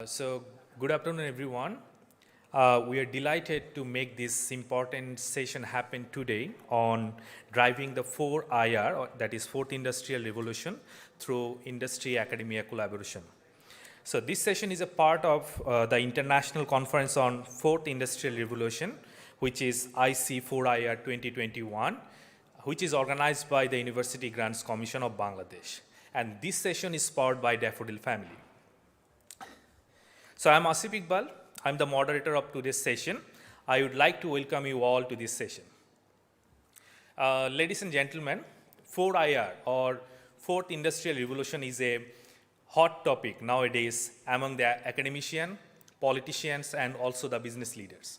Good afternoon, everyone. We are delighted to make this important session happen today on driving the 4IR, that is Fourth Industrial Revolution, through industry-academia collaboration. So this session is a part of the International Conference on Fourth Industrial Revolution, which is IC4IR 2021, which is organized by the University Grants Commission of Bangladesh. And this session is powered by Daffodil Family. So I'm Asif Iqbal. I'm the moderator of today's session. I would like to welcome you all to this session. Ladies and gentlemen, 4IR or Fourth Industrial Revolution is a hot topic nowadays among the academicians, politicians, and also the business leaders.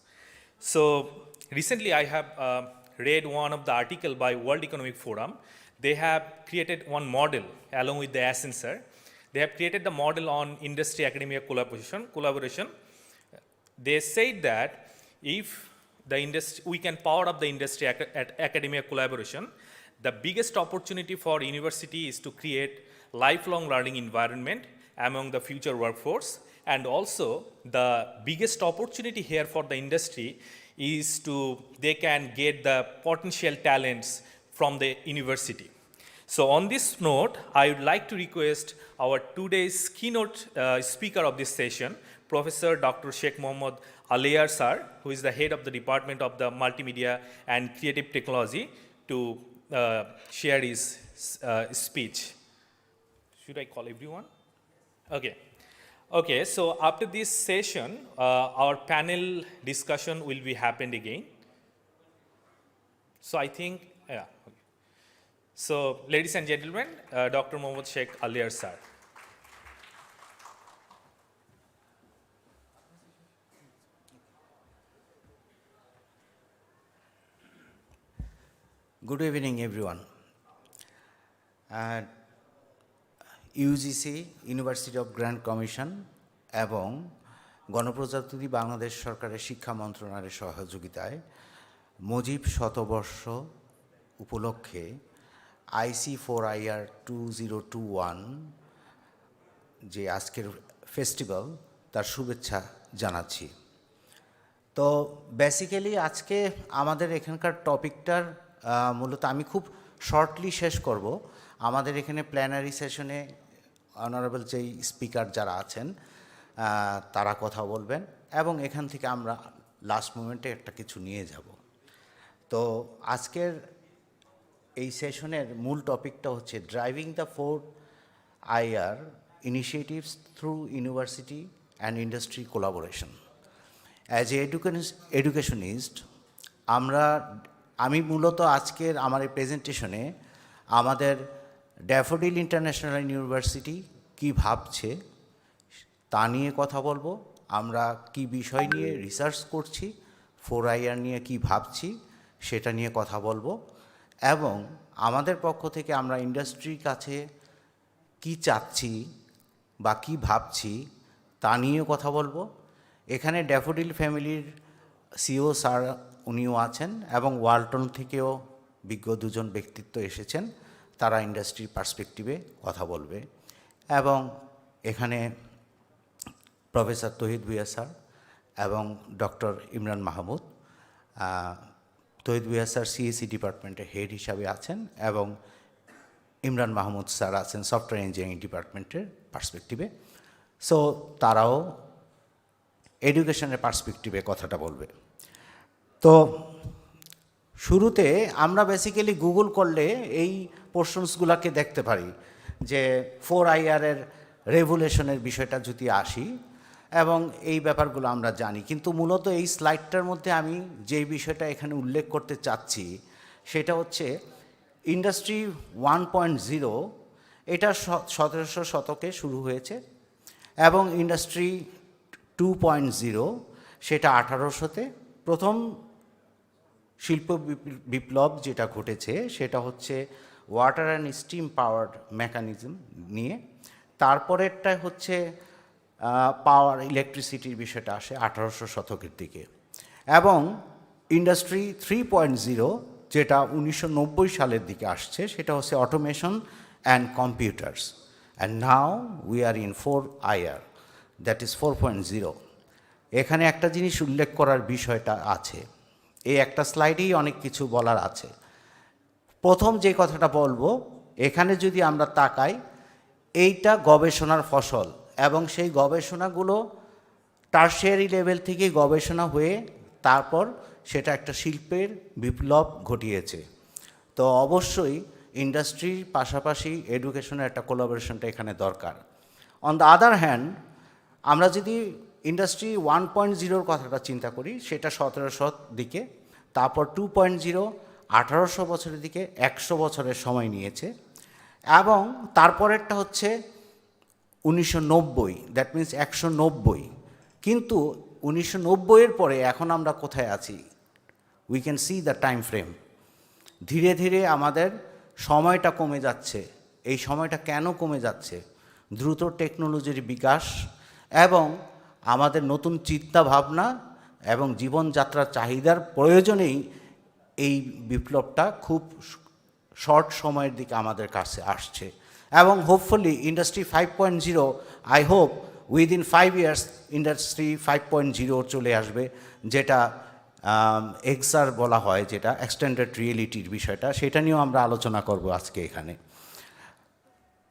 So recently I have read one of the article by World Economic Forum. They have created one model along with the Accenture. They have created the model on industry-academia collaboration. They said that if we can power up the industry-academia collaboration, the biggest opportunity for university is to create lifelong learning environment among the future workforce. And also, the biggest opportunity here for the industry is they can get the potential talents from the university. So on this note, I would like to request our today's keynote speaker of this session, Professor Dr. Sheikh Mohammad Aliar Sir, who is the head of the Department of the Multimedia and Creative Technology, to share his speech. Should I call everyone? Okay, so after this session, our panel discussion will be happened again. So I think, yeah. Okay. So, ladies and gentlemen, Dr. Mohammad Sheikh Aliar Sir. Good evening, everyone. UGC university of grant commission এবং গণপ্রজাতন্ত্রী বাংলাদেশ সরকারের শিক্ষা মন্ত্রণালয়ের সহযোগিতায় মুজিব শতবর্ষ উপলক্ষে IC4IR 2021 যে আজকের ফেস্টিভ্যাল তার শুভেচ্ছা জানাচ্ছি। তো বেসিক্যালি আজকে আমাদের এখানকার টপিকটার মূলত আমি খুব শর্টলি শেষ করব। আমাদের এখানে প্ল্যানারি সেশনে অনারেবল যেই স্পিকার যারা আছেন তারা কথা বলবেন এবং এখান থেকে আমরা লাস্ট মোমেন্টে একটা কিছু নিয়ে যাব। তো আজকের এই সেশনের মূল টপিকটা হচ্ছে driving the 4IR initiatives through university and industry collaboration. As a educationist আমি মূলত আজকের আমার এই প্রেজেন্টেশনে আমাদের ড্যাফোডিল ইন্টারন্যাশনাল ইউনিভার্সিটি কী ভাবছে তা নিয়ে কথা বলবো। আমরা কি বিষয় নিয়ে রিসার্চ করছি, 4IR নিয়ে কি ভাবছি সেটা নিয়ে কথা বলবো এবং আমাদের পক্ষ থেকে আমরা ইন্ডাস্ট্রির কাছে কি চাচ্ছি বা কি ভাবছি তা নিয়ে কথা বলবো। এখানে ড্যাফোডিল ফ্যামিলির সিও স্যার উনিও আছেন এবং ওয়ালটন থেকেও বিজ্ঞ দুজন ব্যক্তিত্ব এসেছেন, তারা ইন্ডাস্ট্রির পার্সপেক্টিভে কথা বলবে এবং এখানে প্রফেসর তৌহিদ ভূঁইয়া স্যার এবং ডক্টর ইমরান মাহমুদ। তৌহিদ ভূঁইয়া স্যার সিএসি ডিপার্টমেন্টের হেড হিসাবে আছেন এবং ইমরান মাহমুদ স্যার আছেন সফটওয়্যার ইঞ্জিনিয়ারিং ডিপার্টমেন্টের পার্সপেক্টিভে। সো তারাও এডুকেশনের পার্সপেক্টিভে কথাটা বলবে। তো শুরুতে আমরা বেসিক্যালি গুগল করলে এই পোর্শনসগুলোকে দেখতে পারি যে 4IR-এর রেভুলেশনের বিষয়টা যদি আসি এবং এই ব্যাপারগুলো আমরা জানি, কিন্তু মূলত এই স্লাইডটার মধ্যে আমি যেই বিষয়টা এখানে উল্লেখ করতে চাচ্ছি সেটা হচ্ছে ইন্ডাস্ট্রি 1.0 এটা 1700 শতকে শুরু হয়েছে এবং ইন্ডাস্ট্রি 2.0 সেটা 1800-তে। প্রথম শিল্প বিপ্লব যেটা ঘটেছে সেটা হচ্ছে water and steam powered mechanism নিয়ে। তারপরেরটা হচ্ছে পাওয়ার ইলেকট্রিসিটির বিষয়টা আসে 1800 শতকের দিকে এবং ইন্ডাস্ট্রি 3.0 যেটা 1990 সালের দিকে আসছে সেটা হচ্ছে automation and computers. And now we are in 4IR। That is 4.0। এখানে একটা জিনিস উল্লেখ করার বিষয়টা আছে, এই একটা স্লাইডেই অনেক কিছু বলার আছে। প্রথম যে কথাটা বলবো, এখানে যদি আমরা তাকাই, এইটা গবেষণার ফসল এবং সেই গবেষণাগুলো টারশিয়ারি লেভেল থেকে গবেষণা হয়ে তারপর সেটা একটা শিল্পের বিপ্লব ঘটিয়েছে। তো অবশ্যই ইন্ডাস্ট্রির পাশাপাশি এডুকেশনের একটা কোলাবোরেশনটা এখানে দরকার। অন দ্য আদার হ্যান্ড, আমরা যদি ইন্ডাস্ট্রি 1.0 কথাটা চিন্তা করি, সেটা 1700 দিকে, তারপর 2.0 1800 বছরের দিকে 100 বছরের সময় নিয়েছে, এবং তারপরেরটা হচ্ছে 1990, দ্যাট মিন্স 190। কিন্তু 1990-এর পরে এখন আমরা কোথায় আছি? We can see the time frame. ধীরে ধীরে আমাদের সময়টা কমে যাচ্ছে। এই সময়টা কেন কমে যাচ্ছে? দ্রুত টেকনোলজির বিকাশ এবং আমাদের নতুন চিন্তা ভাবনা এবং জীবনযাত্রার চাহিদার প্রয়োজনেই এই বিপ্লবটা খুব শর্ট সময়ের দিকে আমাদের কাছে আসছে। এবং hopefully industry 5.0, I hope within 5 years industry 5.0 চলে আসবে, যেটা এক্সআর বলা হয়, যেটা এক্সটেন্ডেড রিয়েলিটির বিষয়টা, সেটা নিয়েও আমরা আলোচনা করব আজকে এখানে।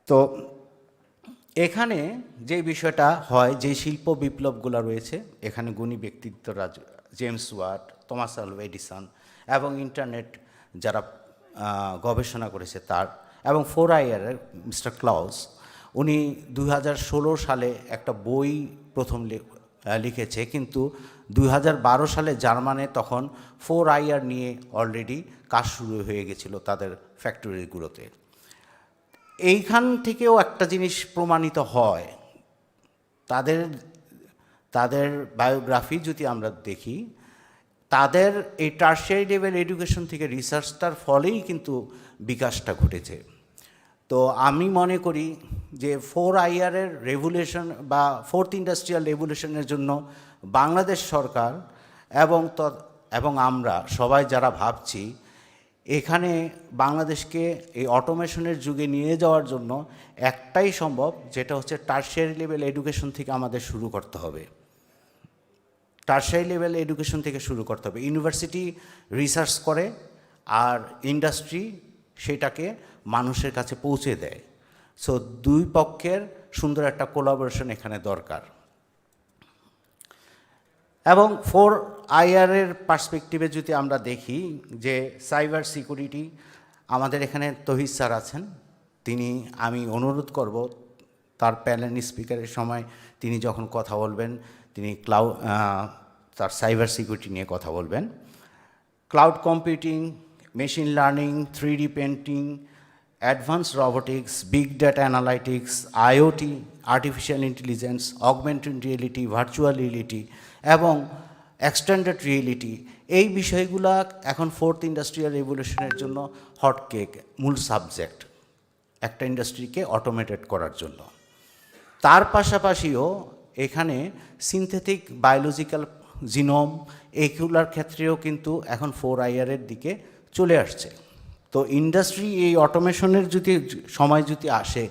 তো এখানে যে বিষয়টা হয়, যে শিল্প বিপ্লবগুলো রয়েছে, এখানে গুণী ব্যক্তিত্বরা James Watt, Thomas Alva Edison এবং ইন্টারনেট যারা গবেষণা করেছে তার, এবং 4IR-এর মিস্টার ক্লাউস, উনি 2016 সালে একটা বই প্রথম লিখেছে, কিন্তু 2012 সালে জার্মানে তখন 4IR নিয়ে অলরেডি কাজ শুরু হয়ে গেছিলো তাদের ফ্যাক্টরিগুলোতে। এইখান থেকেও একটা জিনিস প্রমাণিত হয়, তাদের বায়োগ্রাফি যদি আমরা দেখি, তাদের এই টারশিয়ারি লেভেল এডুকেশন থেকে রিসার্চটার ফলেই কিন্তু বিকাশটা ঘটেছে। তো আমি মনে করি যে 4IR-এর রেভুলেশন বা 4th ইন্ডাস্ট্রিয়াল রেভুলেশনের জন্য বাংলাদেশ সরকার এবং আমরা সবাই যারা ভাবছি এখানে বাংলাদেশকে এই অটোমেশনের যুগে নিয়ে যাওয়ার জন্য একটাই সম্ভব, যেটা হচ্ছে টারশিয়ারি লেভেল এডুকেশন থেকে আমাদের শুরু করতে হবে। টারশিয়ারি লেভেল এডুকেশন থেকে শুরু করতে হবে। ইউনিভার্সিটি রিসার্চ করে আর ইন্ডাস্ট্রি সেটাকে মানুষের কাছে পৌঁছে দেয়। সো দুই পক্ষের সুন্দর একটা কোলাবোরেশন এখানে দরকার। এবং 4IR-এর পার্সপেক্টিভে যদি আমরা দেখি যে সাইবার সিকিউরিটি, আমাদের এখানে তহিদ স্যার আছেন, আমি অনুরোধ করব তার প্যানেল স্পিকারের সময় তিনি যখন কথা বলবেন, তিনি তার সাইবার সিকিউরিটি নিয়ে কথা বলবেন। Cloud computing, machine learning, 3D painting, advance robotics, big data analytics, IoT, artificial intelligence, augmented reality, virtual reality এবং এক্সটেন্ডেড রিয়েলিটি, এই বিষয়গুলো এখন 4th ইন্ডাস্ট্রিয়াল রেভলিউশনের জন্য হটকেক, মূল সাবজেক্ট একটা ইন্ডাস্ট্রিকে অটোমেটেড করার জন্য। তার পাশাপাশিও এখানে সিনথেটিক বায়োলজিক্যাল জিনোম, এইগুলার ক্ষেত্রেও কিন্তু এখন 4IR-এর দিকে চলে আসছে। তো ইন্ডাস্ট্রি এই অটোমেশনের সময় যদি আসে,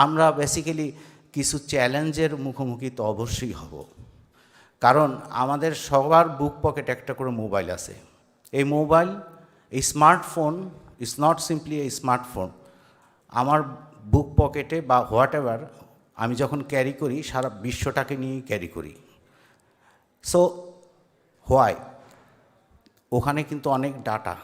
আমরা বেসিক্যালি কিছু চ্যালেঞ্জের মুখোমুখি তো অবশ্যই হব। কারণ আমাদের সবার বুক পকেটে একটা করে মোবাইল আছে। এই মোবাইল, এই স্মার্টফোন ইজ নট সিম্পলি এই স্মার্টফোন। আমার বুক পকেটে বা হোয়াট এভার আমি যখন ক্যারি করি, সারা বিশ্বটাকে নিয়েই ক্যারি করি। সো হোয়াই, ওখানে কিন্তু অনেক ডাটা,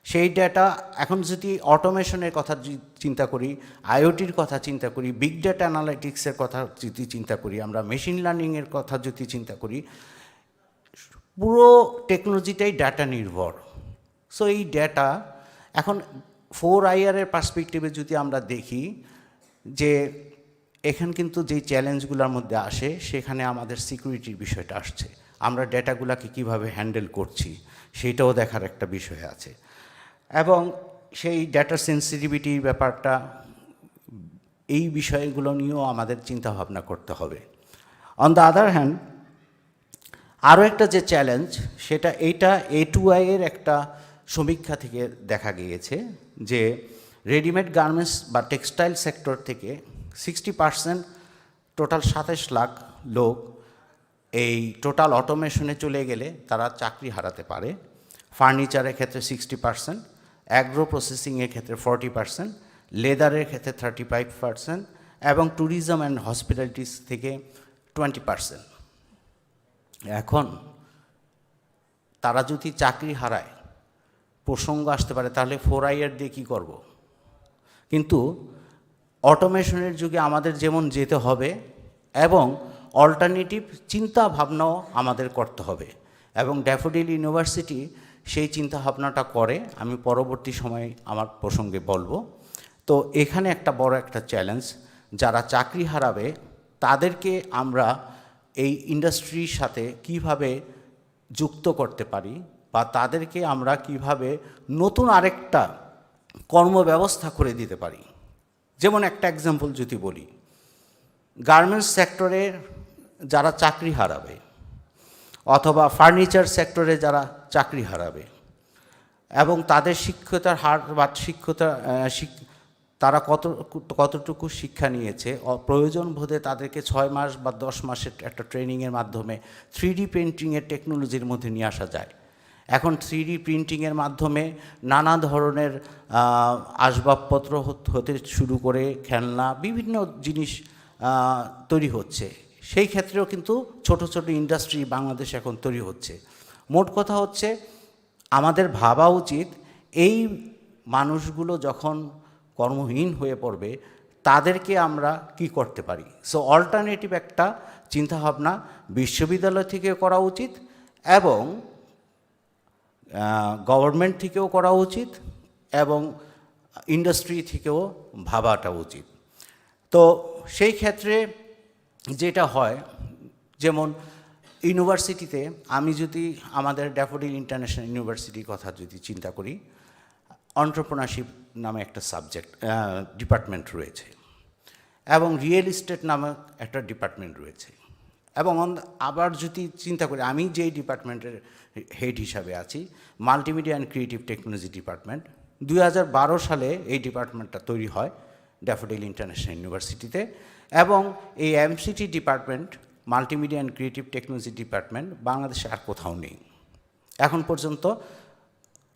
সেই ডাটা এখন যদি অটোমেশনের কথা চিন্তা করি, IoT-র কথা চিন্তা করি, বিগ ডেটা অ্যানালাইটিক্সের কথা যদি চিন্তা করি, আমরা মেশিন লার্নিংয়ের কথা যদি চিন্তা করি, পুরো টেকনোলজিটাই ডাটা নির্ভর। সো এই ডাটা এখন 4IR-এর পার্সপেক্টিভে যদি আমরা দেখি যে এখানে কিন্তু যেই চ্যালেঞ্জগুলোর মধ্যে আসে, সেখানে আমাদের সিকিউরিটির বিষয়টা আসছে। আমরা ডেটাগুলোকে কীভাবে হ্যান্ডেল করছি সেইটাও দেখার একটা বিষয় আছে, এবং সেই ডেটা সেন্সিটিভিটির ব্যাপারটা, এই বিষয়গুলো নিয়েও আমাদের চিন্তাভাবনা করতে হবে। অন দ্য আদার হ্যান্ড, আরও একটা যে চ্যালেঞ্জ, সেটা এইটা A2I-এর একটা সমীক্ষা থেকে দেখা গিয়েছে যে রেডিমেড গার্মেন্টস বা টেক্সটাইল সেক্টর থেকে 60% টোটাল 27 লাখ লোক এই টোটাল অটোমেশনে চলে গেলে তারা চাকরি হারাতে পারে। ফার্নিচারের ক্ষেত্রে 60%, অ্যাগ্রো প্রসেসিংয়ের ক্ষেত্রে 40%, লেদারের ক্ষেত্রে 35% এবং ট্যুরিজম অ্যান্ড হসপিটালিটিস থেকে 20%। এখন তারা যদি চাকরি হারায়, প্রসঙ্গ আসতে পারে তাহলে 4IR দিয়ে কী করব? কিন্তু অটোমেশনের যুগে আমাদের যেমন যেতে হবে এবং অল্টারনেটিভ চিন্তা ভাবনাও আমাদের করতে হবে, এবং ড্যাফোডিল ইউনিভার্সিটি সেই চিন্তা ভাবনাটা করে, আমি পরবর্তী সময়ে আমার প্রসঙ্গে বলবো। তো এখানে একটা বড় একটা চ্যালেঞ্জ, যারা চাকরি হারাবে তাদেরকে আমরা এই ইন্ডাস্ট্রির সাথে কিভাবে যুক্ত করতে পারি, বা তাদেরকে আমরা কিভাবে নতুন আরেকটা কর্মব্যবস্থা করে দিতে পারি। যেমন একটা এক্সাম্পল যদি বলি, গার্মেন্টস সেক্টরে যারা চাকরি হারাবে অথবা ফার্নিচার সেক্টরে যারা চাকরি হারাবে এবং তাদের শিক্ষতার হার বা তারা কতটুকু শিক্ষা নিয়েছে, প্রয়োজন বোধে তাদেরকে 6 মাস বা 10 মাসের একটা ট্রেনিংয়ের মাধ্যমে 3D প্রিন্টিংয়ের টেকনোলজির মধ্যে নিয়ে আসা যায়। এখন 3D প্রিন্টিংয়ের মাধ্যমে নানা ধরনের আসবাবপত্র হতে শুরু করে খেলনা, বিভিন্ন জিনিস তৈরি হচ্ছে। সেই ক্ষেত্রেও কিন্তু ছোট ছোট ইন্ডাস্ট্রি বাংলাদেশ এখন তৈরি হচ্ছে। মোট কথা হচ্ছে, আমাদের ভাবা উচিত এই মানুষগুলো যখন কর্মহীন হয়ে পড়বে তাদেরকে আমরা কি করতে পারি। সো অল্টারনেটিভ একটা চিন্তাভাবনা বিশ্ববিদ্যালয় থেকে করা উচিত এবং গভর্নমেন্ট থেকেও করা উচিত এবং ইন্ডাস্ট্রি থেকেও ভাবাটা উচিত। তো সেই ক্ষেত্রে যেটা হয়, যেমন ইউনিভার্সিটিতে আমি যদি আমাদের ড্যাফোডিল ইন্টারন্যাশনাল ইউনিভার্সিটির কথা যদি চিন্তা করি, এন্টারপ্রেনারশিপ নামে একটা ডিপার্টমেন্ট রয়েছে এবং রিয়েল এস্টেট নামে একটা ডিপার্টমেন্ট রয়েছে। এবং আবার যদি চিন্তা করি, আমি যেই ডিপার্টমেন্টের হেড হিসাবে আছি, multimedia and creative technology department, 2012 সালে এই ডিপার্টমেন্টটা তৈরি হয় ড্যাফোডিল ইন্টারন্যাশনাল ইউনিভার্সিটিতে। এবং এই MCT department, multimedia and creative technology department, বাংলাদেশে আর কোথাও নেই, এখন পর্যন্ত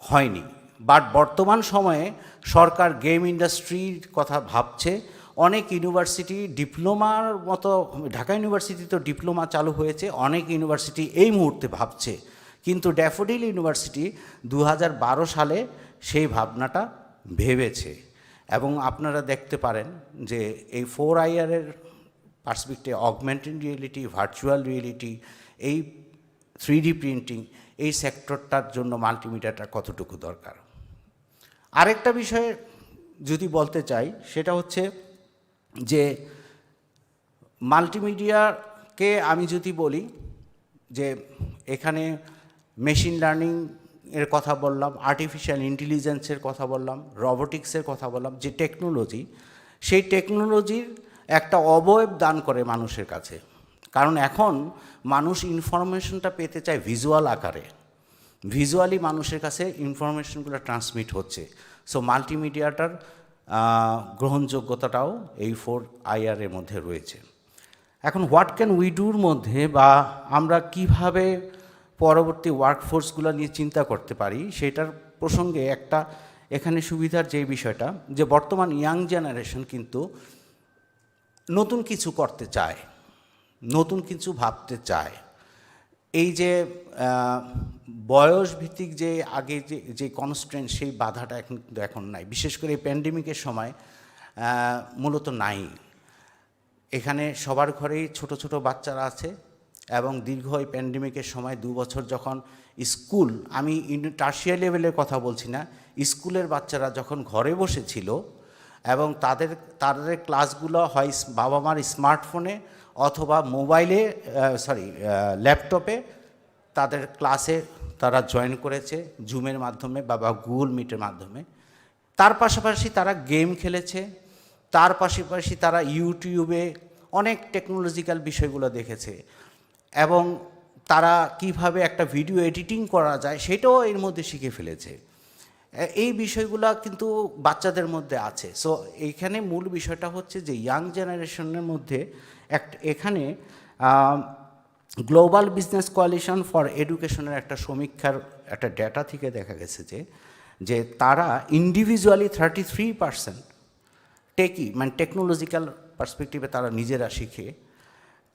হয়নি। বাট বর্তমান সময়ে সরকার গেম ইন্ডাস্ট্রির কথা ভাবছে। অনেক ইউনিভার্সিটি ডিপ্লোমার মতো, ঢাকা ইউনিভার্সিটি তো ডিপ্লোমা চালু হয়েছে, অনেক ইউনিভার্সিটি এই মুহূর্তে ভাবছে, কিন্তু ড্যাফোডিল ইউনিভার্সিটি 2012 সালে সেই ভাবনাটা ভেবেছে। এবং আপনারা দেখতে পারেন যে এই 4IR-এর perspective, augmented reality, virtual reality, এই 3D প্রিন্টিং, এই সেক্টরটার জন্য মাল্টিমিডিয়াটা কতটুকু দরকার। আরেকটা বিষয়ে যদি বলতে চাই, সেটা হচ্ছে যে মাল্টিমিডিয়াকে আমি যদি বলি যে এখানে মেশিন লার্নিং এর কথা বললাম, আর্টিফিশিয়াল ইন্টেলিজেন্সের কথা বললাম, রোবোটিক্সের কথা বললাম, যে টেকনোলজি, সেই টেকনোলজির একটা অবয়ব দান করে মানুষের কাছে। কারণ এখন মানুষ ইনফরমেশনটা পেতে চায় ভিজুয়াল আকারে, ভিজুয়ালি মানুষের কাছে ইনফরমেশনগুলো ট্রান্সমিট হচ্ছে। সো মাল্টিমিডিয়াটার গ্রহণযোগ্যতাটাও এই 4IR-এর মধ্যে রয়েছে। এখন হোয়াট ক্যান উই ডুর মধ্যে, বা আমরা কিভাবে পরবর্তী ওয়ার্কফোর্সগুলো নিয়ে চিন্তা করতে পারি, সেটার প্রসঙ্গে একটা এখানে সুবিধার যে বিষয়টা, যে বর্তমান ইয়াং জেনারেশন কিন্তু নতুন কিছু করতে চায়, নতুন কিছু ভাবতে চায়। এই যে বয়স ভিত্তিক যে আগে যে কনস্ট্রেন্ট, সেই বাধাটা এখন নাই, বিশেষ করে এই প্যান্ডেমিকের সময় মূলত নাই। এখানে সবার ঘরেই ছোট ছোট বাচ্চারা আছে এবং দীর্ঘ এই প্যান্ডেমিকের সময় 2 বছর যখন স্কুল, আমি টার্সিয়ারি লেভেলের কথা বলছি না, স্কুলের বাচ্চারা যখন ঘরে বসেছিল এবং তাদের ক্লাসগুলো হয় বাবা মার স্মার্টফোনে অথবা মোবাইলে, ল্যাপটপে তাদের ক্লাসে তারা জয়েন করেছে, জুমের মাধ্যমে বা গুগল মিটের মাধ্যমে। তার পাশাপাশি তারা গেম খেলেছে, তার পাশাপাশি তারা ইউটিউবে অনেক টেকনোলজিক্যাল বিষয়গুলো দেখেছে এবং তারা কিভাবে একটা ভিডিও এডিটিং করা যায় সেটাও এর মধ্যে শিখে ফেলেছে। এই বিষয়গুলো কিন্তু বাচ্চাদের মধ্যে আছে। সো এইখানে মূল বিষয়টা হচ্ছে যে ইয়াং জেনারেশনের মধ্যে এখানে গ্লোবাল বিজনেস কোয়ালিশন ফর এডুকেশনের একটা সমীক্ষার একটা ডেটা থেকে দেখা গেছে যে তারা ইন্ডিভিজুয়ালি 33% টেকি মানে টেকনোলজিক্যাল পার্সপেক্টিভে তারা নিজেরা শিখে,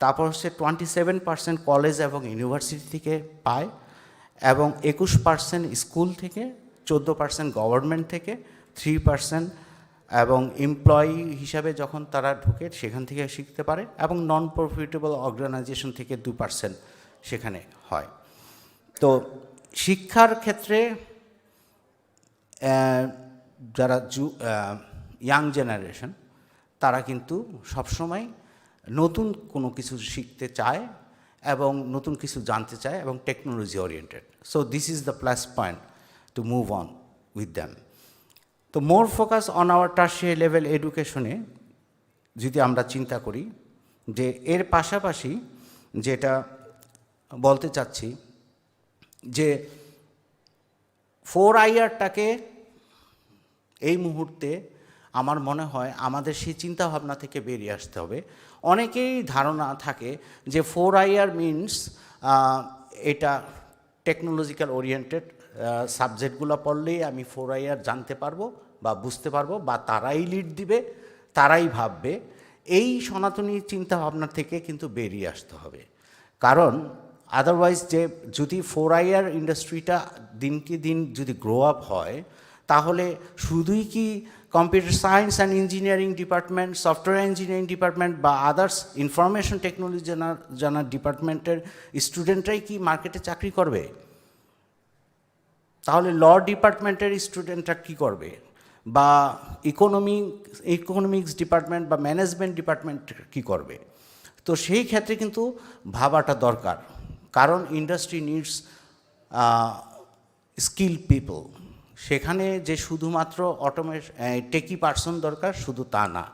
তারপর হচ্ছে 27% কলেজ এবং ইউনিভার্সিটি থেকে পায়, এবং 21% স্কুল থেকে, 14% গভর্নমেন্ট থেকে, 3% এবং এমপ্লয়ি হিসাবে যখন তারা ঢুকে সেখান থেকে শিখতে পারে, এবং নন প্রফিটেবল অর্গানাইজেশন থেকে 2% সেখানে হয়। তো শিক্ষার ক্ষেত্রে যারা ইয়াং জেনারেশন তারা কিন্তু সবসময় নতুন কোনো কিছু শিখতে চায় এবং নতুন কিছু জানতে চায় এবং technology oriented. So this is the plus point to move on with them. তো more focus on our tertiary level এডুকেশনে যদি আমরা চিন্তা করি, যে এর পাশাপাশি যেটা বলতে চাচ্ছি যে 4IRটাকে এই মুহূর্তে আমার মনে হয় আমাদের সেই চিন্তাভাবনা থেকে বেরিয়ে আসতে হবে। অনেকেই ধারণা থাকে যে 4IR মিনস এটা টেকনোলজিক্যাল ওরিয়েন্টেড, সাবজেক্টগুলো পড়লেই আমি 4IR জানতে পারবো বা বুঝতে পারবো, বা তারাই লিড দিবে, তারাই ভাববে। এই সনাতনী চিন্তাভাবনা থেকে কিন্তু বেরিয়ে আসতে হবে, কারণ আদারওয়াইজ যে যদি 4IR ইন্ডাস্ট্রিটা দিনকে দিন যদি গ্রো আপ হয়, তাহলে শুধুই কি computer science and engineering department, software engineering department বা আদার্স ইনফরমেশন টেকনোলজি জানার ডিপার্টমেন্টের স্টুডেন্টরাই কি মার্কেটে চাকরি করবে? তাহলে ল ডিপার্টমেন্টের স্টুডেন্টরা কী করবে, বা ইকোনমিক্স ডিপার্টমেন্ট বা ম্যানেজমেন্ট ডিপার্টমেন্ট কী করবে? তো সেই ক্ষেত্রে কিন্তু ভাবাটা দরকার, কারণ ইন্ডাস্ট্রি নিডস স্কিল পিপল। সেখানে যে শুধুমাত্র টেকি পার্সন দরকার শুধু তা না।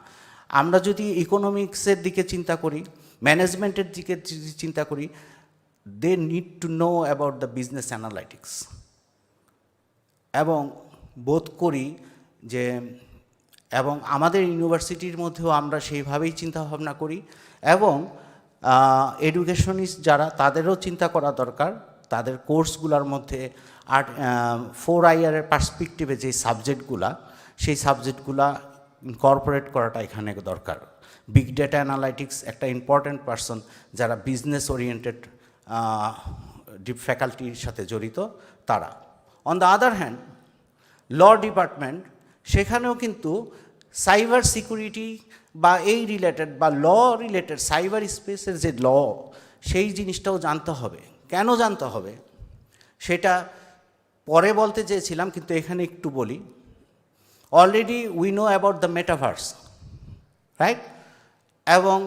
আমরা যদি ইকোনমিক্সের দিকে চিন্তা করি, ম্যানেজমেন্টের দিকে যদি চিন্তা করি, they need to know about the business analytics. এবং বোধ করি যে এবং আমাদের ইউনিভার্সিটির মধ্যেও আমরা সেইভাবেই চিন্তাভাবনা করি, এবং এডুকেশনিস্ট যারা তাদেরও চিন্তা করা দরকার তাদের কোর্সগুলোর মধ্যে 4IR-এর পার্সপেক্টিভে যে সাবজেক্টগুলা, সেই সাবজেক্টগুলা ইনকর্পোরেট করাটা এখানে দরকার। বিগ ডেটা অ্যানালাইটিক্স একটা ইম্পর্ট্যান্ট পার্সন যারা বিজনেস ওরিয়েন্টেড ফ্যাকাল্টির সাথে জড়িত তারা। On the other hand law department, সেখানেও কিন্তু সাইবার সিকিউরিটি বা এই রিলেটেড বা ল রিলেটেড সাইবার স্পেসের যে ল, সেই জিনিসটাও জানতে হবে। কেন জানতে হবে সেটা পরে বলতে চেয়েছিলাম, কিন্তু এখানে একটু বলি। Already we know about the metaverse, right? এবং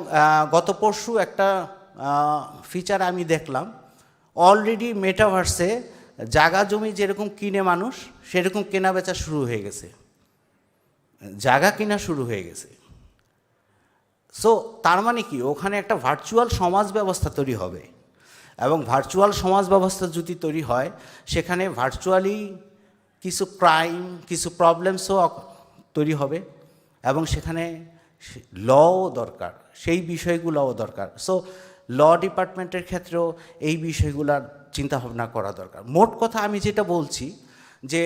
গত পরশু একটা ফিচার আমি দেখলাম, অলরেডি মেটাভার্সে জায়গা জমি যেরকম কিনে মানুষ, সেরকম কেনা বেচা শুরু হয়ে গেছে, জায়গা কেনা শুরু হয়ে গেছে। সো তার মানে কি, ওখানে একটা ভার্চুয়াল সমাজ ব্যবস্থা তৈরি হবে, এবং ভার্চুয়াল সমাজ ব্যবস্থা যদি তৈরি হয়, সেখানে ভার্চুয়ালি কিছু ক্রাইম, কিছু প্রবলেমসও তৈরি হবে, এবং সেখানে লও দরকার, সেই বিষয়গুলোও দরকার। সো ল ডিপার্টমেন্টের ক্ষেত্রেও এই বিষয়গুলোর চিন্তাভাবনা করা দরকার। মোট কথা আমি যেটা বলছি যে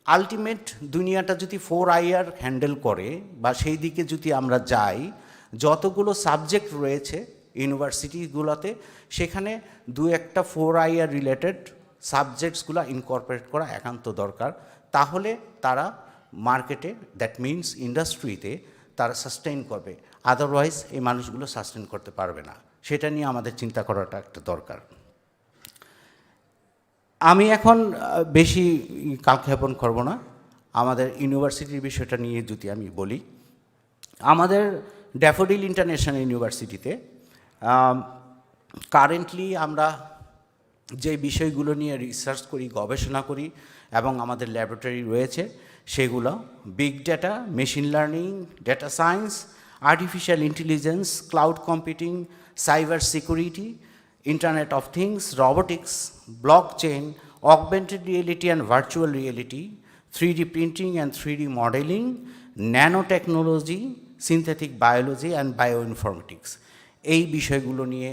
আলটিমেট দুনিয়াটা যদি 4IR হ্যান্ডেল করে বা সেই দিকে যদি আমরা যাই, যতগুলো সাবজেক্ট রয়েছে ইউনিভার্সিটিগুলোতে, সেখানে দু একটা 4IR রিলেটেড সাবজেক্টসগুলো ইনকর্পোরেট করা একান্ত দরকার। তাহলে তারা মার্কেটে, দ্যাট মিনস ইন্ডাস্ট্রিতে তারা সাস্টেইন করবে, আদারওয়াইজ এই মানুষগুলো সাস্টেইন করতে পারবে না। সেটা নিয়ে আমাদের চিন্তা করাটা একটা দরকার। আমি এখন বেশি কালক্ষেপণ করব না, আমাদের ইউনিভার্সিটির বিষয়টা নিয়ে যদি আমি বলি, আমাদের ড্যাফোডিল ইন্টারন্যাশনাল ইউনিভার্সিটিতে কারেন্টলি আমরা যে বিষয়গুলো নিয়ে রিসার্চ করি, গবেষণা করি, এবং আমাদের ল্যাবরেটরি রয়েছে, সেগুলো big data, machine learning, data science, artificial intelligence, cloud computing, cyber security, internet of things, robotics, blockchain, augmented reality and virtual reality, 3D printing and 3D modelling, nano technology, synthetic biology and bioinformatics. এই বিষয়গুলো নিয়ে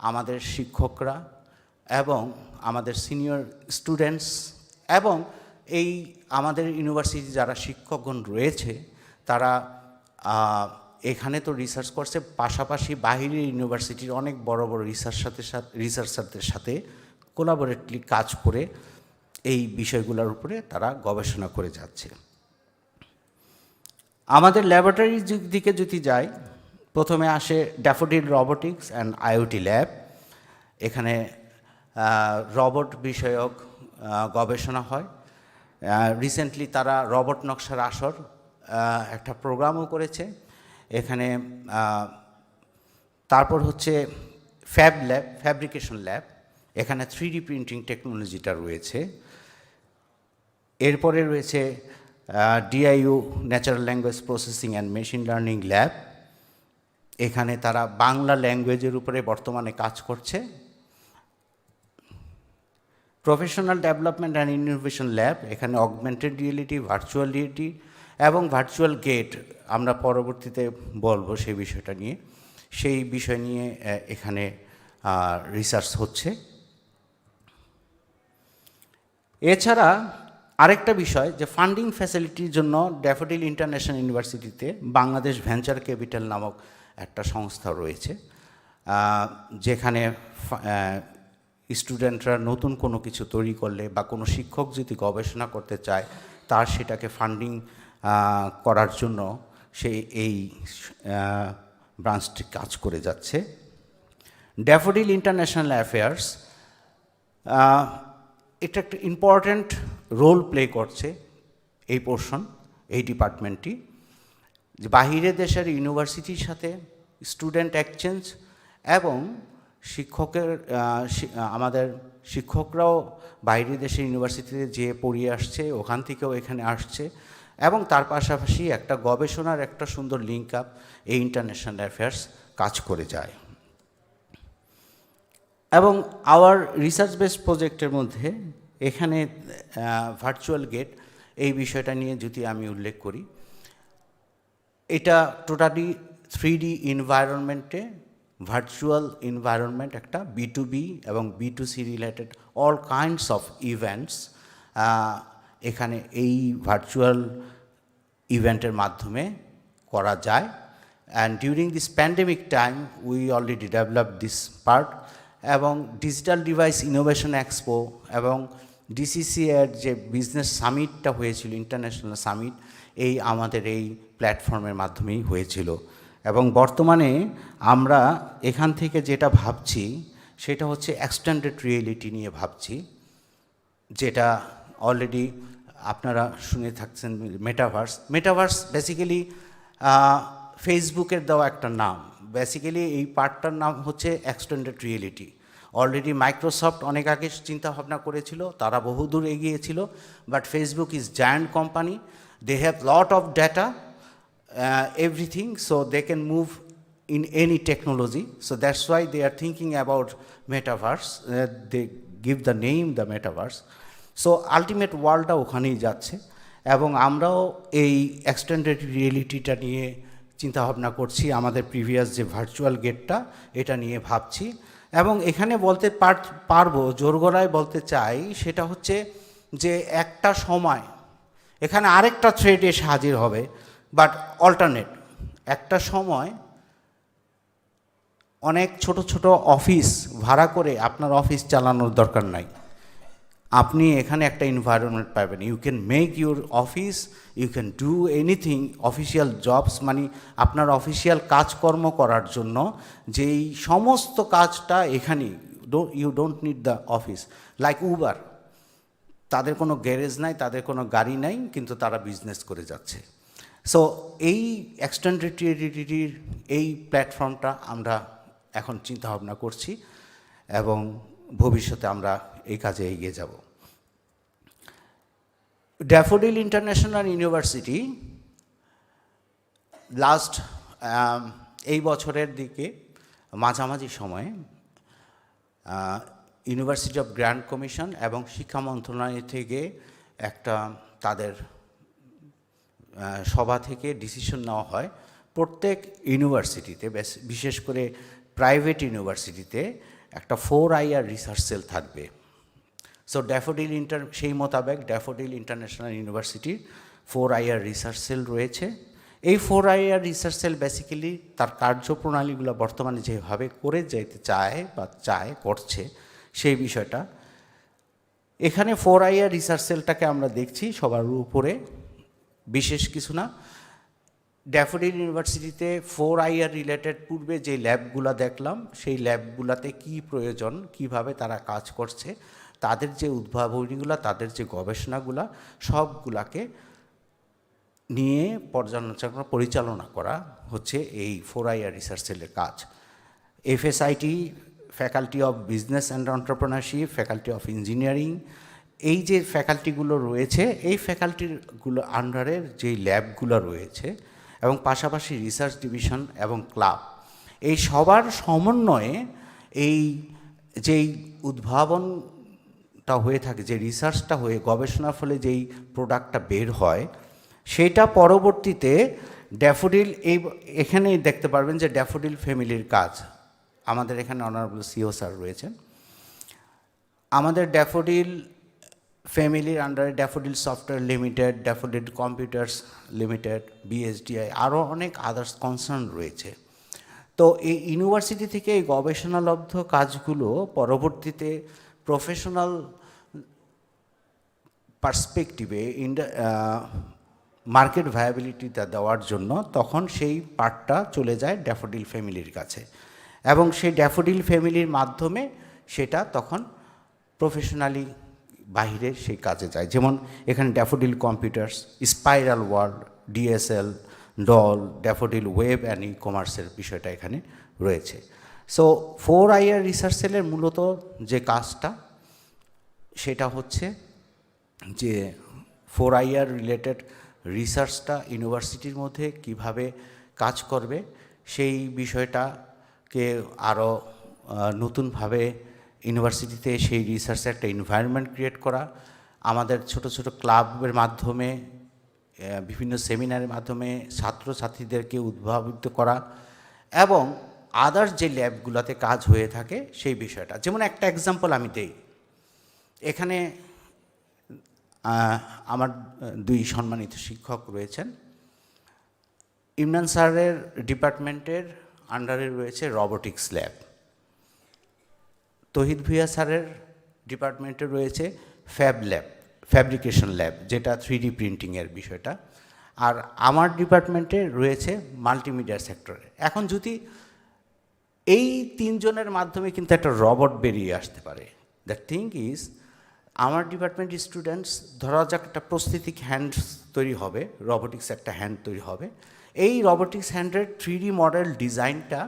আমাদের শিক্ষকরা এবং আমাদের senior students এবং এই আমাদের ইউনিভার্সিটি যারা শিক্ষকগণ রয়েছে তারা এখানে তো রিসার্চ করছে, পাশাপাশি বাহিরের ইউনিভার্সিটির অনেক বড় বড় রিসার্চারদের সাথে কোলাবোরেটলি কাজ করে এই বিষয়গুলোর উপরে তারা গবেষণা করে যাচ্ছে। আমাদের ল্যাবরেটরির দিকে যদি যাই, প্রথমে আসে daffodil robotics and IoT lab. এখানে রোবট বিষয়ক গবেষণা হয়। রিসেন্টলি তারা রোবট নকশার আসর একটা প্রোগ্রামও করেছে এখানে। তারপর হচ্ছে ফ্যাব ল্যাব, ফ্যাব্রিকেশন ল্যাব, এখানে 3D প্রিন্টিং টেকনোলজিটা রয়েছে। এরপরে রয়েছে DIU natural language processing and machine learning lab, এখানে তারা বাংলা ল্যাঙ্গুয়েজের উপরে বর্তমানে কাজ করছে। Professional development and innovation lab, এখানে অগমেন্টেড রিয়েলিটি, ভার্চুয়াল রিয়েলিটি এবং ভার্চুয়াল গেট, আমরা পরবর্তীতে বলবো সেই বিষয়টা নিয়ে, সেই বিষয় নিয়ে এখানে রিসার্চ হচ্ছে। এছাড়া আরেকটা বিষয় যে ফান্ডিং ফ্যাসিলিটির জন্য ড্যাফোডিল ইন্টারন্যাশনাল ইউনিভার্সিটিতে বাংলাদেশ ভেঞ্চার ক্যাপিটাল নামক একটা সংস্থা রয়েছে, যেখানে স্টুডেন্টরা নতুন কোনো কিছু তৈরি করলে বা কোনো শিক্ষক যদি গবেষণা করতে চায় তার সেটাকে ফান্ডিং করার জন্য এই ব্রাঞ্চটি কাজ করে যাচ্ছে। ড্যাফোডিল ইন্টারন্যাশনাল অ্যাফেয়ার্স এটা একটা ইম্পর্ট্যান্ট রোল প্লে করছে এই পোর্শন, এই ডিপার্টমেন্টটি, যে বাহিরের দেশের ইউনিভার্সিটির সাথে স্টুডেন্ট এক্সচেঞ্জ এবং আমাদের শিক্ষকরাও বাইরের দেশের ইউনিভার্সিটিতে যেয়ে পড়িয়ে আসছে, ওখান থেকেও এখানে আসছে, এবং তার পাশাপাশি একটা গবেষণার একটা সুন্দর লিঙ্ক আপ এই ইন্টারন্যাশনাল অ্যাফেয়ার্স কাজ করে যায়। এবং আওয়ার রিসার্চ বেসড প্রজেক্টের মধ্যে এখানে ভার্চুয়াল গেট, এই বিষয়টা নিয়ে যদি আমি উল্লেখ করি, এটা টোটালি 3D এনভায়রনমেন্টে ভার্চুয়াল এনভায়রনমেন্ট, একটা B2B এবং B2C related all kinds of events এখানে এই ভার্চুয়াল ইভেন্টের মাধ্যমে করা যায়। And during this pandemic time we already develop this part, এবং ডিজিটাল ডিভাইস ইনোভেশন এক্সপো এবং ডিসিসি এর যে বিজনেস সামিটটা হয়েছিল, ইন্টারন্যাশনাল সামিট, এই আমাদের এই প্ল্যাটফর্মের মাধ্যমেই হয়েছিল। এবং বর্তমানে আমরা এখান থেকে যেটা ভাবছি সেটা হচ্ছে এক্সটেন্ডেড রিয়েলিটি নিয়ে ভাবছি, যেটা অলরেডি আপনারা শুনে থাকছেন, মেটাভার্স বেসিক্যালি ফেসবুকের দেওয়া একটা নাম। বেসিক্যালি এই পার্টটার নাম হচ্ছে এক্সটেন্ডেড রিয়েলিটি। অলরেডি মাইক্রোসফট অনেক আগে চিন্তা ভাবনা করেছিল, তারা বহুদূর এগিয়েছিল, but Facebook is giant company, they have lot of data, everything, so they can move in any technology, so that's why they are thinking about metaverse, they give the name the metaverse. So ultimate worldটা ওখানেই যাচ্ছে, এবং আমরাও এই extended রিয়েলিটিটা নিয়ে চিন্তা ভাবনা করছি, আমাদের প্রিভিয়াস যে ভার্চুয়াল গেটটা এটা নিয়ে ভাবছি। এবং এখানে বলতে পারবো, জোর গলায় বলতে চাই, সেটা হচ্ছে যে একটা সময় এখানে আরেকটা থ্রেড এসে হাজির হবে, বাট অল্টারনেট। একটা সময় অনেক ছোট ছোট অফিস ভাড়া করে আপনার অফিস চালানোর দরকার নাই, আপনি এখানে একটা এনভায়রনমেন্ট পাবেন। You can make your office, you can do anything, official jobs, মানে আপনার অফিসিয়াল কাজকর্ম করার জন্য যেই সমস্ত কাজটা এখানেই, you don't need the office. Like Uber, তাদের কোনো গ্যারেজ নাই, তাদের কোনো গাড়ি নাই, কিন্তু তারা বিজনেস করে যাচ্ছে। সো এই এক্সটেন্ডেড রিয়েলিটির এই প্ল্যাটফর্মটা আমরা এখন চিন্তা ভাবনা করছি, এবং ভবিষ্যতে আমরা এই কাজে এগিয়ে যাব। ড্যাফোডিল ইন্টারন্যাশনাল ইউনিভার্সিটি লাস্ট এই বছরের দিকে মাঝামাঝি সময়ে ইউনিভার্সিটি অফ গ্র্যান্ড কমিশন এবং শিক্ষা মন্ত্রণালয় থেকে একটা তাদের সভা থেকে ডিসিশন নেওয়া হয় প্রত্যেক ইউনিভার্সিটিতে, বিশেষ করে প্রাইভেট ইউনিভার্সিটিতে একটা 4IR রিসার্চ সেল থাকবে। সো ড্যাফোডিল সেই মোতাবেক ড্যাফোডিল ইন্টারন্যাশনাল ইউনিভার্সিটির 4IR রিসার্চ সেল রয়েছে। এই 4IR রিসার্চ সেল বেসিক্যালি তার কার্যপ্রণালীগুলো বর্তমানে যেভাবে করে যেতে করছে সেই বিষয়টা এখানে 4IR রিসার্চ সেলটাকে আমরা দেখছি সবার উপরে, বিশেষ কিছু না। ড্যাফোডিল ইউনিভার্সিটিতে 4IR রিলেটেড পূর্বে যে ল্যাবগুলো দেখলাম সেই ল্যাবগুলোতে কি প্রয়োজন, কিভাবে তারা কাজ করছে, তাদের যে উদ্ভাবনীগুলো, তাদের যে গবেষণাগুলো, সবগুলাকে নিয়ে পরিচালনা করা হচ্ছে এই 4IR রিসার্চ সেলের কাজ। FSIT, faculty of business and entrepreneurship, faculty of engineering, এই যে ফ্যাকাল্টিগুলো রয়েছে এই ফ্যাকাল্টিগুলো আন্ডারের যেই ল্যাবগুলো রয়েছে এবং পাশাপাশি রিসার্চ ডিভিশন এবং ক্লাব, এই সবার সমন্বয়ে এই যেই উদ্ভাবনটা হয়ে থাকে, যে রিসার্চটা হয়ে গবেষণার ফলে যেই প্রোডাক্টটা বের হয় সেটা পরবর্তীতে ড্যাফোডিল এখানে দেখতে পারবেন যে ড্যাফোডিল ফ্যামিলির কাজ। আমাদের এখানে অনারেবল সিও স্যার রয়েছেন। আমাদের ড্যাফোডিল ফ্যামিলির আন্ডারে daffodil software limited, daffodil computers limited, BSDI, আরও অনেক আদার্স কনসার্ন রয়েছে। তো এই ইউনিভার্সিটি থেকে এই গবেষণালব্ধ কাজগুলো পরবর্তীতে প্রফেশনাল পার্সপেক্টিভে মার্কেট ভায়াবিলিটিটা দেওয়ার জন্য তখন সেই পার্টটা চলে যায় ড্যাফোডিল ফ্যামিলির কাছে এবং সেই ড্যাফোডিল ফ্যামিলির মাধ্যমে সেটা তখন প্রফেশনালি বাইরে সেই কাজে যায়। যেমন এখানে Daffodil Computers, Spiral World, DSL, ডল, ড্যাফোডিল ওয়েব অ্যান্ড ই-কমার্সের বিষয়টা এখানে রয়েছে। সো 4IR রিসার্চ সেলের মূলত যে কাজটা সেটা হচ্ছে যে 4IR রিলেটেড রিসার্চটা ইউনিভার্সিটির মধ্যে কিভাবে কাজ করবে সেই বিষয়টাকে আরও নতুনভাবে ইউনিভার্সিটিতে সেই রিসার্চের একটা এনভায়রনমেন্ট ক্রিয়েট করা, আমাদের ছোট ছোট ক্লাবের মাধ্যমে, বিভিন্ন সেমিনারের মাধ্যমে ছাত্রছাত্রীদেরকে উদ্ভাবিত করা এবং আদার্স যে ল্যাবগুলোতে কাজ হয়ে থাকে সেই বিষয়টা। যেমন একটা এক্সাম্পল আমি দেই, এখানে আমার দুই সম্মানিত শিক্ষক রয়েছেন। ইমরান স্যারের ডিপার্টমেন্টের আন্ডারে রয়েছে রোবোটিক্স ল্যাব, তহিদ ভুঁইয়া স্যারের ডিপার্টমেন্টে রয়েছে ফ্যাব্রিকেশন ল্যাব, যেটা 3D প্রিন্টিংয়ের বিষয়টা, আর আমার ডিপার্টমেন্টে রয়েছে মাল্টিমিডিয়া সেক্টরে। এখন যদি এই তিনজনের মাধ্যমে কিন্তু একটা রবট বেরিয়ে আসতে পারে। দ্য থিং ইজ, আমার ডিপার্টমেন্টের স্টুডেন্টস, ধরা যাক একটা প্রস্থেটিক হ্যান্ড তৈরি হবে, রোবোটিক্স একটা হ্যান্ড তৈরি হবে, এই রোবোটিক্স হ্যান্ডের 3D মডেল ডিজাইনটা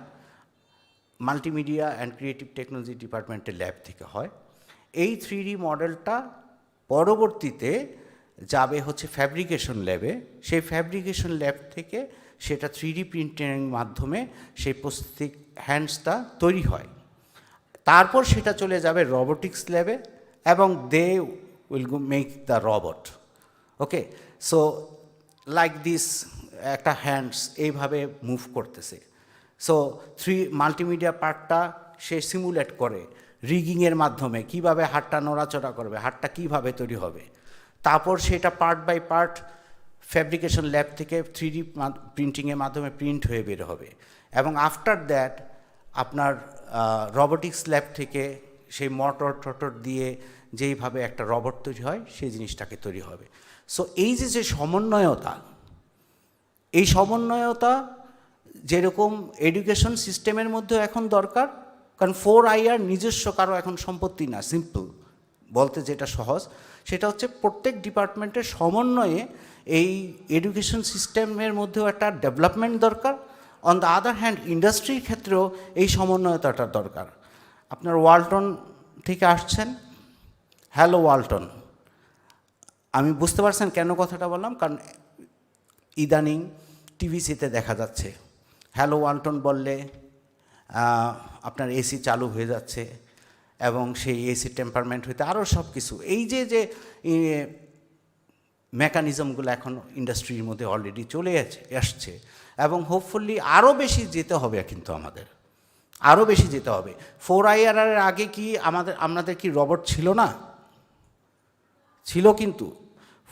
মাল্টিমিডিয়া অ্যান্ড ক্রিয়েটিভ টেকনোলজি ডিপার্টমেন্টের ল্যাব থেকে হয়। এই 3D মডেলটা পরবর্তীতে যাবে হচ্ছে ফ্যাব্রিকেশন ল্যাবে, সেই ফ্যাব্রিকেশন ল্যাব থেকে সেটা 3D প্রিন্টিংয়ের মাধ্যমে সেই প্রস্থেটিক হ্যান্ডসটা তৈরি হয়। তারপর সেটা চলে যাবে রোবোটিক্স ল্যাবে এবং they will make the robot. Okay, so like this একটা হ্যান্ডস এইভাবে মুভ করতেছে। সো মাল্টিমিডিয়া পার্টটা সে সিমুলেট করে রিগিংয়ের মাধ্যমে কিভাবে হাতটা নড়াচড়া করবে, হাতটা কিভাবে তৈরি হবে। তারপর সেটা part by part fabrication lab থেকে 3D প্রিন্টিংয়ের মাধ্যমে প্রিন্ট হয়ে বের হবে এবং আফটার দ্যাট আপনার রোবোটিক্স ল্যাব থেকে সেই মোটর দিয়ে যেইভাবে একটা রোবট তৈরি হয় সেই জিনিসটাকে তৈরি হবে। সো এই যে সমন্বয়তা, এই সমন্বয়তা যেরকম এডুকেশন সিস্টেমের মধ্যেও এখন দরকার, কারণ 4IR নিজস্ব কারো এখন সম্পত্তি না। সিম্পল বলতে যেটা সহজ সেটা হচ্ছে প্রত্যেক ডিপার্টমেন্টের সমন্বয়ে এই এডুকেশন সিস্টেমের মধ্যেও একটা ডেভেলপমেন্ট দরকার। অন দ্য আদার হ্যান্ড ইন্ডাস্ট্রির ক্ষেত্রেও এই সমন্বয়তাটা দরকার। আপনার ওয়ালটন থেকে আসছেন, হ্যালো ওয়ালটন, আমি বুঝতে পারছেন কেন কথাটা বললাম, কারণ ইদানিং টিভিসিতে দেখা যাচ্ছে হ্যালো ওয়ালটন বললে আপনার এসি চালু হয়ে যাচ্ছে এবং সেই এসি টেম্পারমেন্ট হইতে আরও সব কিছু। এই যে মেকানিজমগুলো এখন ইন্ডাস্ট্রির মধ্যে অলরেডি চলে আসছে এবং হোপফুলি আরও বেশি যেতে হবে, কিন্তু আমাদের আরও বেশি যেতে হবে। 4IR এর আগে কি আমাদের কি রবট ছিল না? ছিল কিন্তু।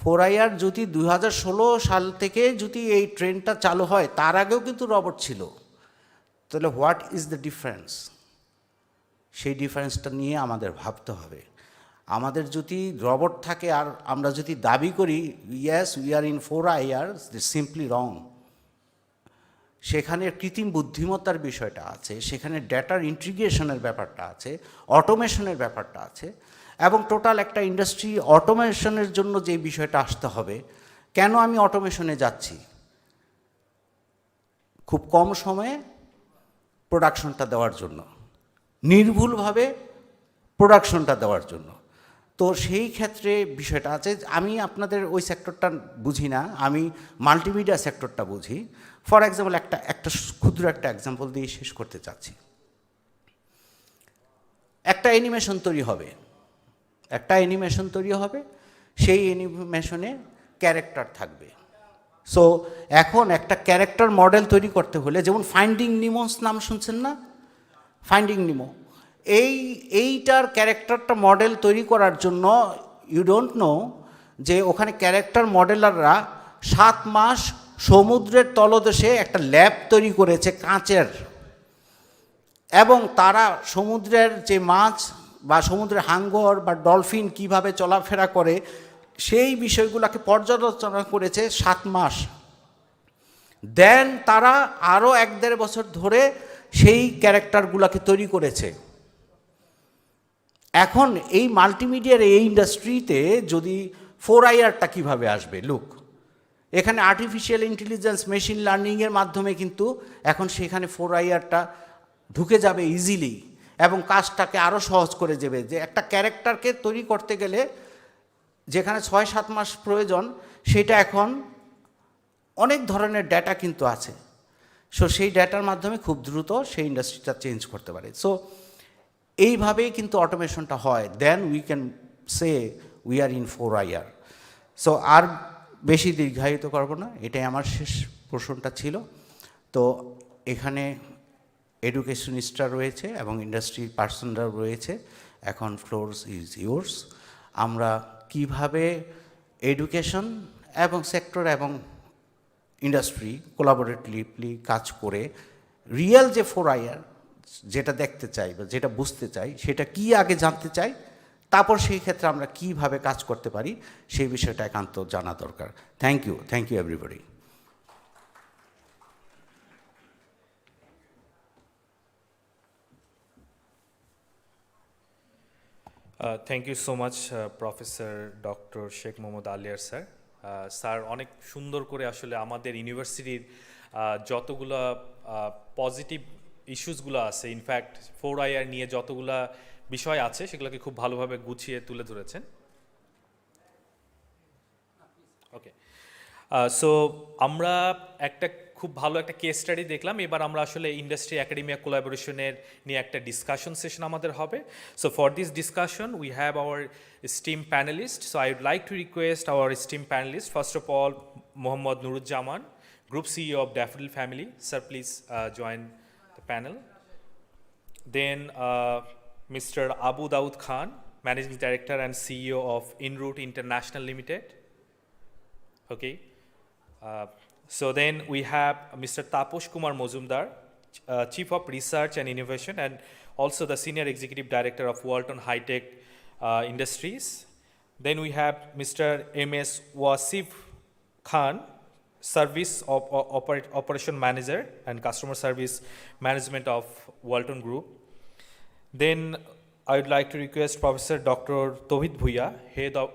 4IR যদি 2016 সাল থেকে যদি এই ট্রেনটা চালু হয়, তার আগেও কিন্তু রবট ছিল। তাহলে হোয়াট ইজ দ্য ডিফারেন্স? সেই ডিফারেন্সটা নিয়ে আমাদের ভাবতে হবে। আমাদের যদি রবট থাকে আর আমরা যদি দাবি করি yes we are in 4IR, simply wrong. সেখানে কৃত্রিম বুদ্ধিমত্তার বিষয়টা আছে, সেখানে ডেটার ইন্টিগ্রেশনের ব্যাপারটা আছে, অটোমেশনের ব্যাপারটা আছে, এবং টোটাল একটা ইন্ডাস্ট্রি অটোমেশনের জন্য যে বিষয়টা আসতে হবে। কেন আমি অটোমেশনে যাচ্ছি? খুব কম সময়ে প্রোডাকশনটা দেওয়ার জন্য, নির্ভুলভাবে প্রোডাকশনটা দেওয়ার জন্য। তো সেই ক্ষেত্রে বিষয়টা আছে। আমি আপনাদের ওই সেক্টরটা বুঝি না, আমি মাল্টিমিডিয়া সেক্টরটা বুঝি। ফর এক্সাম্পল একটা ক্ষুদ্র একটা এক্সাম্পল দিয়ে শেষ করতে চাচ্ছি। একটা অ্যানিমেশন তৈরি হবে, সেই অ্যানিমেশনে ক্যারেক্টার থাকবে। সো এখন একটা ক্যারেক্টার মডেল তৈরি করতে হলে, যেমন ফাইন্ডিং নিমোস নাম শুনছেন না? ফাইন্ডিং নিমো, এইটার ক্যারেক্টারটা মডেল তৈরি করার জন্য ইউ ডোন্ট নো যে ওখানে ক্যারেক্টার মডেলাররা 7 মাস সমুদ্রের তলদেশে একটা ল্যাব তৈরি করেছে কাঁচের, এবং তারা সমুদ্রের যে মাছ বা সমুদ্রের হাঙ্গর বা ডলফিন কিভাবে চলাফেরা করে সেই বিষয়গুলোকে পর্যালোচনা করেছে 7 মাস। দেন তারা আরও 1-1.5 বছর ধরে সেই ক্যারেক্টারগুলোকে তৈরি করেছে। এখন এই মাল্টিমিডিয়ার এই ইন্ডাস্ট্রিতে যদি 4IRটা কীভাবে আসবে? লুক, এখানে আর্টিফিশিয়াল ইন্টেলিজেন্স, মেশিন লার্নিংয়ের মাধ্যমে কিন্তু এখন সেখানে 4IRটা ঢুকে যাবে ইজিলি, এবং কাজটাকে আরও সহজ করে দেবে। যে একটা ক্যারেক্টারকে তৈরি করতে গেলে যেখানে 6-7 মাস প্রয়োজন, সেটা এখন অনেক ধরনের ডেটা কিন্তু আছে। সো সেই ডেটার মাধ্যমে খুব দ্রুত সেই ইন্ডাস্ট্রিটা চেঞ্জ করতে পারে। সো এইভাবেই কিন্তু অটোমেশনটা হয়। Then we can say we are in 4IR। So আর বেশি দীর্ঘায়িত করব না, এটাই আমার শেষ প্রশ্নটা ছিল। তো এখানে এডুকেশনিস্টরা রয়েছে এবং ইন্ডাস্ট্রির পার্সনরাও রয়েছে। এখন ফ্লোর ইজ ইয়োর্স। আমরা কিভাবে এডুকেশন এবং সেক্টর এবং ইন্ডাস্ট্রি কোলাবোরেটিভলি কাজ করে রিয়েল যে 4IR যেটা দেখতে চাই বা যেটা বুঝতে চাই, সেটা কি আগে জানতে চাই, তারপর সেই ক্ষেত্রে আমরা কিভাবে কাজ করতে পারি সেই বিষয়টা একান্ত জানা দরকার। Thank you everybody. Thank you so much professor doctor Sheikh Mohammad Aliar sir. Sir অনেক সুন্দর করে আসলে আমাদের ইউনিভার্সিটির যতগুলা পজিটিভ ইস্যুসগুলো আছে, ইনফ্যাক্ট 4IR নিয়ে যতগুলা বিষয় আছে সেগুলোকে খুব ভালোভাবে গুছিয়ে তুলে ধরেছেন। ওকে, সো আমরা একটা খুব ভালো একটা কেস স্টাডি দেখলাম। এবার আমরা আসলে ইন্ডাস্ট্রি একাডেমিয়া কোলাবোরেশনের নিয়ে একটা ডিসকাশন সেশন আমাদের হবে। So for this discussion we have our esteem panelist. So I would like to request our esteem panelist, first of all Mohammad Nuruzzaman, Group CEO of Daffodil Family. Sir, please join the panel. Then Mr. Abu Daud Khan, Managing Director and CEO of Inroute International Limited. Okay. So then we have Mr. Taposh Kumar Mozumdar, Chief of Research and Innovation, and also the Senior Executive Director of Walton High Tech Industries. Then we have Mr. M.S. Wasif Khan, Service Operation Manager and Customer Service Management of Walton Group. Then I would like to request Professor Dr. Tauhid Bhuiya,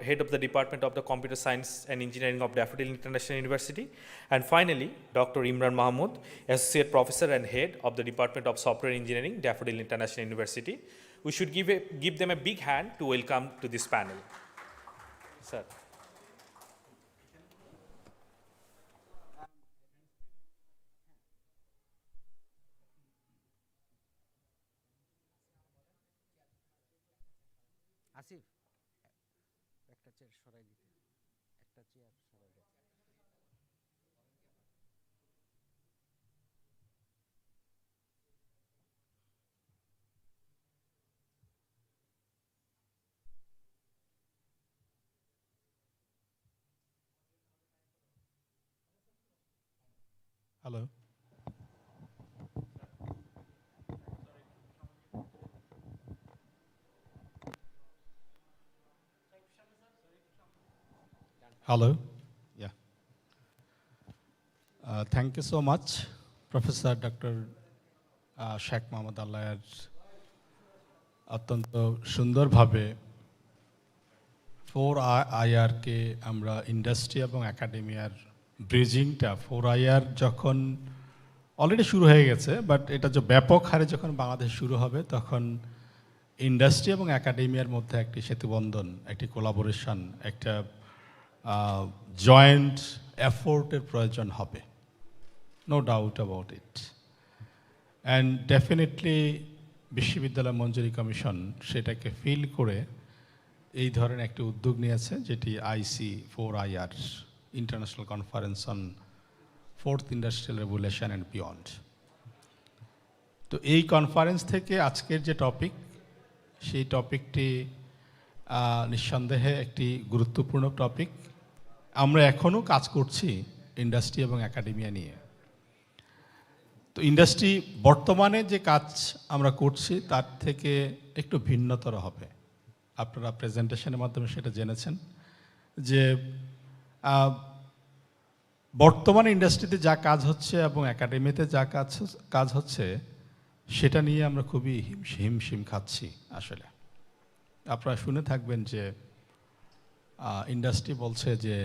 Head of the Department of the Computer Science and Engineering of Daffodil International University. And finally, Dr. Imran Mahmood, Associate Professor and Head of the Department of Software Engineering, Daffodil International University. We should give them a big hand to welcome to this panel. Sir. Asif, একটা chair সরাই দিতে। Hello. Hello. Yeah. Thank you so much, Professor Dr. Sheikh Mohammad আল্লাহর অত্যন্ত সুন্দরভাবে 4IR কে আমরা industry এবং একাডেমিয়ার ব্রিজিংটা 4IR যখন already শুরু হয়ে গেছে, বাট এটা যে ব্যাপক হারে যখন বাংলাদেশ শুরু হবে তখন ইন্ডাস্ট্রি এবং একাডেমিয়ার মধ্যে একটি সেতুবন্ধন, একটি কোলাবোরেশন, একটা জয়েন্ট এফোর্টের প্রয়োজন হবে, no doubt about it. And definitely বিশ্ববিদ্যালয় মঞ্জুরি কমিশন সেটাকে ফিল করে এই ধরনের একটি উদ্যোগ নিয়েছে, যেটি IC4IR, international conference on fourth industrial revolution and beyond. তো এই কনফারেন্স থেকে আজকের যে টপিক, সেই টপিকটি নিঃসন্দেহে একটি গুরুত্বপূর্ণ টপিক। আমরা এখনও কাজ করছি ইন্ডাস্ট্রি এবং একাডেমিয়া নিয়ে। তো ইন্ডাস্ট্রি বর্তমানে যে কাজ আমরা করছি তার থেকে একটু ভিন্নতর হবে। আপনারা প্রেজেন্টেশনের মাধ্যমে সেটা জেনেছেন যে বর্তমানে ইন্ডাস্ট্রিতে যা কাজ হচ্ছে এবং একাডেমিতে যা কাজ হচ্ছে সেটা নিয়ে আমরা খুবই হিমশিম খাচ্ছি। আসলে আপনারা শুনে থাকবেন যে ইন্ডাস্ট্রি বলছে যে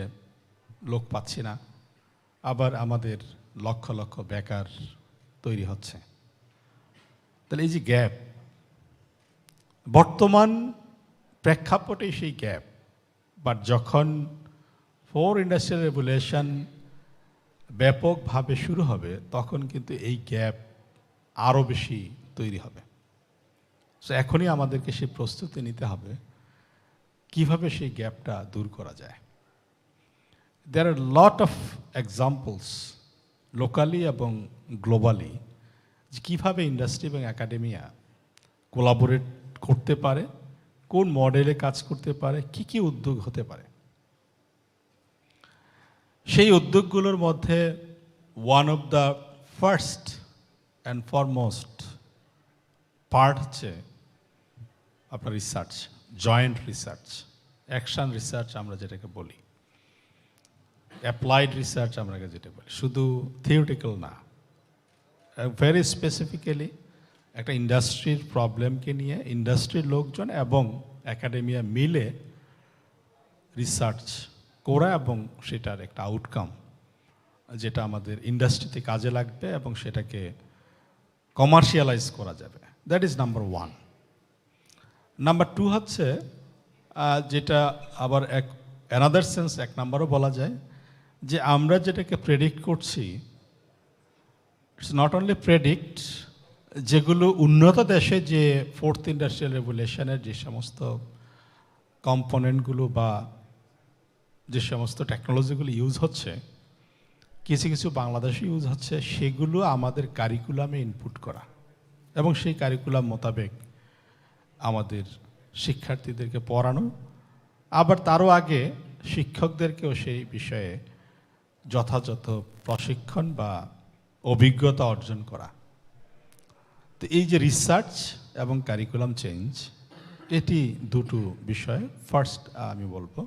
লোক পাচ্ছি না, আবার আমাদের লক্ষ লক্ষ বেকার তৈরি হচ্ছে। তাহলে এই যে গ্যাপ, বর্তমান প্রেক্ষাপটে সেই গ্যাপ, বাট যখন 4 ইন্ডাস্ট্রিয়াল রেভুলেশন ব্যাপকভাবে শুরু হবে তখন কিন্তু এই গ্যাপ আরও বেশি তৈরি হবে। সো এখনই আমাদেরকে সেই প্রস্তুতি নিতে হবে কিভাবে সেই গ্যাপটা দূর করা যায়। দেয়ার আর লট অফ এক্সাম্পলস লোকালি এবং গ্লোবালি যে কীভাবে ইন্ডাস্ট্রি এবং একাডেমিয়া কোলাবোরেট করতে পারে, কোন মডেলে কাজ করতে পারে, কি কি উদ্যোগ হতে পারে। সেই উদ্যোগগুলোর মধ্যে one of the first and foremost part হচ্ছে আপনার research, joint research, action research আমরা যেটাকে বলি, অ্যাপ্লাইড রিসার্চ আমরা যেটা বলি, শুধু থিওরিটিক্যাল না, ভেরি স্পেসিফিক্যালি একটা ইন্ডাস্ট্রির প্রবলেমকে নিয়ে ইন্ডাস্ট্রির লোকজন এবং একাডেমিয়া মিলে রিসার্চ করা এবং সেটার একটা আউটকাম যেটা আমাদের ইন্ডাস্ট্রিতে কাজে লাগবে এবং সেটাকে কমার্শিয়ালাইজ করা যাবে। That is number 1। নাম্বার 2 হচ্ছে যেটা আবার অ্যানাদার সেন্স 1 নাম্বারও বলা যায়, যে আমরা যেটাকে প্রেডিক্ট করছি, ইটস নট অনলি প্রেডিক্ট, যেগুলো উন্নত দেশে যে 4th ইন্ডাস্ট্রিয়াল রেভুলেশনের যে সমস্ত কম্পোনেন্টগুলো বা যে সমস্ত টেকনোলজিগুলো ইউজ হচ্ছে, কিছু কিছু বাংলাদেশে ইউজ হচ্ছে, সেগুলো আমাদের কারিকুলামে ইনপুট করা এবং সেই কারিকুলাম মোতাবেক আমাদের শিক্ষার্থীদেরকে পড়ানো, আবার তারও আগে শিক্ষকদেরকেও সেই বিষয়ে যথাযথ প্রশিক্ষণ বা অভিজ্ঞতা অর্জন করা। তো এই যে রিসার্চ এবং কারিকুলাম চেঞ্জ, এটি দুটো বিষয় ফার্স্ট আমি বলবো।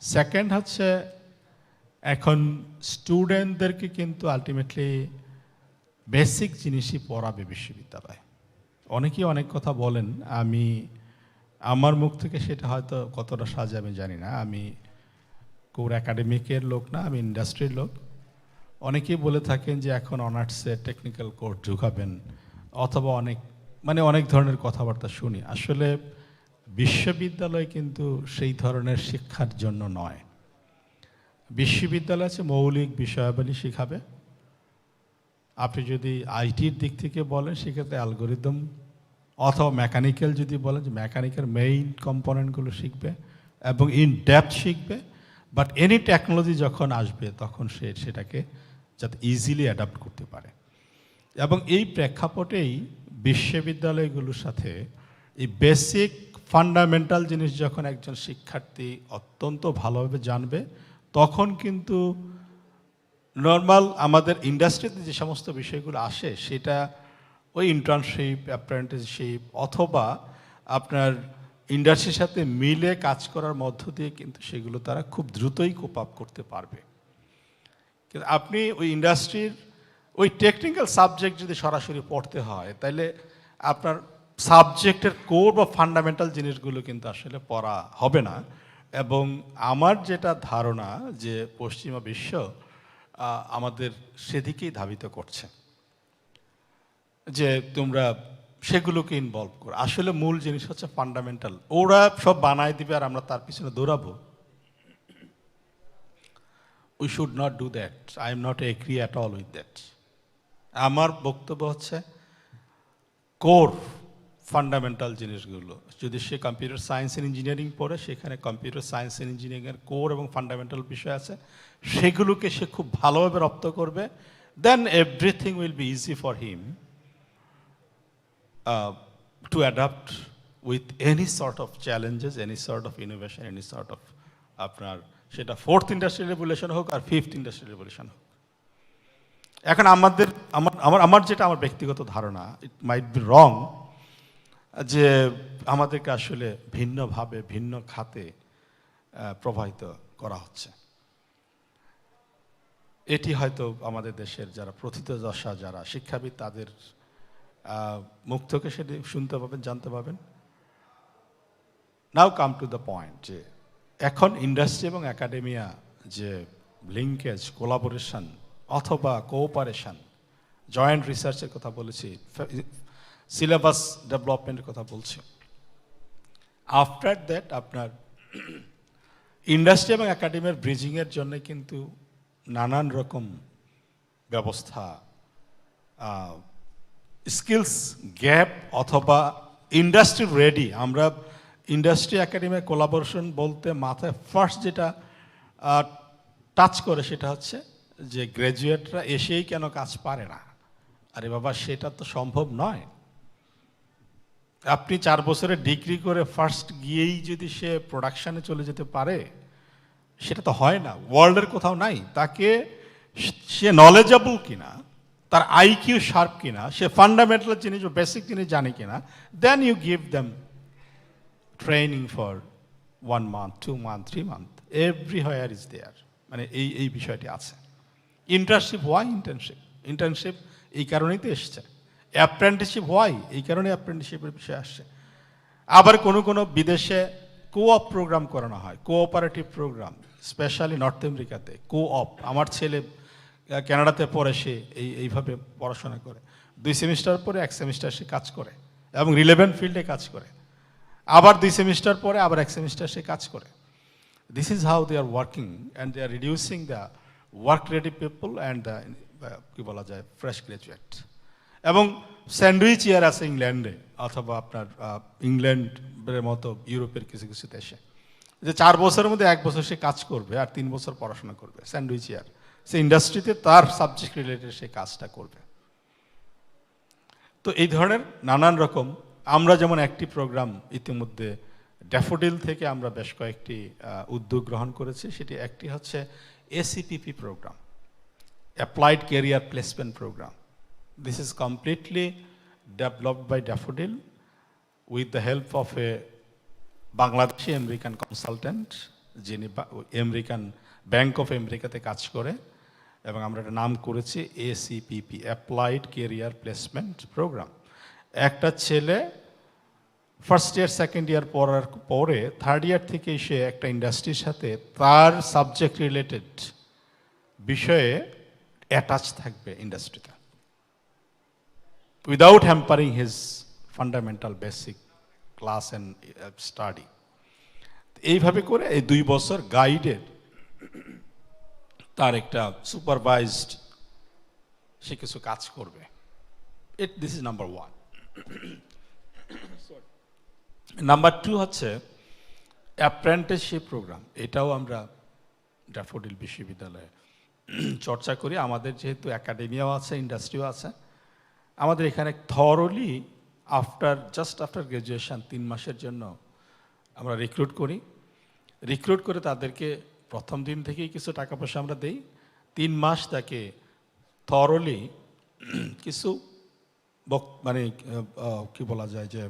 সেকেন্ড হচ্ছে এখন স্টুডেন্টদেরকে কিন্তু আলটিমেটলি বেসিক জিনিসই পড়াবে বিশ্ববিদ্যালয়। অনেকেই অনেক কথা বলেন, আমি আমার মুখ থেকে সেটা হয়তো কতটা সাজে আমি জানি না, আমি কোর একাডেমিকের লোক না, আমি ইন্ডাস্ট্রির লোক। অনেকেই বলে থাকেন যে এখন অনার্সে টেকনিক্যাল কোর্স ঢুকাবেন, অথবা অনেক ধরনের কথাবার্তা শুনি। আসলে বিশ্ববিদ্যালয় কিন্তু সেই ধরনের শিক্ষার জন্য নয়। বিশ্ববিদ্যালয় আছে মৌলিক বিষয়াবলী শেখাবে। আপনি যদি আইটির দিক থেকে বলেন সেক্ষেত্রে অ্যালগোরিদম, অথবা মেকানিক্যাল যদি বলেন যে মেকানিক্যাল মেইন কম্পোনেন্টগুলো শিখবে এবং ইন ডেপথ শিখবে। বাট এনি টেকনোলজি যখন আসবে তখন সে সেটাকে যাতে ইজিলি অ্যাডাপ্ট করতে পারে। এবং এই প্রেক্ষাপটেই বিশ্ববিদ্যালয়গুলোর সাথে এই বেসিক ফান্ডামেন্টাল জিনিস যখন একজন শিক্ষার্থী অত্যন্ত ভালোভাবে জানবে, তখন কিন্তু নর্মাল আমাদের ইন্ডাস্ট্রিতে যে সমস্ত বিষয়গুলো আসে সেটা ওই ইন্টার্নশিপ, অ্যাপ্রেন্টিসশিপ অথবা আপনার ইন্ডাস্ট্রির সাথে মিলে কাজ করার মধ্য দিয়ে কিন্তু সেগুলো তারা খুব দ্রুতই কোপ আপ করতে পারবে। কিন্তু আপনি ওই ইন্ডাস্ট্রির ওই টেকনিক্যাল সাবজেক্ট যদি সরাসরি পড়তে হয় তাহলে আপনার সাবজেক্টের কোর বা ফান্ডামেন্টাল জিনিসগুলো কিন্তু আসলে পড়া হবে না। এবং আমার যেটা ধারণা যে পশ্চিমা বিশ্ব আমাদের সেদিকেই ধাবিত করছে যে তোমরা সেগুলোকে ইনভলভ করো। আসলে মূল জিনিস হচ্ছে ফান্ডামেন্টাল। ওরা সব বানায় দিবে আর আমরা তার পিছনে দৌড়াবো। We should not do that. I am not agree at all with that. আমার বক্তব্য হচ্ছে কোর ফান্ডামেন্টাল জিনিসগুলো, যদি সে কম্পিউটার সায়েন্স অ্যান্ড ইঞ্জিনিয়ারিং পড়ে, সেখানে কম্পিউটার সায়েন্স অ্যান্ড ইঞ্জিনিয়ারিংয়ের কোর এবং ফান্ডামেন্টাল বিষয় আছে, সেগুলোকে সে খুব ভালোভাবে রপ্ত করবে, then everything will be easy for him to adapt with any sort of challenges, any sort of innovation, any sort of আপনার সেটা ফোর্থ ইন্ডাস্ট্রিয়াল রেভলিউশন হোক আর ফিফথ ইন্ডাস্ট্রিয়াল রেভলিউশন হোক। এখন আমার যেটা আমার ব্যক্তিগত ধারণা, ইট মাইট বি রং, যে আমাদেরকে আসলে ভিন্নভাবে ভিন্ন খাতে প্রবাহিত করা হচ্ছে। এটি হয়তো আমাদের দেশের যারা প্রথিতযশা যারা শিক্ষাবিদ তাদের মুখ থেকে সেটি শুনতে পাবেন, জানতে পাবেন। নাও কাম টু দ্য পয়েন্ট, যে এখন ইন্ডাস্ট্রি এবং একাডেমিয়া যে লিঙ্কেজ, কোলাবোরেশন অথবা কোঅপারেশন, জয়েন্ট রিসার্চের কথা বলেছি, সিলেবাস ডেভেলপমেন্টের কথা বলছি। আফটার দ্যাট আপনার ইন্ডাস্ট্রি এবং একাডেমিয়ার ব্রিজিংয়ের জন্য কিন্তু নানান রকম ব্যবস্থা, স্কিলস গ্যাপ অথবা ইন্ডাস্ট্রি রেডি। আমরা ইন্ডাস্ট্রি একাডেমির কোলাবোরেশন বলতে মাথায় ফার্স্ট যেটা টাচ করে সেটা হচ্ছে যে গ্র্যাজুয়েটরা এসেই কেন কাজ পারে না। আরে বাবা, সেটা তো সম্ভব নয়। আপনি 4 বছরের ডিগ্রি করে ফার্স্ট গিয়েই যদি সে প্রোডাকশানে চলে যেতে পারে, সেটা তো হয় না, ওয়ার্ল্ডের কোথাও নাই। তাকে সে নলেজেবল কিনা, তার আইকিউ শার্প কিনা, সে ফান্ডামেন্টাল জিনিস বেসিক জিনিস জানে কিনা, then you give them training for 1 month, 2 month, 3 month, everywhere is there. মানে এই বিষয়টি আছে। ইন্টার্নশিপ হোয়াই ইন্টার্নশিপ এই কারণেই তো এসছে। অ্যাপ্রেন্টিসশিপ হোয়াই এই কারণে অ্যাপ্রেন্টিসশিপের বিষয় আসছে। আবার কোনো বিদেশে কোঅপ প্রোগ্রাম করানো হয়, কোঅপারেটিভ প্রোগ্রাম, স্পেশালি নর্থ আমেরিকাতে কোঅপ। আমার ছেলে কানাডাতে পড়ে, সে এইভাবে পড়াশোনা করে, 2 সেমিস্টার পরে 1 সেমিস্টার সে কাজ করে এবং রিলেভেন্ট ফিল্ডে কাজ করে, আবার 2 সেমিস্টার পরে আবার 1 সেমিস্টার সে কাজ করে। This is how they are working and they are reducing the work ready people and the কী বলা যায় ফ্রেশ গ্রাজুয়েট। এবং স্যান্ডউইচ ইয়ার আছে ইংল্যান্ডে অথবা আপনার ইংল্যান্ডের মতো ইউরোপের কিছু কিছু দেশে, যে 4 বছরের মধ্যে 1 বছর সে কাজ করবে আর 3 বছর পড়াশোনা করবে। স্যান্ডউইচ ইয়ার, সে ইন্ডাস্ট্রিতে তার সাবজেক্ট রিলেটেড সে কাজটা করবে। তো এই ধরনের নানান রকম, আমরা যেমন একটি প্রোগ্রাম ইতিমধ্যে ড্যাফোডিল থেকে আমরা বেশ কয়েকটি উদ্যোগ গ্রহণ করেছি। সেটি একটি হচ্ছে ACPP program, applied career placement program. This is completely developed by Daffodil with the help of a Bangladeshi American consultant, যিনি আমেরিকান ব্যাংক অফ আমেরিকাতে কাজ করে, এবং আমরা একটা নাম করেছি ACPP, applied career placement program. একটা ছেলে ফার্স্ট ইয়ার সেকেন্ড ইয়ার পড়ার পরে থার্ড ইয়ার থেকে সে একটা ইন্ডাস্ট্রির সাথে তার সাবজেক্ট রিলেটেড বিষয়ে অ্যাটাচ থাকবে ইন্ডাস্ট্রিতে, without hampering his fundamental basic class and study. এইভাবে করে এই 2 বছর গাইডেড তার একটা সুপারভাইজড সে কিছু কাজ করবে। This is number 1। নাম্বার 2 হচ্ছে অ্যাপ্রেন্টিসশিপ প্রোগ্রাম। এটাও আমরা ড্যাফোডিল বিশ্ববিদ্যালয়ে চর্চা করি। আমাদের যেহেতু একাডেমিয়াও আছে, ইন্ডাস্ট্রিও আছে, আমাদের এখানে থরলি জাস্ট আফটার গ্র্যাজুয়েশন 3 মাসের জন্য আমরা রিক্রুট করে তাদেরকে প্রথম দিন থেকেই কিছু টাকা পয়সা আমরা দেই। 3 মাস তাকে থরলি কিছু মানে কি বলা যায় যে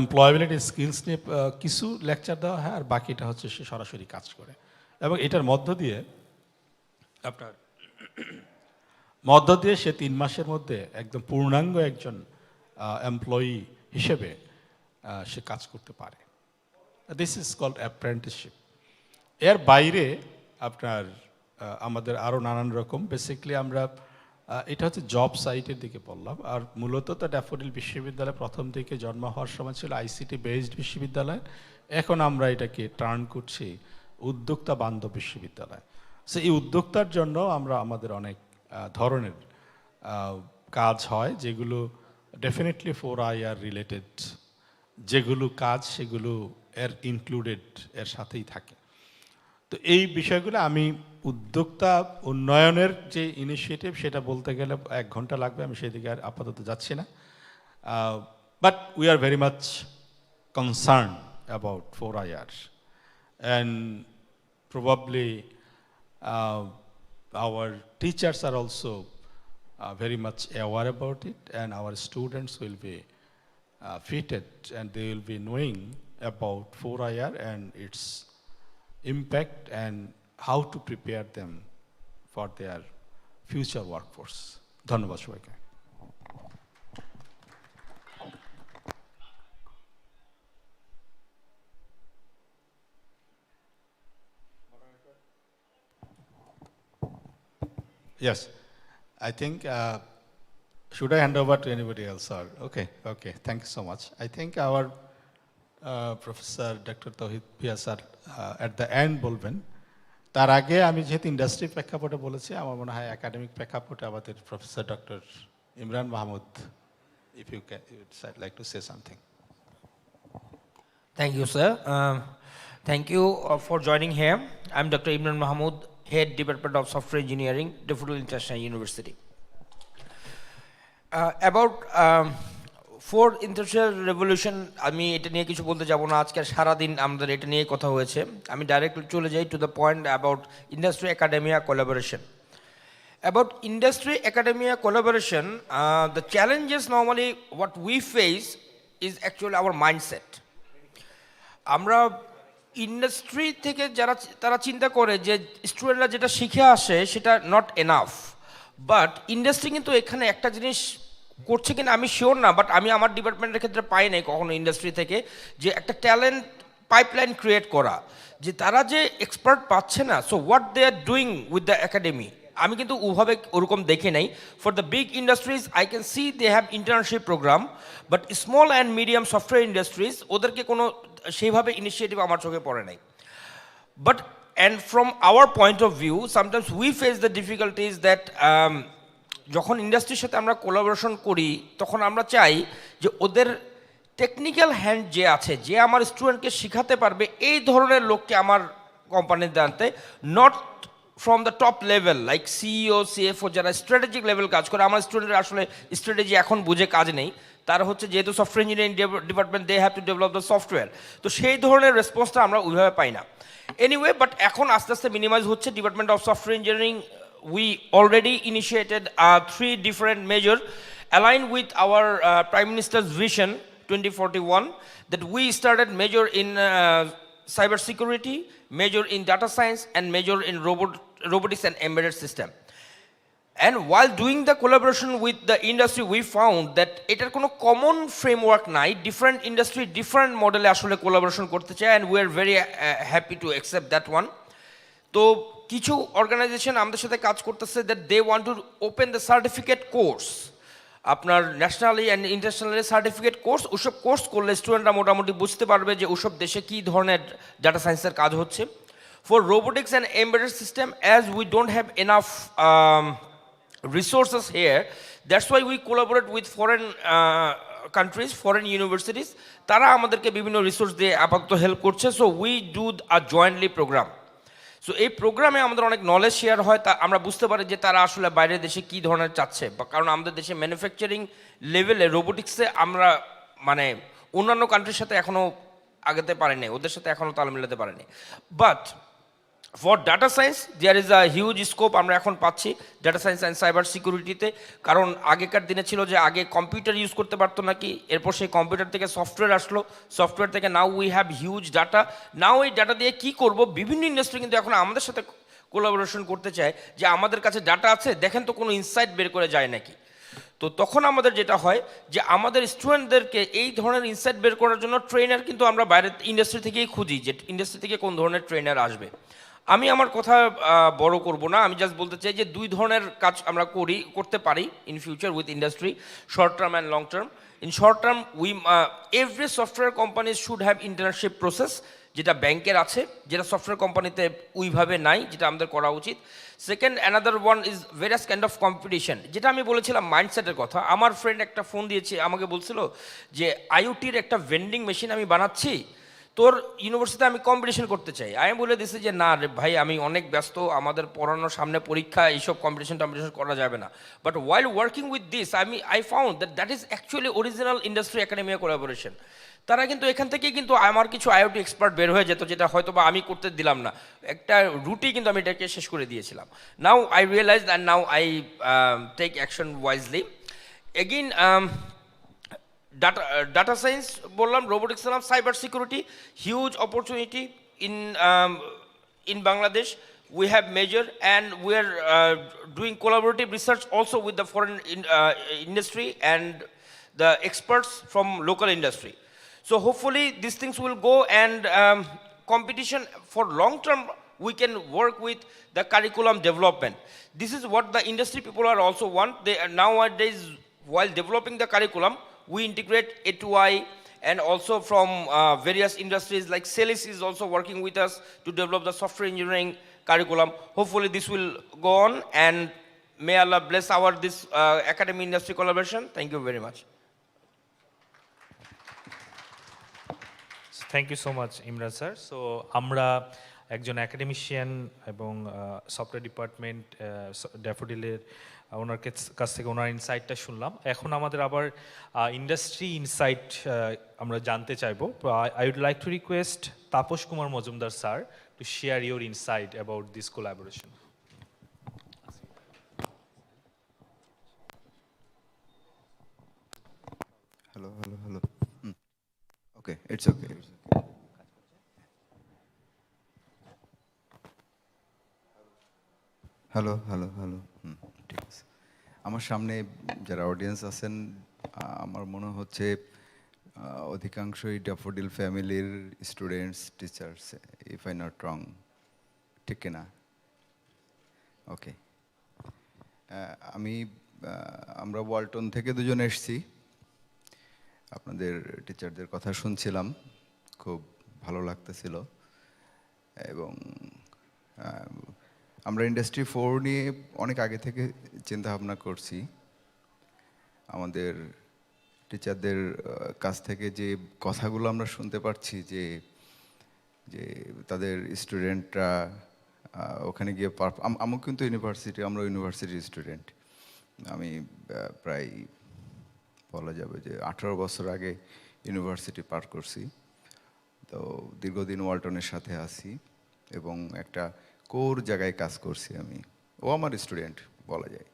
এমপ্লয়েবিলিটি স্কিলস নিয়ে কিছু লেকচার দেওয়া হয়, আর বাকিটা হচ্ছে সে সরাসরি কাজ করে। এবং এটার মধ্য দিয়ে সে 3 মাসের মধ্যে একদম পূর্ণাঙ্গ একজন এমপ্লয়ি হিসেবে সে কাজ করতে পারে। This is called apprenticeship. এর বাইরে আপনার আমাদের আরও নানান রকম, বেসিক্যালি আমরা এটা হচ্ছে জব সাইটের দিকে বললাম। আর মূলত তো ড্যাফোডিল বিশ্ববিদ্যালয় প্রথম দিকে জন্ম হওয়ার সময় ছিল আইসিটি বেসড বিশ্ববিদ্যালয়, এখন আমরা এটাকে টার্ন করছি উদ্যোক্তা বান্ধব বিশ্ববিদ্যালয়। সো এই উদ্যোক্তার জন্য আমরা আমাদের অনেক ধরনের কাজ হয়, যেগুলো ডেফিনেটলি 4IR রিলেটেড যেগুলো কাজ সেগুলো এর সাথেই থাকে। তো এই বিষয়গুলো আমি উদ্যোক্তা উন্নয়নের যে ইনিশিয়েটিভ সেটা বলতে গেলে 1 ঘন্টা লাগবে, আমি সেদিকে আর আপাতত যাচ্ছি না। But we are very much concern about 4IR and probably our teachers are also very much aware about it, and our students will be fitted and they will be knowing about 4IR and its impact and how to prepare them for their future workforce. ধন্যবাদ সবাইকে। Yes, I think, should I hand over to anybody else? Or okay, thank you so much. I think our Professor Dr. Tauhid Bhiya sir at the end বলবেন। তার আগে আমি যেহেতু industry প্রেক্ষাপটে বলেছি, আমার মনে হয় একাডেমিক প্রেক্ষাপটে আমাদের professor doctor Imran Mahmud, if you would like to say something. Thank you, sir. Thank you for joining here. I'm Dr. Imran Mahmood, Head Department of Software Engineering, Daffodil International University. About fourth industrial revolution, আমি এটা নিয়ে কিছু বলতে যাব না, আজকে সারাদিন আমাদের এটা নিয়ে কথা হয়েছে। আমি ডাইরেক্টলি চলে যাই to the point about industry academia collaboration. About industry academia collaboration, the challenges normally what we face is actually our mindset. আমরা ইন্ডাস্ট্রি থেকে তারা চিন্তা করে যে স্টুডেন্টরা যেটা শিখে আসে সেটা নট এনাফ, বাট ইন্ডাস্ট্রি কিন্তু এখানে একটা জিনিস করছে কিনা আমি শিওর না, বাট আমি আমার ডিপার্টমেন্টের ক্ষেত্রে পাই নাই কখনো ইন্ডাস্ট্রি থেকে যে একটা ট্যালেন্ট পাইপলাইন ক্রিয়েট করা, যে তারা যে এক্সপার্ট পাচ্ছে না, so what they are doing with the academy, আমি কিন্তু ওভাবে ওরকম দেখে নাই। For the big industries I can see they have internship program, but small and medium software industries ওদেরকে কোনো সেইভাবে ইনিশিয়েটিভ আমার চোখে পড়ে নাই। But and from our point of view sometimes we face the difficulties that যখন ইন্ডাস্ট্রির সাথে আমরা কোলাবোরেশন করি তখন আমরা চাই যে ওদের টেকনিক্যাল হ্যান্ড যে আছে, যে আমার স্টুডেন্টকে শেখাতে পারবে, এই ধরনের লোককে আমার কোম্পানিতে আনতে, not from the top level like CEO CFO যারা স্ট্র্যাটেজিক লেভেল কাজ করে। আমার স্টুডেন্টরা আসলে স্ট্র্যাটেজি এখন বুঝে কাজ নেই, তারা হচ্ছে যেহেতু software engineering department they have to develop the software, তো সেই ধরনের রেসপন্সটা আমরা ওইভাবে পাই না। এনিওয়ে, বাট এখন আস্তে আস্তে মিনিমাইজ হচ্ছে। Department of software engineering we already initiated 3 different measures aligned with our Prime Minister's Vision 2041, that we started major in cyber security, major in data science, and major in robotics and embedded system. And while doing the collaboration with the industry, we found that এটার কোনো common framework নাই, different industry different মডেলে আসলে collaboration করতে চায়, and we are very happy to accept that one. তো কিছু organization আমাদের সাথে কাজ করতেছে that they want to open the certificate course, আপনার nationally and internationally certificate course. ওসব কোর্স করলে স্টুডেন্টরা মোটামুটি বুঝতে পারবে যে ওসব দেশে কী ধরনের ডাটা সায়েন্সের কাজ হচ্ছে। For robotics and embedded system, as we don't have enough resources here, that's why we collaborate with foreign countries, foreign universities, তারা আমাদেরকে বিভিন্ন রিসোর্স দিয়ে আপাতত হেল্প করছে। So we do a jointly program. So এই প্রোগ্রামে আমাদের অনেক নলেজ শেয়ার হয়, তা আমরা বুঝতে পারি যে তারা আসলে বাইরের দেশে কী ধরনের চাচ্ছে, বা কারণ আমাদের দেশে ম্যানুফ্যাকচারিং লেভেলে রোবোটিক্সে আমরা মানে অন্যান্য কান্ট্রির সাথে এখনও আগাতে পারিনি, ওদের সাথে এখনও তাল মেলাতে পারিনি। But for data science there is a huge scope আমরা এখন পাচ্ছি ডাটা সায়েন্স অ্যান্ড সাইবার সিকিউরিটিতে। কারণ আগেকার দিনে ছিল যে আগে কম্পিউটার ইউজ করতে পারতো নাকি, এরপর সেই কম্পিউটার থেকে সফটওয়্যার আসলো, সফটওয়্যার থেকে now we have huge data. Now এই ডাটা দিয়ে কী করব, বিভিন্ন ইন্ডাস্ট্রি কিন্তু এখন আমাদের সাথে কোলাবোরেশন করতে চায় যে আমাদের কাছে ডাটা আছে, দেখেন তো কোনো ইনসাইট বের করে যায় নাকি। তো তখন আমাদের যেটা হয় যে আমাদের স্টুডেন্টদেরকে এই ধরনের ইনসাইট বের করার জন্য ট্রেনার কিন্তু আমরা বাইরের ইন্ডাস্ট্রি থেকেই খুঁজি, যে ইন্ডাস্ট্রি থেকে কোন ধরনের ট্রেনার আসবে। আমি আমার কথা বড় করব না, আমি জাস্ট বলতে চাই যে দুই ধরনের কাজ আমরা করতে পারি in future with industry, short term and long term. In short term every software company should have internship process, যেটা ব্যাংকের আছে, যেটা সফটওয়্যার কোম্পানিতে ওইভাবে নাই, যেটা আমাদের করা উচিত। Second another one is various kind of competition, যেটা আমি বলেছিলাম মাইন্ডসেটের কথা। আমার ফ্রেন্ড একটা ফোন দিয়েছে আমাকে, বলছিল যে আইওটির একটা ভেন্ডিং মেশিন আমি বানাচ্ছি, তোর ইউনিভার্সিটিতে আমি কম্পিটিশন করতে চাই। আমি বলে দিছি যে না রে ভাই, আমি অনেক ব্যস্ত, আমাদের পড়ানোর সামনে পরীক্ষা, এইসব কম্পিটিশন করা যাবে না। But while working with this I found that is actually original industry academia collaboration. তারা কিন্তু এখান থেকেই কিন্তু আমার কিছু আইওটি এক্সপার্ট বের হয়ে যেত, যেটা হয়তো বা আমি করতে দিলাম না, একটা রুটি কিন্তু আমি এটাকে শেষ করে দিয়েছিলাম। Now I realize and now I take action wisely. Again data science বললাম, রোবোটিক্স বললাম, cyber security, huge opportunity in Bangladesh. We have major, and we are doing collaborative research also with the foreign industry and the experts from local industry. So hopefully these things will go, and competition for long term we can work with the curriculum development. This is what the industry people are also want. They are nowadays, while developing the curriculum, we integrate A2I, and also from various industries like Celis is also working with us to develop the software engineering curriculum. Hopefully this will go on, and may Allah bless our this academy industry collaboration. Thank you very much. Thank you so much Imran sir. So আমরা একজন academician এবং software department ড্যাফোডিলের ওনার কাছ থেকে ওনার ইনসাইটটা শুনলাম। এখন আমাদের আবার industry insight আমরা জানতে চাইবো। I would like to request Tapas Kumar Majumdar sir to share your insight about this collaboration. Hello. Okay, it's okay. Hello. ঠিক আছে। আমার সামনে যারা অডিয়েন্স আছেন, আমার মনে হচ্ছে অধিকাংশই ড্যাফোডিল ফ্যামিলির students, teachers, if I not wrong, ঠিক কিনা? ওকে। আমরা ওয়ালটন থেকে দুজন এসেছি, আপনাদের টিচারদের কথা শুনছিলাম, খুব ভালো লাগতেছিল। এবং আমরা ইন্ডাস্ট্রি 4 নিয়ে অনেক আগে থেকে চিন্তা ভাবনা করছি। আমাদের টিচারদের কাছ থেকে যে কথাগুলো আমরা শুনতে পাচ্ছি, যে তাদের স্টুডেন্টরা ওখানে গিয়ে আমি কিন্তু আমরা ইউনিভার্সিটির স্টুডেন্ট। আমি প্রায় বলা যাবে যে 18 বছর আগে ইউনিভার্সিটি পার করছি। তো দীর্ঘদিন ওয়ালটনের সাথে আছি এবং একটা কোর জায়গায় কাজ করছি আমি। ও আমার স্টুডেন্ট বলা যায়।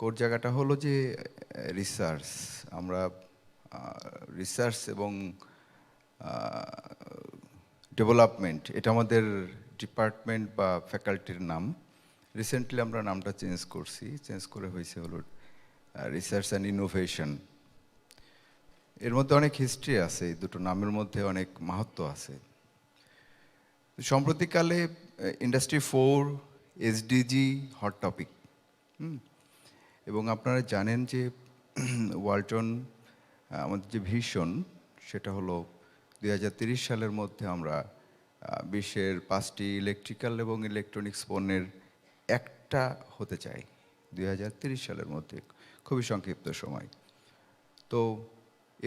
কোর জায়গাটা হলো যে রিসার্চ। আমরা রিসার্চ এবং ডেভেলপমেন্ট, এটা আমাদের ডিপার্টমেন্ট বা ফ্যাকাল্টির নাম। রিসেন্টলি আমরা নামটা চেঞ্জ করে হয়েছে হলো রিসার্চ অ্যান্ড ইনোভেশন। এর মধ্যে অনেক হিস্ট্রি আছে, এই দুটো নামের মধ্যে অনেক মাহাত্ম্য আছে। সম্প্রতিকালে ইন্ডাস্ট্রি 4 এসডিজি হট টপিক। এবং আপনারা জানেন যে ওয়ালটন আমাদের যে ভিশন, সেটা হলো 2030 সালের মধ্যে আমরা বিশ্বের 5টি ইলেকট্রিক্যাল এবং ইলেকট্রনিক্স পণ্যের একটা হতে চাই 2030 সালের মধ্যে, খুবই সংক্ষিপ্ত সময়। তো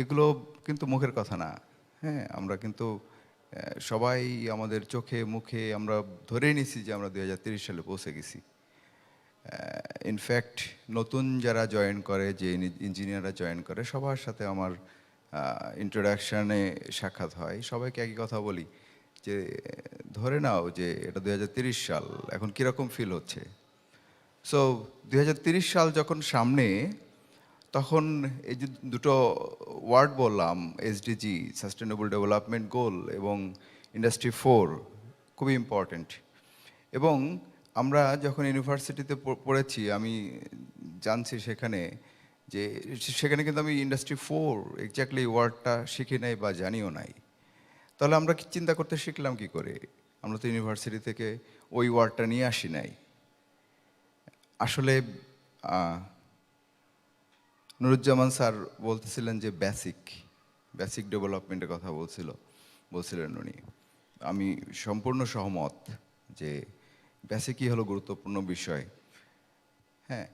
এগুলো কিন্তু মুখের কথা না, হ্যাঁ, আমরা কিন্তু সবাই আমাদের চোখে মুখে আমরা ধরেই নিছি যে আমরা 2030 সালে পৌঁছে গেছি। ইনফ্যাক্ট নতুন যারা জয়েন করে, যে ইঞ্জিনিয়াররা জয়েন করে, সবার সাথে আমার ইন্ট্রোডাকশানে সাক্ষাৎ হয়, সবাইকে একই কথা বলি যে ধরে নাও যে এটা 2030 সাল, এখন কীরকম ফিল হচ্ছে। সো 2030 সাল যখন সামনে, তখন এই যে দুটো ওয়ার্ড বললাম, এসডিজি সাস্টেনেবল ডেভেলপমেন্ট গোল এবং ইন্ডাস্ট্রি 4 খুবই ইম্পর্ট্যান্ট। এবং আমরা যখন ইউনিভার্সিটিতে পড়েছি, আমি জানছি সেখানে কিন্তু আমি ইন্ডাস্ট্রি 4 এক্স্যাক্টলি ওয়ার্ডটা শিখি নাই বা জানিও নাই। তাহলে আমরা কি চিন্তা করতে শিখলাম কি করে? আমরা তো ইউনিভার্সিটি থেকে ওই ওয়ার্ডটা নিয়ে আসি নাই। আসলে নুরুজ্জামান স্যার বলতেছিলেন যে বেসিক ডেভেলপমেন্টের কথা বলছিলেন উনি। আমি সম্পূর্ণ সহমত যে বেসিকই হলো গুরুত্বপূর্ণ বিষয়। হ্যাঁ,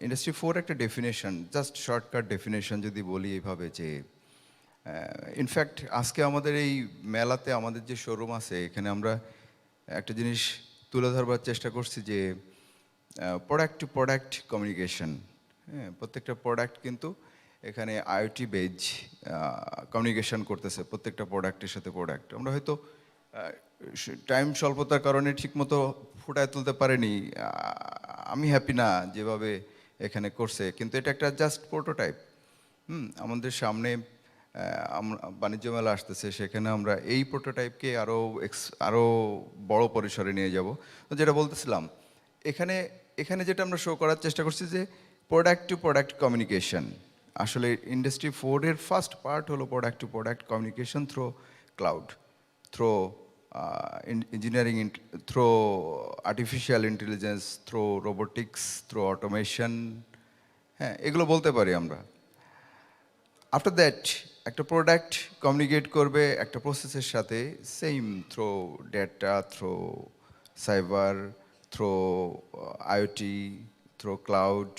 ইন্ডাস্ট্রি 4 একটা ডেফিনেশন, জাস্ট শর্টকাট ডেফিনেশন যদি বলি এইভাবে যে ইনফ্যাক্ট আজকে আমাদের এই মেলাতে আমাদের যে শোরুম আছে, এখানে আমরা একটা জিনিস তুলে ধরবার চেষ্টা করছি যে প্রোডাক্ট টু প্রোডাক্ট কমিউনিকেশন। হ্যাঁ, প্রত্যেকটা প্রোডাক্ট কিন্তু এখানে আইওটি বেজ কমিউনিকেশন করতেছে, প্রত্যেকটা প্রোডাক্টের সাথে প্রোডাক্ট। আমরা হয়তো টাইম স্বল্পতার কারণে ঠিকমতো ফুটায় তুলতে পারিনি, আমি হ্যাপি না যেভাবে এখানে করছে, কিন্তু এটা একটা জাস্ট প্রোটোটাইপ। আমাদের সামনে আমরা বাণিজ্য মেলা আসতেছে, সেখানে আমরা এই প্রোটোটাইপকে আরও বড় পরিসরে নিয়ে যাব। তো যেটা বলতেছিলাম, এখানে যেটা আমরা শো করার চেষ্টা করছি যে প্রোডাক্ট টু প্রোডাক্ট কমিউনিকেশন। আসলে ইন্ডাস্ট্রি 4 এর ফার্স্ট পার্ট হলো product to product communication through cloud, through engineering, through artificial intelligence, through robotics, through automation. হ্যাঁ, এগুলো বলতে পারি আমরা। আফটার দ্যাট একটা প্রোডাক্ট কমিউনিকেট করবে একটা প্রসেসের সাথে, same through data, through cyber, through IoT, through cloud.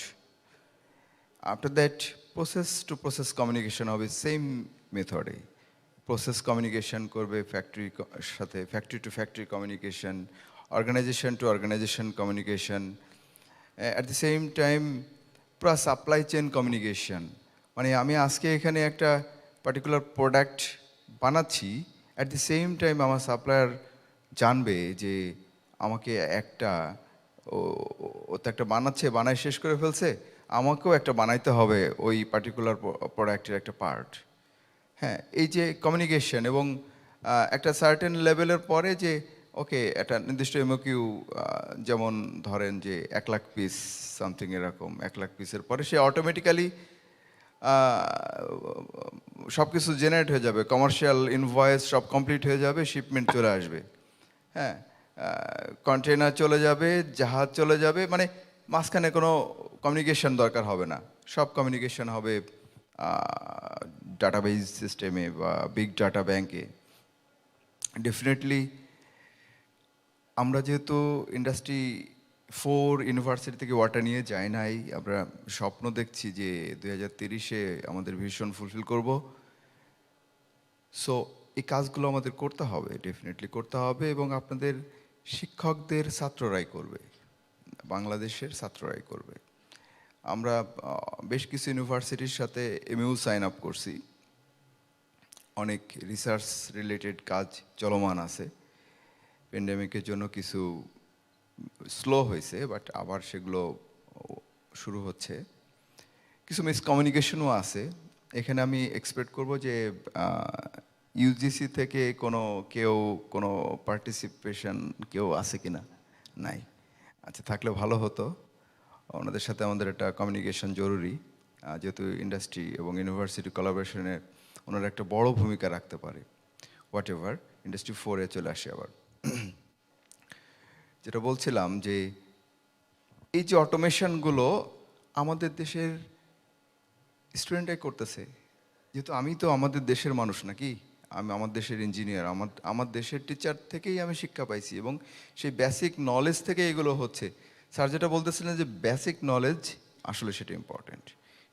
After that process to process communication হবে সেম মেথডে। প্রসেস কমিউনিকেশন করবে ফ্যাক্টরির সাথে, factory to factory communication, organization to organization communication, at the same time পুরা সাপ্লাই চেন কমিউনিকেশন। মানে আমি আজকে এখানে একটা পার্টিকুলার প্রোডাক্ট বানাচ্ছি, অ্যাট দ্য সেম টাইম আমার সাপ্লায়ার জানবে যে আমাকে ও তো একটা বানায় শেষ করে ফেলছে, আমাকেও একটা বানাইতে হবে ওই পার্টিকুলার প্রোডাক্টের একটা পার্ট। হ্যাঁ, এই যে কমিউনিকেশন এবং একটা সার্টেন লেভেলের পরে যে ওকে একটা নির্দিষ্ট এমওকিউ, যেমন ধরেন যে 1 লাখ পিস সামথিং এরকম, 1 লাখ পিসের পরে সে অটোমেটিক্যালি সব কিছু জেনারেট হয়ে যাবে, কমার্শিয়াল ইনভয়েস সব কমপ্লিট হয়ে যাবে, শিপমেন্ট চলে আসবে। হ্যাঁ, কন্টেনার চলে যাবে, জাহাজ চলে যাবে, মানে মাঝখানে কোনো কমিউনিকেশন দরকার হবে না, সব কমিউনিকেশন হবে ডাটাবেজ সিস্টেমে বা বিগ ডাটা ব্যাংকে। ডেফিনেটলি আমরা যেহেতু ইন্ডাস্ট্রি 4 ইউনিভার্সিটি থেকে ওয়াটার নিয়ে যাই নাই, আমরা স্বপ্ন দেখছি যে 2030-এ আমাদের ভিশন ফুলফিল করব। সো এই কাজগুলো আমাদের করতে হবে, ডেফিনেটলি করতে হবে, এবং আপনাদের শিক্ষকদের ছাত্ররাই করবে, বাংলাদেশের ছাত্ররাই করবে। আমরা বেশ কিছু ইউনিভার্সিটির সাথে এমইউ সাইন আপ করছি, অনেক রিসার্চ রিলেটেড কাজ চলমান আছে। প্যান্ডেমিকের জন্য কিছু স্লো হয়েছে, বাট আবার সেগুলো শুরু হচ্ছে। কিছু মিসকমিউনিকেশনও আছে। এখানে আমি এক্সপেক্ট করব যে ইউজিসি থেকে কোনো পার্টিসিপেশন কেউ আছে কিনা? নাই। আচ্ছা, থাকলে ভালো হতো। ওনাদের সাথে আমাদের একটা কমিউনিকেশন জরুরি, যেহেতু ইন্ডাস্ট্রি এবং ইউনিভার্সিটি কোলাবোরেশনে ওনারা একটা বড় ভূমিকা রাখতে পারে। হোয়াট এভার, ইন্ডাস্ট্রি 4-এ চলে আসে আবার। যেটা বলছিলাম যে এই যে অটোমেশনগুলো আমাদের দেশের স্টুডেন্টরাই করতেছে, যেহেতু আমি তো আমাদের দেশের মানুষ নাকি, আমি আমার দেশের ইঞ্জিনিয়ার, আমার দেশের টিচার থেকেই আমি শিক্ষা পাইছি, এবং সেই বেসিক নলেজ থেকে এগুলো হচ্ছে। স্যার যেটা বলতেছিলেন যে বেসিক নলেজ, আসলে সেটা ইম্পর্ট্যান্ট,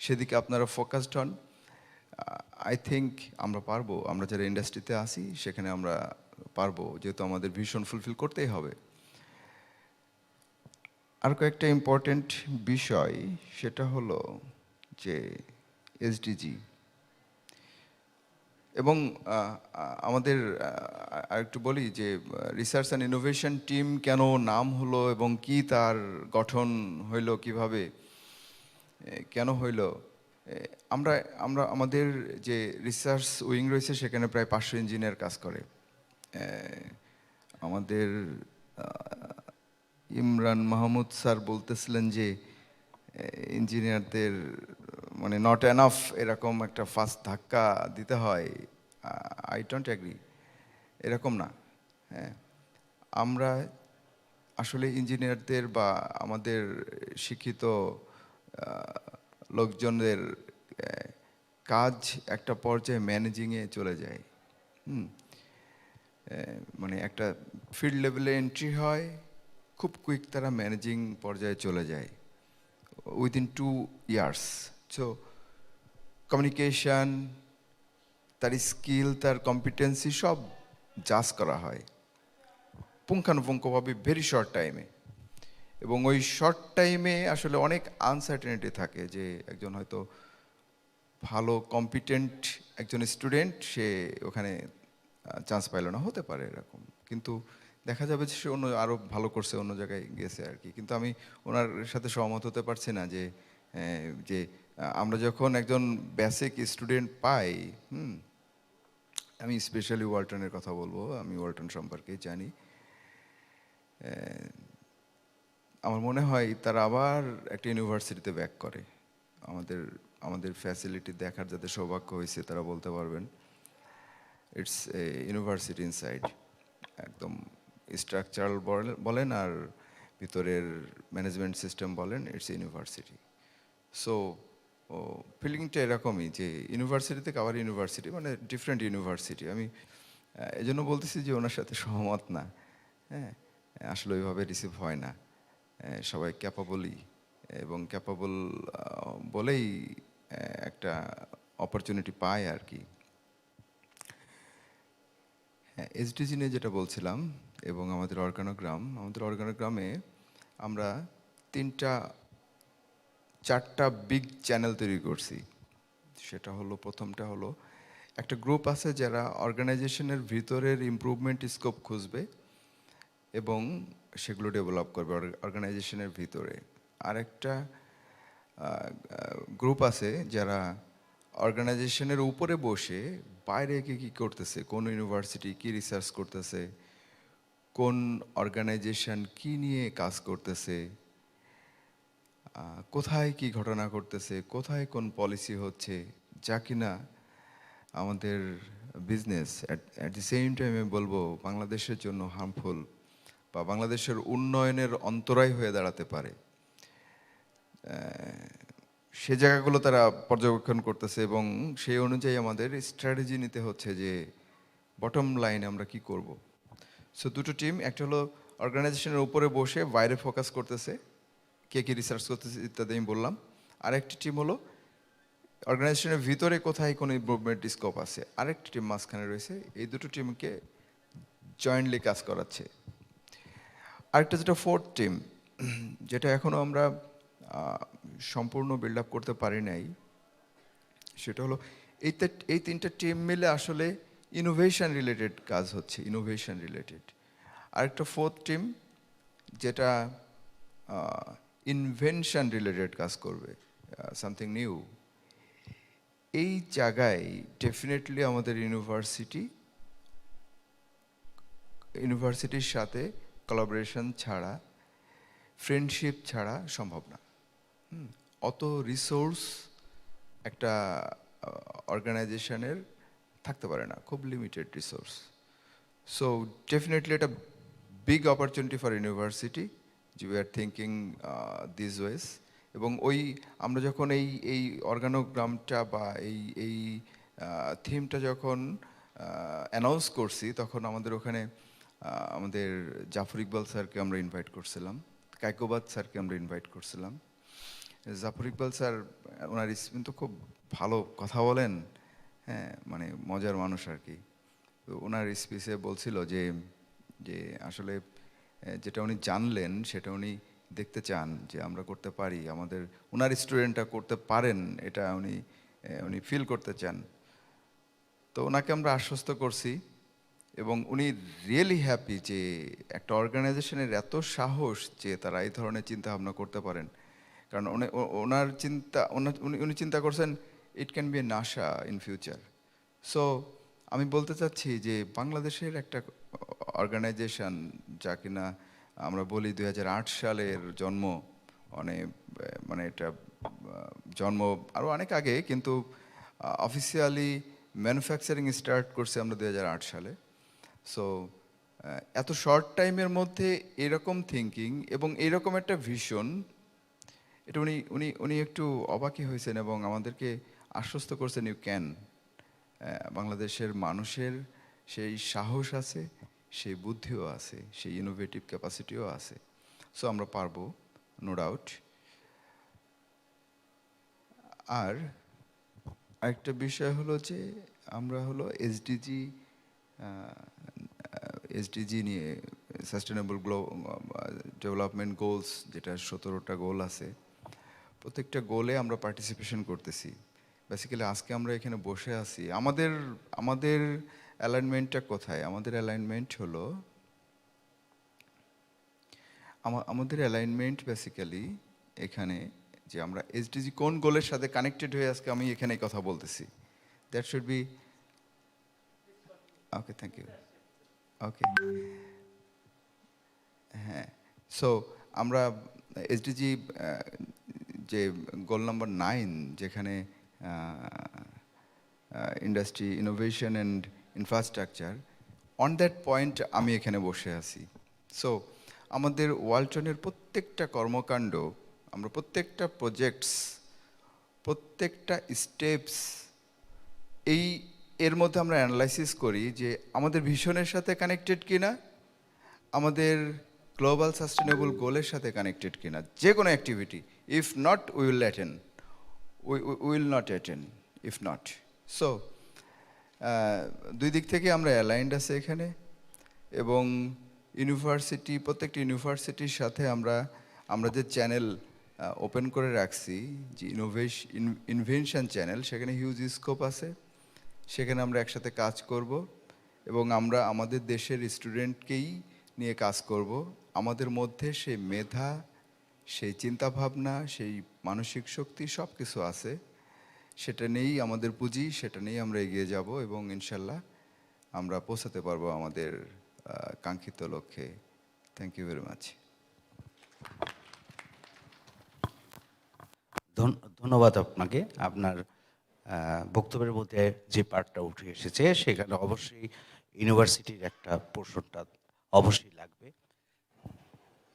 সেদিকে আপনারা ফোকাসড হন। আই থিঙ্ক আমরা পারবো, আমরা যারা ইন্ডাস্ট্রিতে আসি সেখানে আমরা পারবো, যেহেতু আমাদের ভিশন ফুলফিল করতেই হবে। আর কয়েকটা ইম্পর্টেন্ট বিষয়, সেটা হলো যে এসডিজি এবং আমাদের আরেকটু বলি যে রিসার্চ অ্যান্ড ইনোভেশন টিম কেন নাম হলো এবং কি তার গঠন হইলো, কিভাবে কেন হইলো। আমরা আমরা আমাদের যে রিসার্চ উইং রয়েছে সেখানে প্রায় 500 ইঞ্জিনিয়ার কাজ করে। আমাদের ইমরান মাহমুদ স্যার বলতেছিলেন যে ইঞ্জিনিয়ারদের মানে নট এনাফ এরকম একটা ফার্স্ট ধাক্কা দিতে হয়। আই ডোন্ট অ্যাগ্রি, এরকম না। হ্যাঁ, আমরা আসলে ইঞ্জিনিয়ারদের বা আমাদের শিক্ষিত লোকজনদের কাজ একটা পর্যায়ে ম্যানেজিংয়ে চলে যায়। মানে একটা ফিল্ড লেভেলে এন্ট্রি হয়, খুব কুইক তারা ম্যানেজিং পর্যায়ে চলে যায় উইদিন 2 ইয়ার্স। সো কমিউনিকেশন, তার স্কিল, তার কম্পিটেন্সি সব জাজ করা হয় পুঙ্খানুপুঙ্খভাবে ভেরি শর্ট টাইমে। এবং ওই শর্ট টাইমে আসলে অনেক আনসার্টেনিটি থাকে, যে একজন হয়তো ভালো কম্পিটেন্ট একজন স্টুডেন্ট, সে ওখানে চান্স পাইল না, হতে পারে এরকম, কিন্তু দেখা যাবে যে সে অন্য আরও ভালো করছে, অন্য জায়গায় গেছে আর কি। কিন্তু আমি ওনার সাথে সহমত হতে পারছি না যে যে আমরা যখন একজন বেসিক স্টুডেন্ট পাই, আমি স্পেশালি ওয়ালটনের কথা বলবো, আমি ওয়ালটন সম্পর্কে জানি, আমার মনে হয় তারা আবার একটা ইউনিভার্সিটিতে ব্যাক করে। আমাদের আমাদের ফ্যাসিলিটি দেখার যাদের সৌভাগ্য হয়েছে তারা বলতে পারবেন, ইটস এ ইউনিভার্সিটি ইনসাইড। একদম স্ট্রাকচারাল বলেন আর ভিতরের ম্যানেজমেন্ট সিস্টেম বলেন, ইটস ইউনিভার্সিটি। সো ফিলিংটা এরকমই যে ইউনিভার্সিটি থেকে আবার ইউনিভার্সিটি, মানে ডিফারেন্ট ইউনিভার্সিটি। আমি এজন্য বলতেছি যে ওনার সাথে সহমত না। হ্যাঁ, আসলে ওইভাবে রিসিভ হয় না। সবাই ক্যাপাবলই, এবং ক্যাপাবল বলেই একটা অপরচুনিটি পায় আর কি। হ্যাঁ, এসডিজি নিয়ে যেটা বলছিলাম এবং আমাদের অর্গানোগ্রামে আমরা 4টা বিগ চ্যানেল তৈরি করছি। সেটা হলো, প্রথমটা হলো একটা গ্রুপ আছে যারা অর্গানাইজেশনের ভিতরের ইমপ্রুভমেন্ট স্কোপ খুঁজবে এবং সেগুলো ডেভেলপ করবে অর্গানাইজেশনের ভিতরে। আরেকটা গ্রুপ আছে যারা অর্গানাইজেশনের উপরে বসে বাইরে কী করতেছে, কোন ইউনিভার্সিটি কী রিসার্চ করতেছে, কোন অর্গানাইজেশন কী নিয়ে কাজ করতেছে, কোথায় কি ঘটনা ঘটতেছে, কোথায় কোন পলিসি হচ্ছে, যা কিনা আমাদের বিজনেস অ্যাট দি সেম টাইমে বলবো বাংলাদেশের জন্য হার্মফুল বা বাংলাদেশের উন্নয়নের অন্তরায় হয়ে দাঁড়াতে পারে। সে জায়গাগুলো তারা পর্যবেক্ষণ করতেছে এবং সেই অনুযায়ী আমাদের স্ট্র্যাটেজি নিতে হচ্ছে যে বটম লাইনে আমরা কি করব। সো দুটো টিম, একটা হলো অর্গানাইজেশনের উপরে বসে বাইরে ফোকাস করতেছে, কে কী রিসার্চ করতেছে ইত্যাদি আমি বললাম। আরেকটি টিম হলো অর্গানাইজেশনের ভিতরে কোথায় কোনো ইমপ্রুভমেন্ট স্কোপ আছে, আরেকটি টিম মাঝখানে রয়েছে। এই দুটো টিমকে জয়েন্টলি কাজ করাচ্ছে। আরেকটা যেটা ফোর্থ টিম, যেটা এখনও আমরা সম্পূর্ণ বিল্ড আপ করতে পারি নাই, সেটা হলো এই 3টা টিম মিলে আসলে ইনোভেশন রিলেটেড কাজ হচ্ছে, ইনোভেশন রিলেটেড। আরেকটা ফোর্থ টিম যেটা ইনভেনশন রিলেটেড কাজ করবে, সামথিং নিউ। এই জায়গায় ডেফিনেটলি আমাদের ইউনিভার্সিটির সাথে কোলাবোরেশন ছাড়া, ফ্রেন্ডশিপ ছাড়া সম্ভব না। অত রিসোর্স একটা অর্গানাইজেশনের থাকতে পারে না, খুব লিমিটেড রিসোর্স। সো ডেফিনেটলি এটা big opportunity for university, we are thinking this ways. এবং আমরা যখন এই অর্গানোগ্রামটা বা এই থিমটা যখন অ্যানাউন্স করছি, তখন আমাদের ওখানে আমাদের জাফর ইকবাল স্যারকে আমরা ইনভাইট করছিলাম, কায়কোবাদ স্যারকে আমরা ইনভাইট করছিলাম। জাফর ইকবাল স্যার, ওনার স্পিন তো খুব ভালো কথা বলেন, হ্যাঁ মানে মজার মানুষ আর কি। তো ওনার স্পিচে বলছিল যে যে আসলে যেটা উনি জানলেন সেটা উনি দেখতে চান যে আমরা করতে পারি, আমাদের ওনার স্টুডেন্টরা করতে পারেন, এটা উনি ফিল করতে চান। তো ওনাকে আমরা আশ্বস্ত করছি এবং উনি রিয়েলি হ্যাপি যে একটা অর্গানাইজেশনের এত সাহস যে তারা এই ধরনের চিন্তা ভাবনা করতে পারেন। কারণ ওনার চিন্তা উনি চিন্তা করছেন it can B A NASA in future. So আমি বলতে চাচ্ছি যে বাংলাদেশের একটা অর্গানাইজেশন যা কিনা আমরা বলি 2008 সালের জন্ম, মানে এটা জন্ম আরও অনেক আগে, কিন্তু অফিসিয়ালি ম্যানুফ্যাকচারিং স্টার্ট করছে আমরা 2008 সালে। সো এত শর্ট টাইমের মধ্যে এরকম থিঙ্কিং এবং এরকম একটা ভিশন, এটা উনি উনি উনি একটু অবাকই হয়েছেন এবং আমাদেরকে আশ্বস্ত করছেন ইউ ক্যান। বাংলাদেশের মানুষের সেই সাহস আছে, সেই বুদ্ধিও আছে, সেই ইনোভেটিভ ক্যাপাসিটিও আছে। সো আমরা পারবো, নো ডাউট। আর আরেকটা বিষয় হলো যে আমরা হলো এসডিজি নিয়ে, সাস্টেনেবল ডেভেলপমেন্ট গোলস, যেটা 17টা গোল আছে, প্রত্যেকটা গোলে আমরা পার্টিসিপেশন করতেছি। বেসিক্যালি আজকে আমরা এখানে বসে আছি, আমাদের অ্যালাইনমেন্টটা কোথায়? আমাদের অ্যালাইনমেন্ট হলো আমাদের অ্যালাইনমেন্ট বেসিক্যালি এখানে যে আমরা এসডিজি কোন গোলের সাথে কানেক্টেড হয়ে আজকে আমি এখানে কথা বলতেছি, that should be okay. Thank you. Okay, হ্যাঁ। সো আমরা এসডিজি যে গোল নাম্বার 9, যেখানে industry, innovation and infrastructure, on that point আমি এখানে বসে আছি। সো আমাদের ওয়ালটনের প্রত্যেকটা কর্মকাণ্ড, আমরা প্রত্যেকটা প্রজেক্টস, প্রত্যেকটা স্টেপস এর মধ্যে আমরা অ্যানালাইসিস করি যে আমাদের ভিশনের সাথে কানেক্টেড কিনা, আমাদের গ্লোবাল সাস্টেনেবল গোলের সাথে কানেক্টেড কিনা, যে কোনো activity. If not we will attend, will not attend if not. So দুই দিক থেকে আমরা অ্যালাইন্ড আছে এখানে। এবং ইউনিভার্সিটি, প্রত্যেকটি ইউনিভার্সিটির সাথে আমরা যে চ্যানেল ওপেন করে রাখছি, যে ইনভেনশন চ্যানেল, সেখানে হিউজ স্কোপ আছে, সেখানে আমরা একসাথে কাজ করব এবং আমরা আমাদের দেশের স্টুডেন্টকেই নিয়ে কাজ করব। আমাদের মধ্যে সেই মেধা, সেই চিন্তাভাবনা, সেই মানসিক শক্তি সব কিছু আছে, সেটা নিয়েই আমাদের পুঁজি, সেটা নিয়েই আমরা এগিয়ে যাব এবং ইনশাল্লাহ আমরা পৌঁছাতে পারবো আমাদের কাঙ্ক্ষিত লক্ষ্যে। Thank you very much. ধন্যবাদ আপনাকে। আপনার বক্তব্যের মধ্যে যে পার্টটা উঠে এসেছে সেখানে অবশ্যই ইউনিভার্সিটির একটা পোর্শনটা অবশ্যই লাগবে।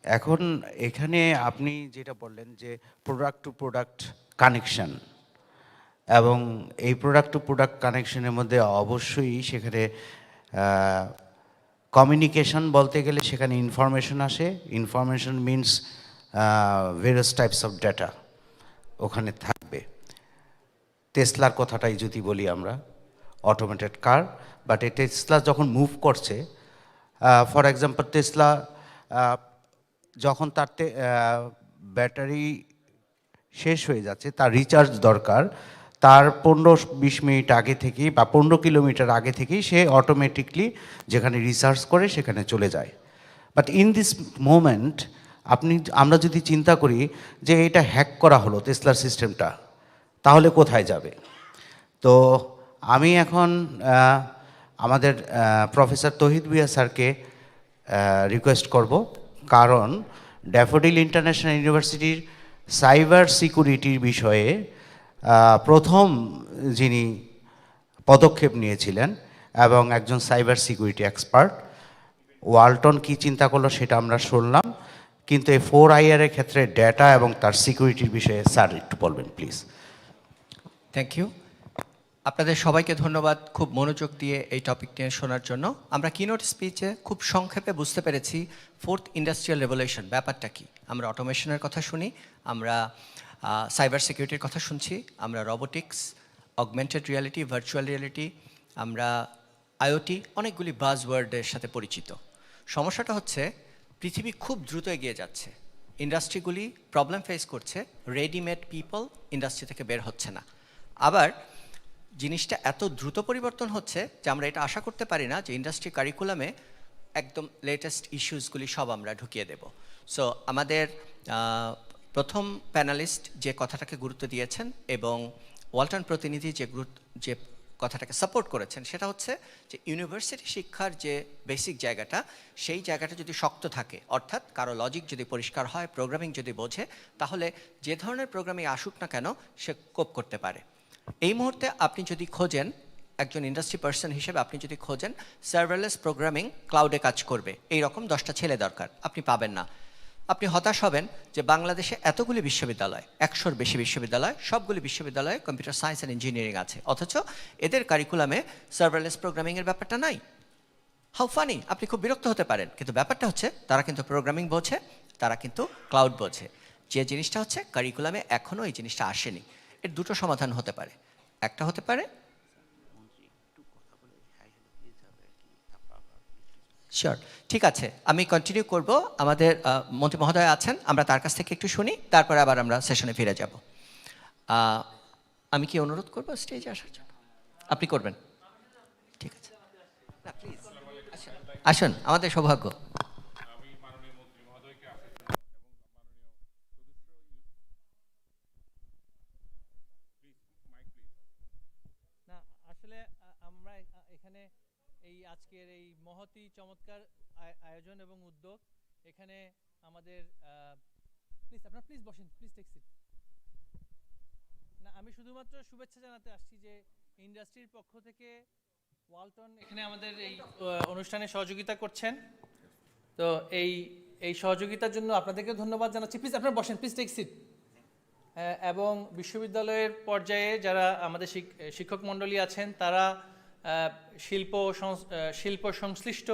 এখন এখানে আপনি যেটা বললেন যে প্রোডাক্ট টু প্রোডাক্ট কানেকশন, এবং এই প্রোডাক্ট টু প্রোডাক্ট কানেকশনের মধ্যে অবশ্যই সেখানে কমিউনিকেশন বলতে গেলে সেখানে ইনফরমেশন আসে। Information means various types of data ওখানে থাকবে। টেসলার কথাটাই যদি বলি আমরা, অটোমেটেড কার, বাট এই টেসলা যখন মুভ করছে, ফর এক্সাম্পল টেসলা যখন তার ব্যাটারি শেষ হয়ে যাচ্ছে, তার রিচার্জ দরকার, তার 15-20 মিনিট আগে থেকেই বা 15 কিলোমিটার আগে থেকেই সে অটোমেটিকলি যেখানে রিসার্চ করে সেখানে চলে যায়। বাট ইন দিস মোমেন্ট আমরা যদি চিন্তা করি যে এটা হ্যাক করা হলো টেসলার সিস্টেমটা, তাহলে কোথায় যাবে? তো আমি এখন আমাদের প্রফেসর তৌহিদ ভুঁইয়া স্যারকে রিকোয়েস্ট করব, কারণ ড্যাফোডিল ইন্টারন্যাশনাল ইউনিভার্সিটির সাইবার সিকিউরিটির বিষয়ে প্রথম যিনি পদক্ষেপ নিয়েছিলেন এবং একজন সাইবার সিকিউরিটি এক্সপার্ট, ওয়ালটন কি চিন্তা করলো সেটা আমরা শুনলাম, কিন্তু এই 4IR এর ক্ষেত্রে ডেটা এবং তার সিকিউরিটির বিষয়ে স্যার একটু বলবেন প্লিজ। Thank you. আপনাদের সবাইকে ধন্যবাদ খুব মনোযোগ দিয়ে এই টপিক নিয়ে শোনার জন্য। আমরা কিনোট স্পিচে খুব সংক্ষেপে বুঝতে পেরেছি 4th ইন্ডাস্ট্রিয়াল রেভলিউশন ব্যাপারটা কি। আমরা অটোমেশনের কথা শুনি, আমরা সাইবার সিকিউরিটির কথা শুনছি, আমরা robotics, augmented reality, virtual reality, আমরা আইওটি, অনেকগুলি বাজওয়ার্ডের সাথে পরিচিত। সমস্যাটা হচ্ছে পৃথিবী খুব দ্রুত এগিয়ে যাচ্ছে, ইন্ডাস্ট্রিগুলি প্রবলেম ফেস করছে, রেডিমেড পিপল ইন্ডাস্ট্রি থেকে বের হচ্ছে না। আবার জিনিসটা এত দ্রুত পরিবর্তন হচ্ছে যে আমরা এটা আশা করতে পারি না যে ইন্ডাস্ট্রি কারিকুলামে একদম লেটেস্ট ইস্যুসগুলি সব আমরা ঢুকিয়ে দেব। সো আমাদের প্রথম প্যানেলিস্ট যে কথাটাকে গুরুত্ব দিয়েছেন এবং ওয়ালটন প্রতিনিধি যে কথাটাকে সাপোর্ট করেছেন, সেটা হচ্ছে যে ইউনিভার্সিটি শিক্ষার যে বেসিক জায়গাটা, সেই জায়গাটা যদি শক্ত থাকে, অর্থাৎ কারো লজিক যদি পরিষ্কার হয়, প্রোগ্রামিং যদি বোঝে, তাহলে যে ধরনের প্রোগ্রামিং আসুক না কেন সে কোপ করতে পারে। এই মুহূর্তে আপনি যদি খোঁজেন, একজন ইন্ডাস্ট্রি পার্সন হিসেবে আপনি যদি খোঁজেন সার্ভারলেস প্রোগ্রামিং ক্লাউডে কাজ করবে এইরকম 10টা ছেলে দরকার, আপনি পাবেন না। আপনি হতাশ হবেন যে বাংলাদেশে এতগুলি বিশ্ববিদ্যালয়, 100-র বেশি বিশ্ববিদ্যালয়, সবগুলি বিশ্ববিদ্যালয়ে কম্পিউটার সায়েন্স অ্যান্ড ইঞ্জিনিয়ারিং আছে, অথচ এদের কারিকুলামে সার্ভারলেস প্রোগ্রামিংয়ের ব্যাপারটা নাই। How funny! আপনি খুব বিরক্ত হতে পারেন, কিন্তু ব্যাপারটা হচ্ছে তারা কিন্তু প্রোগ্রামিং বোঝে, তারা কিন্তু ক্লাউড বোঝে। যে জিনিসটা হচ্ছে কারিকুলামে এখনও এই জিনিসটা আসেনি। এর দুটো সমাধান হতে পারে। একটা হতে পারে, শিওর, ঠিক আছে, আমি কন্টিনিউ করব। আমাদের মন্ত্রী মহোদয় আছেন, আমরা তার কাছ থেকে একটু শুনি, তারপরে আবার আমরা সেশনে ফিরে যাব। আমি কি অনুরোধ করব স্টেজে আসার জন্য? আপনি করবেন? ঠিক আছে, না প্লিজ আসুন, আমাদের সৌভাগ্য। না আসলে আমরা এখানে এই আজকের এই মহতি চমৎকার আয়োজন এবং উদ্যোগ, এখানে আমাদের প্লিজ আপনারা প্লিজ বসেন, প্লিজ টেক সিট। না আমি শুধুমাত্র শুভেচ্ছা জানাতে আসছি যে ইন্ডাস্ট্রির পক্ষ থেকে ওয়ালটন এখানে আমাদের এই অনুষ্ঠানে সহযোগিতা করছেন। তো এই সহযোগিতার জন্য আপনাদেরকে ধন্যবাদ জানাচ্ছি। প্লিজ আপনারা বসেন, প্লিজ টেক সিট। এবং বিশ্ববিদ্যালয়ের পর্যায়ে যারা আমাদের শিক্ষক মণ্ডলী আছেন, তারা শিল্প সংশ্লিষ্ট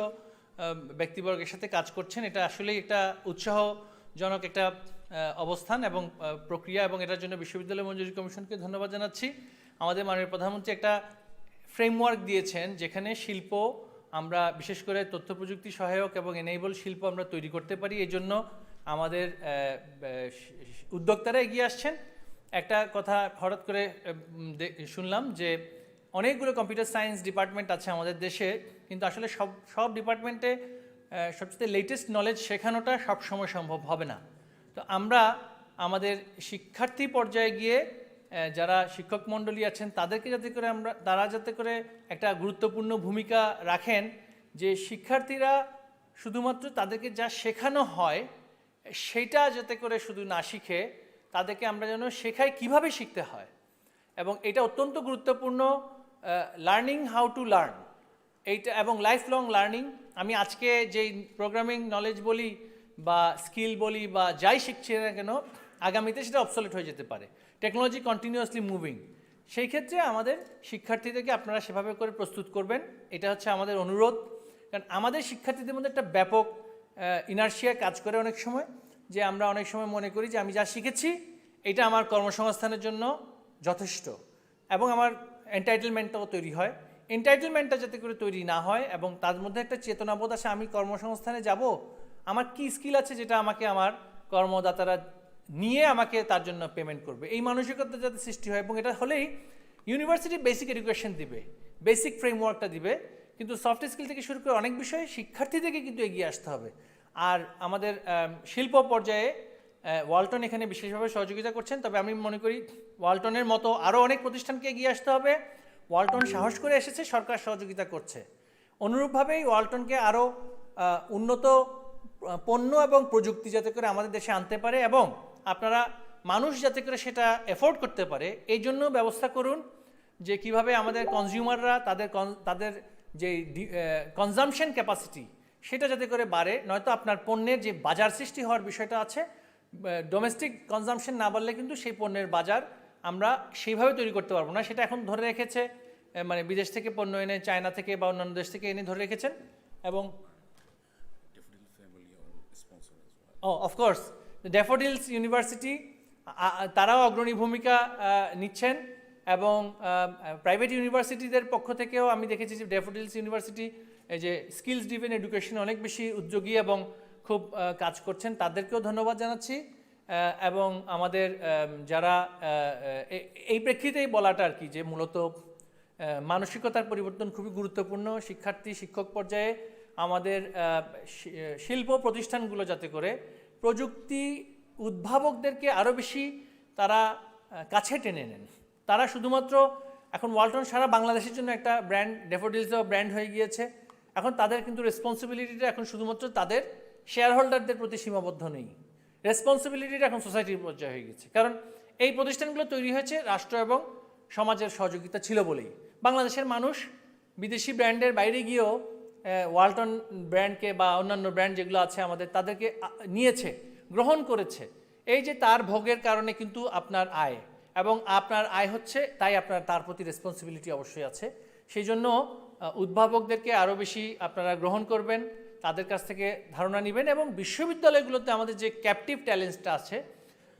ব্যক্তিবর্গের সাথে কাজ করছেন। এটা আসলেই একটা উৎসাহজনক একটা অবস্থান এবং প্রক্রিয়া, এবং এটার জন্য বিশ্ববিদ্যালয় মঞ্জুরি কমিশনকে ধন্যবাদ জানাচ্ছি। আমাদের মাননীয় প্রধানমন্ত্রী একটা ফ্রেমওয়ার্ক দিয়েছেন যেখানে শিল্প, আমরা বিশেষ করে তথ্য প্রযুক্তি সহায়ক এবং এনেবল শিল্প আমরা তৈরি করতে পারি। এই জন্য আমাদের উদ্যোক্তারা এগিয়ে আসছেন। একটা কথা হঠাৎ করে শুনলাম যে অনেকগুলো কম্পিউটার সায়েন্স ডিপার্টমেন্ট আছে আমাদের দেশে, কিন্তু আসলে সব ডিপার্টমেন্টে সবচেয়ে লেটেস্ট নলেজ শেখানোটা সবসময় সম্ভব হবে না। তো আমরা আমাদের শিক্ষার্থী পর্যায়ে গিয়ে যারা শিক্ষক মণ্ডলী আছেন তাদেরকে তারা যাতে করে একটা গুরুত্বপূর্ণ ভূমিকা রাখেন, যে শিক্ষার্থীরা শুধুমাত্র তাদেরকে যা শেখানো হয় সেটা যাতে করে শুধু না শিখে, তাদেরকে আমরা যেন শেখাই কিভাবে শিখতে হয়। এবং এটা অত্যন্ত গুরুত্বপূর্ণ, লার্নিং হাউ টু লার্ন, এইটা, এবং লাইফ লং লার্নিং। আমি আজকে যেই প্রোগ্রামিং নলেজ বলি বা স্কিল বলি বা যাই শিখছি না কেন, আগামীতে সেটা অবসলেট হয়ে যেতে পারে। Technology continuously moving. সেই ক্ষেত্রে আমাদের শিক্ষার্থীদেরকে আপনারা সেভাবে করে প্রস্তুত করবেন, এটা হচ্ছে আমাদের অনুরোধ। কারণ আমাদের শিক্ষার্থীদের মধ্যে একটা ব্যাপক ইনার্শিয়া কাজ করে অনেক সময়, যে আমরা অনেক সময় মনে করি যে আমি যা শিখেছি এটা আমার কর্মসংস্থানের জন্য যথেষ্ট, এবং আমার এন্টাইটেলমেন্টটাও তৈরি হয়। এন্টাইটেলমেন্টটা যাতে করে তৈরি না হয় এবং তার মধ্যে একটা চেতনাবোধ আসে, আমি কর্মসংস্থানে যাব, আমার কি স্কিল আছে যেটা আমাকে আমার কর্মদাতারা নিয়ে আমাকে তার জন্য পেমেন্ট করবে, এই মানসিকতা যাতে সৃষ্টি হয়। এবং এটা হলেই ইউনিভার্সিটি বেসিক এডুকেশন দিবে, বেসিক ফ্রেমওয়ার্কটা দিবে, কিন্তু সফট স্কিল থেকে শুরু করে অনেক বিষয়ে শিক্ষার্থীদেরকে কিন্তু এগিয়ে আসতে হবে। আর আমাদের শিল্প পর্যায়ে ওয়ালটন এখানে বিশেষভাবে সহযোগিতা করছেন। তবে আমি মনে করি ওয়ালটনের মতো আরও অনেক প্রতিষ্ঠানকে এগিয়ে আসতে হবে। ওয়ালটন সাহস করে এসেছে, সরকার সহযোগিতা করছে। অনুরূপভাবেই ওয়ালটনকে আরও উন্নত পণ্য এবং প্রযুক্তি যাতে করে আমাদের দেশে আনতে পারে, এবং আপনারা মানুষ যাতে করে সেটা এফোর্ড করতে পারে, এই জন্য ব্যবস্থা করুন যে কিভাবে আমাদের কনজিউমাররা তাদের যে কনজামশন ক্যাপাসিটি সেটা যাতে করে বাড়ে। নয়তো আপনার পণ্যের যে বাজার সৃষ্টি হওয়ার বিষয়টা আছে, ডোমেস্টিক কনজামশন না বাড়লে কিন্তু সেই পণ্যের বাজার আমরা সেইভাবে তৈরি করতে পারবো না। সেটা এখন ধরে রেখেছে, মানে বিদেশ থেকে পণ্য এনে, চায়না থেকে বা অন্যান্য দেশ থেকে এনে ধরে রেখেছেন। এবং অফকোর্স ড্যাফোডিলস ইউনিভার্সিটি তারাও অগ্রণী ভূমিকা নিচ্ছেন, এবং প্রাইভেট ইউনিভার্সিটিদের পক্ষ থেকেও আমি দেখেছি যে ড্যাফোডিলস ইউনিভার্সিটি এই যে স্কিলস ড্রিভেন এডুকেশন অনেক বেশি উদ্যোগী এবং খুব কাজ করছেন, তাদেরকেও ধন্যবাদ জানাচ্ছি। এবং আমাদের যারা এই প্রেক্ষিতেই বলাটা আর কি যে মূলত মানসিকতার পরিবর্তন খুবই গুরুত্বপূর্ণ। শিক্ষার্থী শিক্ষক পর্যায়ে আমাদের শিল্প প্রতিষ্ঠানগুলো যাতে করে প্রযুক্তি উদ্ভাবকদেরকে আরও বেশি তারা কাছে টেনে নেন। তারা শুধুমাত্র এখন ওয়ালটন সারা বাংলাদেশের জন্য একটা ব্র্যান্ড, ড্যাফোডিলসও ব্র্যান্ড হয়ে গিয়েছে। এখন তাদের কিন্তু রেসপন্সিবিলিটিটা এখন শুধুমাত্র তাদের শেয়ার হোল্ডারদের প্রতি সীমাবদ্ধ নেই, রেসপন্সিবিলিটিটা এখন সোসাইটির পর্যায়ে হয়ে গেছে। কারণ এই প্রতিষ্ঠানগুলো তৈরি হয়েছে রাষ্ট্র এবং সমাজের সহযোগিতা ছিল বলেই। বাংলাদেশের মানুষ বিদেশি ব্র্যান্ডের বাইরে গিয়েও ওয়ালটন ব্র্যান্ডকে বা অন্যান্য ব্র্যান্ড যেগুলো আছে আমাদের, তাদেরকে নিয়েছে, গ্রহণ করেছে। এই যে তার ভোগের কারণে কিন্তু আপনার আয়, এবং আপনার আয় হচ্ছে, তাই আপনার তার প্রতি রেসপন্সিবিলিটি অবশ্যই আছে। সেই জন্য উদ্ভাবকদেরকে আরও বেশি আপনারা গ্রহণ করবেন, তাদের কাছ থেকে ধারণা নেবেন, এবং বিশ্ববিদ্যালয়গুলোতে আমাদের যে ক্যাপটিভ ট্যালেন্টসটা আছে,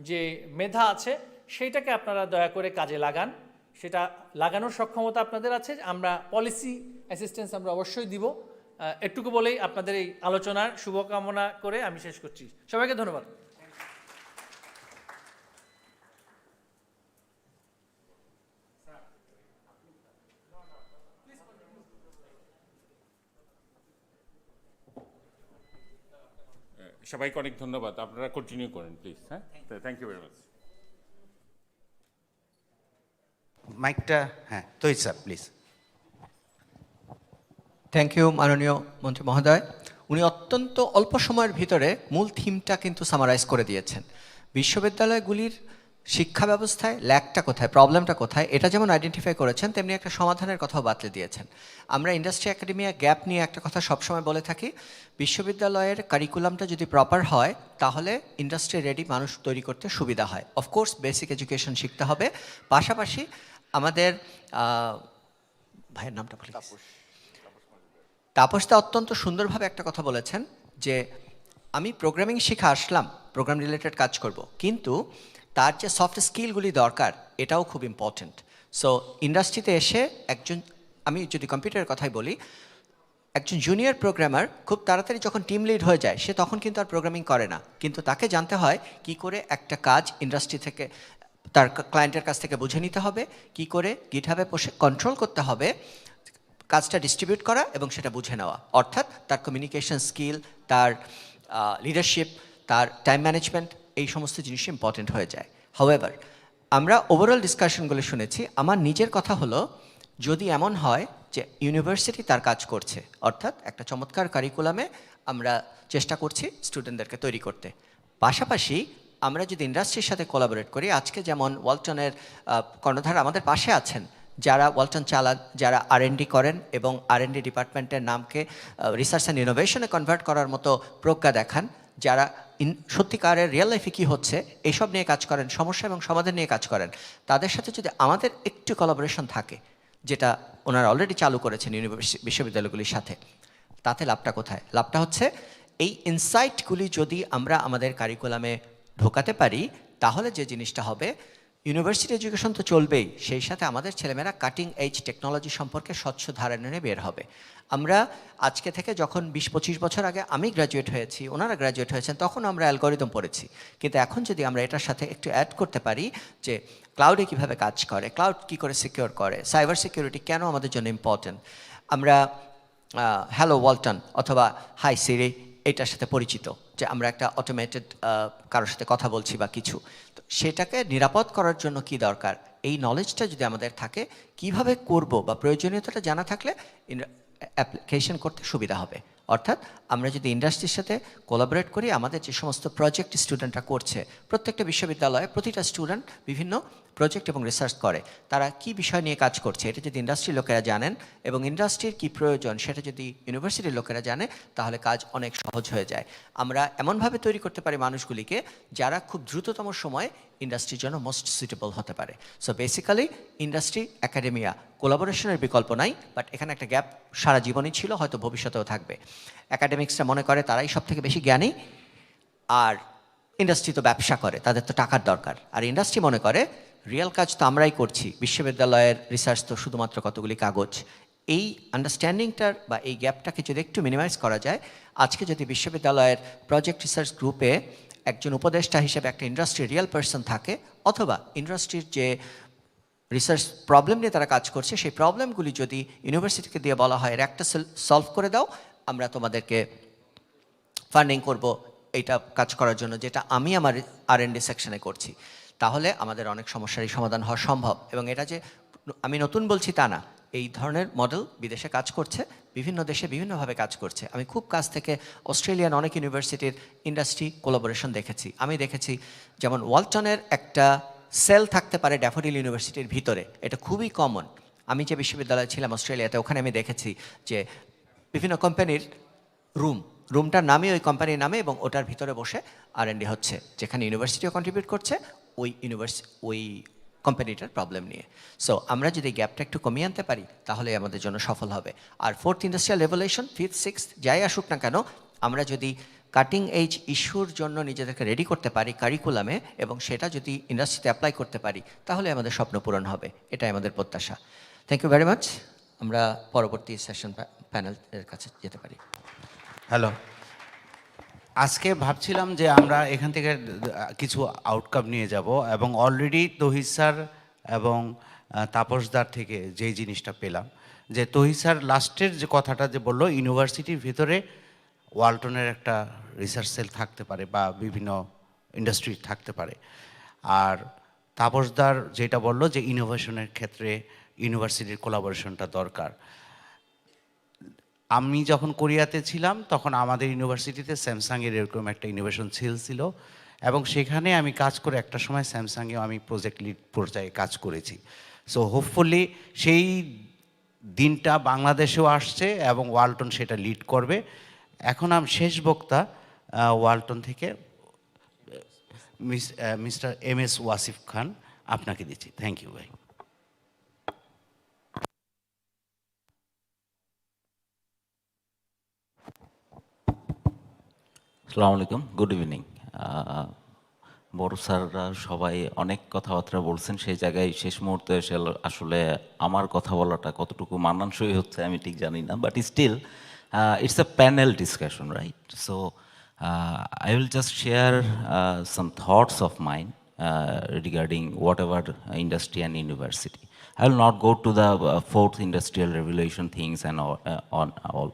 যে মেধা আছে, সেইটাকে আপনারা দয়া করে কাজে লাগান। সেটা লাগানোর সক্ষমতা আপনাদের আছে। আমরা পলিসি অ্যাসিস্ট্যান্স আমরা অবশ্যই দিব। এটুকু বলেই আপনাদের এই আলোচনার শুভকামনা করে আমি শেষ করছি। সবাইকে ধন্যবাদ। সবাইকে অনেক ধন্যবাদ। আপনারা কন্টিনিউ করেন প্লিজ। হ্যাঁ, থ্যাংক ইউ ভেরি মাচ। মাইকটা, হ্যাঁ তৈরি স্যার প্লিজ। থ্যাংক ইউ মাননীয় মন্ত্রী মহোদয়। উনি অত্যন্ত অল্প সময়ের ভিতরে মূল থিমটা কিন্তু সামারাইজ করে দিয়েছেন। বিশ্ববিদ্যালয়গুলির শিক্ষা ব্যবস্থায় ল্যাকটা কোথায়, প্রবলেমটা কোথায়, এটা যেমন আইডেন্টিফাই করেছেন, তেমনি একটা সমাধানের কথাও বাতলে দিয়েছেন। আমরা ইন্ডাস্ট্রি একাডেমিয়া গ্যাপ নিয়ে একটা কথা সবসময় বলে থাকি, বিশ্ববিদ্যালয়ের কারিকুলামটা যদি প্রপার হয় তাহলে ইন্ডাস্ট্রি রেডি মানুষ তৈরি করতে সুবিধা হয়। অফকোর্স বেসিক এডুকেশন শিখতে হবে, পাশাপাশি আমাদের ভাইয়ের নামটা বলি, তাপসদা অত্যন্ত সুন্দরভাবে একটা কথা বলেছেন যে আমি প্রোগ্রামিং শিখে আসলাম, প্রোগ্রাম রিলেটেড কাজ করব, কিন্তু তার যে সফট স্কিলগুলি দরকার এটাও খুব ইম্পর্ট্যান্ট। সো ইন্ডাস্ট্রিতে এসে একজন, আমি যদি কম্পিউটারের কথাই বলি, একজন জুনিয়র প্রোগ্রামার খুব তাড়াতাড়ি যখন টিম লিড হয়ে যায় সে তখন কিন্তু আর প্রোগ্রামিং করে না, কিন্তু তাকে জানতে হয় কি করে একটা কাজ ইন্ডাস্ট্রি থেকে তার ক্লায়েন্টের কাছ থেকে বুঝে নিতে হবে, কি করে গিটহাবে বসে কন্ট্রোল করতে হবে, কাজটা ডিস্ট্রিবিউট করা এবং সেটা বুঝে নেওয়া। অর্থাৎ তার কমিউনিকেশন স্কিল, তার লিডারশিপ, তার টাইম ম্যানেজমেন্ট, এই সমস্ত জিনিস ইম্পর্টেন্ট হয়ে যায়। হাউএভার আমরা ওভারঅল ডিসকাশনগুলো শুনেছি। আমার নিজের কথা হলো, যদি এমন হয় যে ইউনিভার্সিটি তার কাজ করছে, অর্থাৎ একটা চমৎকার কারিকুলামে আমরা চেষ্টা করছি স্টুডেন্টদেরকে তৈরি করতে, পাশাপাশি আমরা যদি ইন্ডাস্ট্রির সাথে কোলাবোরেট করি, আজকে যেমন ওয়ালটনের কর্ণধার আমাদের পাশে আছেন, যারা ওয়ালটন চালান, যারা R&D করেন এবং R&D ডিপার্টমেন্টের নামকে রিসার্চ অ্যান্ড ইনোভেশনে কনভার্ট করার মতো প্রজ্ঞা দেখান, যারা সত্যিকারের রিয়েল লাইফে কী হচ্ছে এইসব নিয়ে কাজ করেন, সমস্যা এবং সমাধান নিয়ে কাজ করেন, তাদের সাথে যদি আমাদের একটু কোলাবোরেশন থাকে, যেটা ওনারা অলরেডি চালু করেছেন বিশ্ববিদ্যালয়গুলির সাথে, তাতে লাভটা কোথায়? লাভটা হচ্ছে এই ইনসাইটগুলি যদি আমরা আমাদের কারিকুলামে ঢোকাতে পারি, তাহলে যে জিনিসটা হবে, ইউনিভার্সিটি এডুকেশন তো চলবেই, সেই সাথে আমাদের ছেলেমেয়েরা কাটিং এজ টেকনোলজি সম্পর্কে স্বচ্ছ ধারণা নিয়ে বের হবে। আমরা আজকে থেকে যখন 20-25 বছর আগে আমি গ্র্যাজুয়েট হয়েছি, ওনারা গ্র্যাজুয়েট হয়েছেন, তখন আমরা অ্যালগরিদম পড়েছি, কিন্তু এখন যদি আমরা এটার সাথে একটু অ্যাড করতে পারি যে ক্লাউডে কীভাবে কাজ করে, ক্লাউড কী করে সিকিউর করে, সাইবার সিকিউরিটি কেন আমাদের জন্য ইম্পর্টেন্ট, আমরা হ্যালো ওয়ালটন অথবা হাই সিরি এটার সাথে পরিচিত, যে আমরা একটা অটোমেটেড কারোর সাথে কথা বলছি বা কিছু, তো সেটাকে নিরাপদ করার জন্য কি দরকার, এই নলেজটা যদি আমাদের থাকে, কিভাবে করব বা প্রয়োজনীয়তাটা জানা থাকলে অ্যাপ্লিকেশন করতে সুবিধা হবে। অর্থাৎ আমরা যদি ইন্ডাস্ট্রির সাথে কোলাবোরেট করি, আমাদের যে সমস্ত প্রজেক্ট স্টুডেন্টরা করছে, প্রত্যেকটা বিশ্ববিদ্যালয়ে প্রতিটা স্টুডেন্ট বিভিন্ন প্রজেক্ট এবং রিসার্চ করে, তারা কি বিষয় নিয়ে কাজ করছে, এটা যদি ইন্ডাস্ট্রির লোকেরা জানেন এবং ইন্ডাস্ট্রির কি প্রয়োজন সেটা যদি ইউনিভার্সিটির লোকেরা জানে, তাহলে কাজ অনেক সহজ হয়ে যায়। আমরা এমনভাবে তৈরি করতে পারি মানুষগুলিকে যারা খুব দ্রুততম সময়ে ইন্ডাস্ট্রির জন্য মোস্ট সুইটেবল হতে পারে। সো বেসিক্যালি ইন্ডাস্ট্রি একাডেমিয়া কোলাবোরেশনের বিকল্প নাই, বাট এখানে একটা গ্যাপ সারা জীবনই ছিল, হয়তো ভবিষ্যতেও থাকবে। অ্যাকাডেমিক্সরা মনে করে তারাই সব থেকে বেশি জ্ঞানী, আর ইন্ডাস্ট্রি তো ব্যবসা করে, তাদের তো টাকার দরকার, আর ইন্ডাস্ট্রি মনে করে রিয়েল কাজ তো আমরাই করছি, বিশ্ববিদ্যালয়ের রিসার্চ তো শুধুমাত্র কতগুলি কাগজ। এই আন্ডারস্ট্যান্ডিংটার বা এই গ্যাপটাকে যদি একটু মিনিমাইজ করা যায়, আজকে যদি বিশ্ববিদ্যালয়ের প্রজেক্ট রিসার্চ গ্রুপে একজন উপদেষ্টা হিসেবে একটা ইন্ডাস্ট্রির রিয়েল পার্সন থাকে, অথবা ইন্ডাস্ট্রির যে রিসার্চ প্রবলেম নিয়ে তারা কাজ করছে সেই প্রবলেমগুলি যদি ইউনিভার্সিটিকে দিয়ে বলা হয় এর একটা সলভ করে দাও, আমরা তোমাদেরকে ফান্ডিং করব এইটা কাজ করার জন্য, যেটা আমি আমার R&D সেকশনে করছি, তাহলে আমাদের অনেক সমস্যারই সমাধান হওয়া সম্ভব। এবং এটা যে আমি নতুন বলছি তা না, এই ধরনের মডেল বিদেশে কাজ করছে, বিভিন্ন দেশে বিভিন্নভাবে কাজ করছে। আমি খুব কাছ থেকে অস্ট্রেলিয়ান অনেক ইউনিভার্সিটির ইন্ডাস্ট্রি কোলাবোরেশন দেখেছি। আমি দেখেছি যেমন ওয়ালটনের একটা সেল থাকতে পারে ড্যাফোডিল ইউনিভার্সিটির ভিতরে, এটা খুবই কমন। আমি যে বিশ্ববিদ্যালয়ে ছিলাম অস্ট্রেলিয়াতে, ওখানে আমি দেখেছি যে বিভিন্ন কোম্পানির রুমটার নামে ওই কোম্পানির নামে, এবং ওটার ভিতরে বসে R&D হচ্ছে, যেখানে ইউনিভার্সিটিও কন্ট্রিবিউট করছে ওই কোম্পানিটার প্রবলেম নিয়ে। সো আমরা যদি গ্যাপটা একটু কমিয়ে আনতে পারি তাহলে আমাদের জন্য সফল হবে। আর 4th industrial revolution, 5th 6th যাই আসুক না কেন, আমরা যদি কাটিং এজ ইস্যুর জন্য নিজেদেরকে রেডি করতে পারি কারিকুলামে, এবং সেটা যদি ইন্ডাস্ট্রিতে অ্যাপ্লাই করতে পারি, তাহলে আমাদের স্বপ্ন পূরণ হবে। এটাই আমাদের প্রত্যাশা। Thank you very much. আমরা পরবর্তী সেশন প্যানেলের কাছে যেতে পারি। হ্যালো, আজকে ভাবছিলাম যে আমরা এখান থেকে কিছু আউটকাম নিয়ে যাব, এবং অলরেডি তহিদ স্যার এবং তাপসদার থেকে যেই জিনিসটা পেলাম, যে তহিদ স্যার লাস্টের যে কথাটা যে বললো, ইউনিভার্সিটির ভিতরে ওয়ালটনের একটা রিসার্চ সেল থাকতে পারে বা বিভিন্ন ইন্ডাস্ট্রি থাকতে পারে, আর তাপসদার যেটা বললো যে ইনোভেশনের ক্ষেত্রে ইউনিভার্সিটির কোলাবোরেশনটা দরকার। আমি যখন কোরিয়াতে ছিলাম তখন আমাদের ইউনিভার্সিটিতে স্যামসাংয়ের এরকম একটা ইনোভেশন সেল ছিল, এবং সেখানে আমি কাজ করে একটা সময় স্যামসাংয়েও আমি প্রজেক্ট লিড পর্যায়ে কাজ করেছি। সো হোপফুলি সেই দিনটা বাংলাদেশেও আসছে এবং ওয়ালটন সেটা লিড করবে। এখন আমি শেষ বক্তা ওয়ালটন থেকে মিস্টার MS ওয়াসিফ খান আপনাকে দিচ্ছি। থ্যাংক ইউ ভাই। আসসালামু আলাইকুম, গুড ইভিনিং। বড় স্যাররা সবাই অনেক কথাবার্তা বলছেন, সেই জায়গায় শেষ মুহূর্তে এসে আসলে আমার কথা বলাটা কতটুকু মানানসই হচ্ছে আমি ঠিক জানি না, but still it's a panel discussion, right? So I will just share some thoughts of mine regarding whatever industry and university. I will not go to the fourth industrial revolution things and on all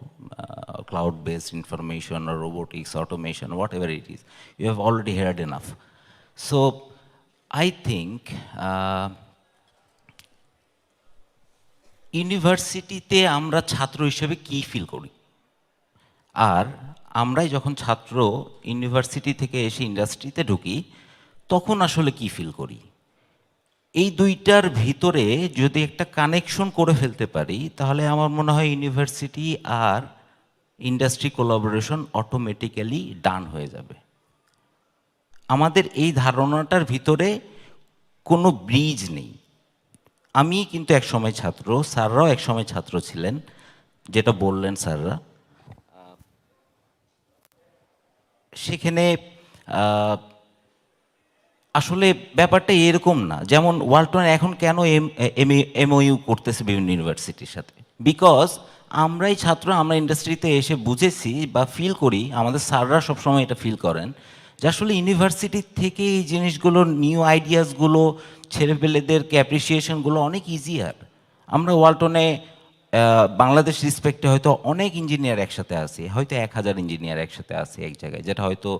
cloud-based information or robotics, automation, whatever it is. You have already heard enough. So I think ইউনিভার্সিটিতে আমরা ছাত্র হিসেবে কি feel করি, আর আমরাই যখন ছাত্র university থেকে এসে ইন্ডাস্ট্রিতে ঢুকি তখন আসলে কি ফিল করি, এই দুইটার ভিতরে যদি একটা কানেকশন করে ফেলতে পারি তাহলে আমার মনে হয় ইউনিভার্সিটি আর ইন্ডাস্ট্রি কোলাবোরেশন অটোমেটিক্যালি ডান হয়ে যাবে। আমাদের এই ধারণাটার ভিতরে কোনো ব্রিজ নেই। আমি কিন্তু একসময় ছাত্র, স্যাররাও একসময় ছাত্র ছিলেন, যেটা বললেন স্যাররা, সেখানে আসলে ব্যাপারটা এরকম না। যেমন ওয়ালটন এখন কেন MOU করতেছে বিভিন্ন ইউনিভার্সিটির সাথে, বিকজ আমরাই ছাত্র, আমরা ইন্ডাস্ট্রিতে এসে বুঝেছি বা ফিল করি, আমাদের স্যাররা সবসময় এটা ফিল করেন যে আসলে ইউনিভার্সিটির থেকে এই জিনিসগুলোর নিউ আইডিয়াসগুলো, ছেলেপেলেদেরকে অ্যাপ্রিসিয়েশনগুলো অনেক ইজিয়ার। আমরা ওয়ালটনে বাংলাদেশ রিসপেক্টে হয়তো অনেক ইঞ্জিনিয়ার একসাথে আসি, হয়তো 1000 ইঞ্জিনিয়ার একসাথে আসি এক জায়গায়, যেটা হয়তো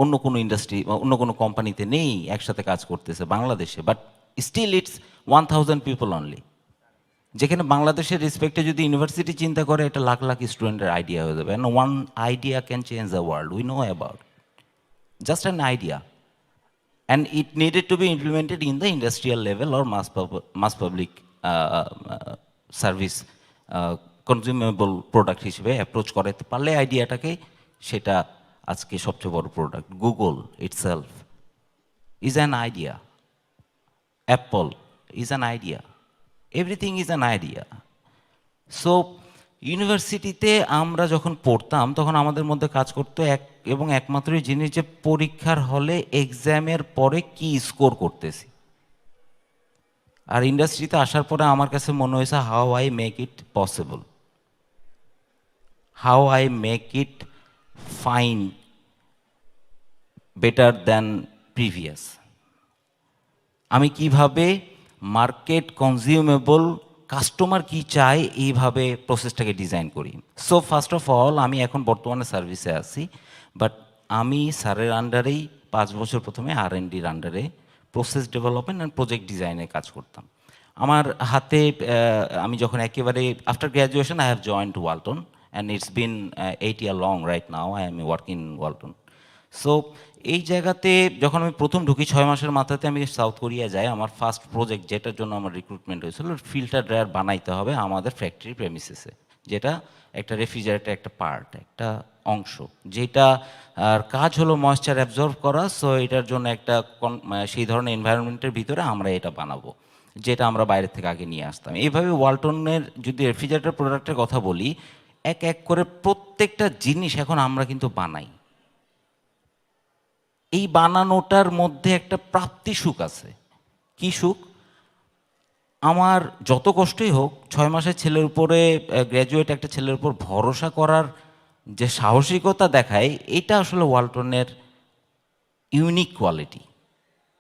অন্য কোনো ইন্ডাস্ট্রি বা অন্য কোনো কোম্পানিতে নেই, একসাথে কাজ করতেছে বাংলাদেশে, but still it's 1000 people only. যেখানে বাংলাদেশের রেসপেক্টে যদি ইউনিভার্সিটি চিন্তা করে, এটা লাখ লাখ স্টুডেন্টের আইডিয়া হয়ে যাবে, and one idea can change the world, we know about just an idea, and it needed to be implemented in the industrial level or mass public service consumable product হিসেবে approach করাতে পারলে আইডিয়াটাকে, সেটা আজকে সবচেয়ে বড় product. Google itself is an idea, Apple is an idea, everything is an idea. So ইউনিভার্সিটিতে আমরা যখন পড়তাম তখন আমাদের মধ্যে কাজ করতো একমাত্রই জিনিস যে পরীক্ষার হলে এক্সামের পরে কি স্কোর করতেছি, আর ইন্ডাস্ট্রিতে আসার পরে আমার কাছে মনে হয়েছে how I make it possible, how I make it fine better than previous. আমি কিভাবে মার্কেট কনজিউমেবল, কাস্টমার কি চায় এইভাবে প্রসেসটাকে ডিজাইন করি। সো ফার্স্ট অফ অল আমি এখন বর্তমানে সার্ভিসে আছি, বাট আমি স্যারের আন্ডারেই 5 বছর প্রথমে R&Dর আন্ডারে প্রসেস ডেভেলপমেন্ট অ্যান্ড প্রজেক্ট ডিজাইনে কাজ করতাম। আমার হাতে আমি যখন একেবারে after graduation I have joint Walton and it's been 8 year long right now I am working in Walton. So এই জায়গাতে যখন আমি প্রথম ঢুকি 6 মাসের মাথাতে আমি সাউথ কোরিয়া যাই। আমার ফার্স্ট প্রজেক্ট যেটার জন্য আমার রিক্রুটমেন্ট হয়েছিল, ফিল্টার ড্রায়ার বানাইতে হবে আমাদের ফ্যাক্টরি প্রেমিসেসে, যেটা একটা রেফ্রিজারেটর একটা পার্ট, একটা অংশ, যেটা আর কাজ হলো ময়েশ্চার অ্যাবজর্ব করা। সো এটার জন্য একটা সেই ধরনের এনভায়রনমেন্টের ভিতরে আমরা এটা বানাবো, যেটা আমরা বাইরে থেকে আগে নিয়ে আসতাম। এইভাবে ওয়ালটনের যদি রেফ্রিজারেটর প্রোডাক্টের কথা বলি, এক এক করে প্রত্যেকটা জিনিস এখন আমরা কিন্তু বানাই। এই বানানোটার মধ্যে একটা প্রাপ্তি সুখ আছে। কি সুখ? আমার যত কষ্টই হোক 6 মাসের ছেলের উপরে, গ্র্যাজুয়েট একটা ছেলের উপর ভরসা করার যে সাহসিকতা দেখায়, এটা আসলে ওয়ালটনের ইউনিক কোয়ালিটি,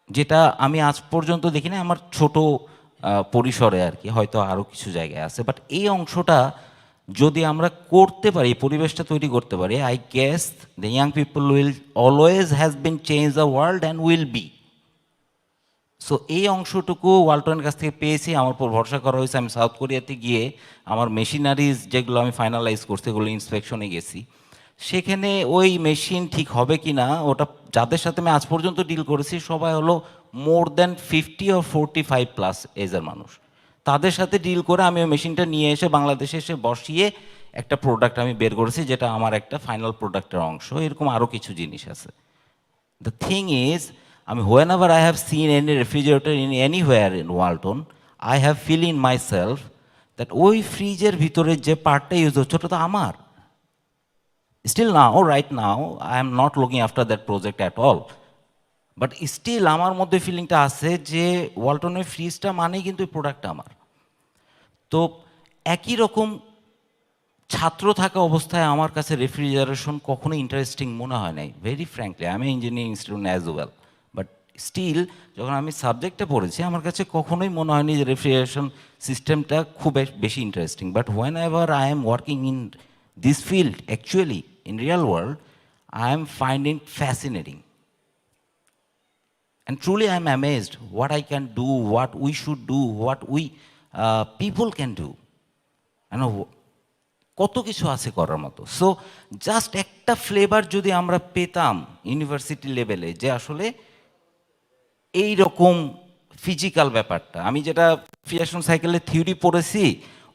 যেটা আমি আজ পর্যন্ত দেখি না। আমার ছোট পরিসরে আর কি, হয়তো আরও কিছু জায়গায় আছে, বাট এই অংশটা যদি আমরা করতে পারি, পরিবেশটা তৈরি করতে পারি, I guess the young people will always has been change the world and will be. So এই অংশটুকু ওয়ালটনের কাছ থেকে পেয়েছি, আমার উপর ভরসা করা হয়েছে। আমি সাউথ কোরিয়াতে গিয়ে আমার মেশিনারিজ যেগুলো আমি ফাইনালাইজ করছি, সেগুলো ইন্সপেকশনে গেছি। সেখানে ওই মেশিন ঠিক হবে কি না, ওটা যাদের সাথে আমি আজ পর্যন্ত ডিল করেছি সবাই হলো মোর দ্যান 50 or 45+ এজের মানুষ। তাদের সাথে ডিল করে আমি ওই মেশিনটা নিয়ে এসে বাংলাদেশে এসে বসিয়ে একটা প্রোডাক্ট আমি বের করেছি, যেটা আমার একটা ফাইনাল প্রোডাক্টের অংশ। এরকম আরও কিছু জিনিস আছে। The thing is, I mean, whenever I have seen any refrigerator in anywhere in Walton, I have feel in myself that ওই ফ্রিজের ভিতরে যে পার্টটা ইউজ হচ্ছে ওটা তো আমার। Still now, right now, I am not looking after that project at all. But still আমার মধ্যে ফিলিংটা আছে যে ওয়ালটনের ফ্রিজটা মানেই কিন্তু এই প্রোডাক্টটা আমার। তো একই রকম ছাত্র থাকা অবস্থায় আমার কাছে রেফ্রিজারেশন কখনো ইন্টারেস্টিং মনে হয় নাই। ভেরি ফ্র্যাঙ্কলি, আমি engineering student as well, but still যখন আমি সাবজেক্টটা পড়েছি আমার কাছে কখনোই মনে হয়নি যে রেফ্রিজারেশন সিস্টেমটা খুব বেশি interesting. But when ever I am working in this field, actually in Real world, I am finding fascinating and truly I am amazed what I can do, what we should do, what we people can do. কত কিছু আছে করার মতো। So just একটা flavour যদি আমরা পেতাম university লেভেলে, যে আসলে এই রকম ফিজিক্যাল ব্যাপারটা, আমি যেটা রেফ্রিজারেশন সাইকেলের থিওরি পড়েছি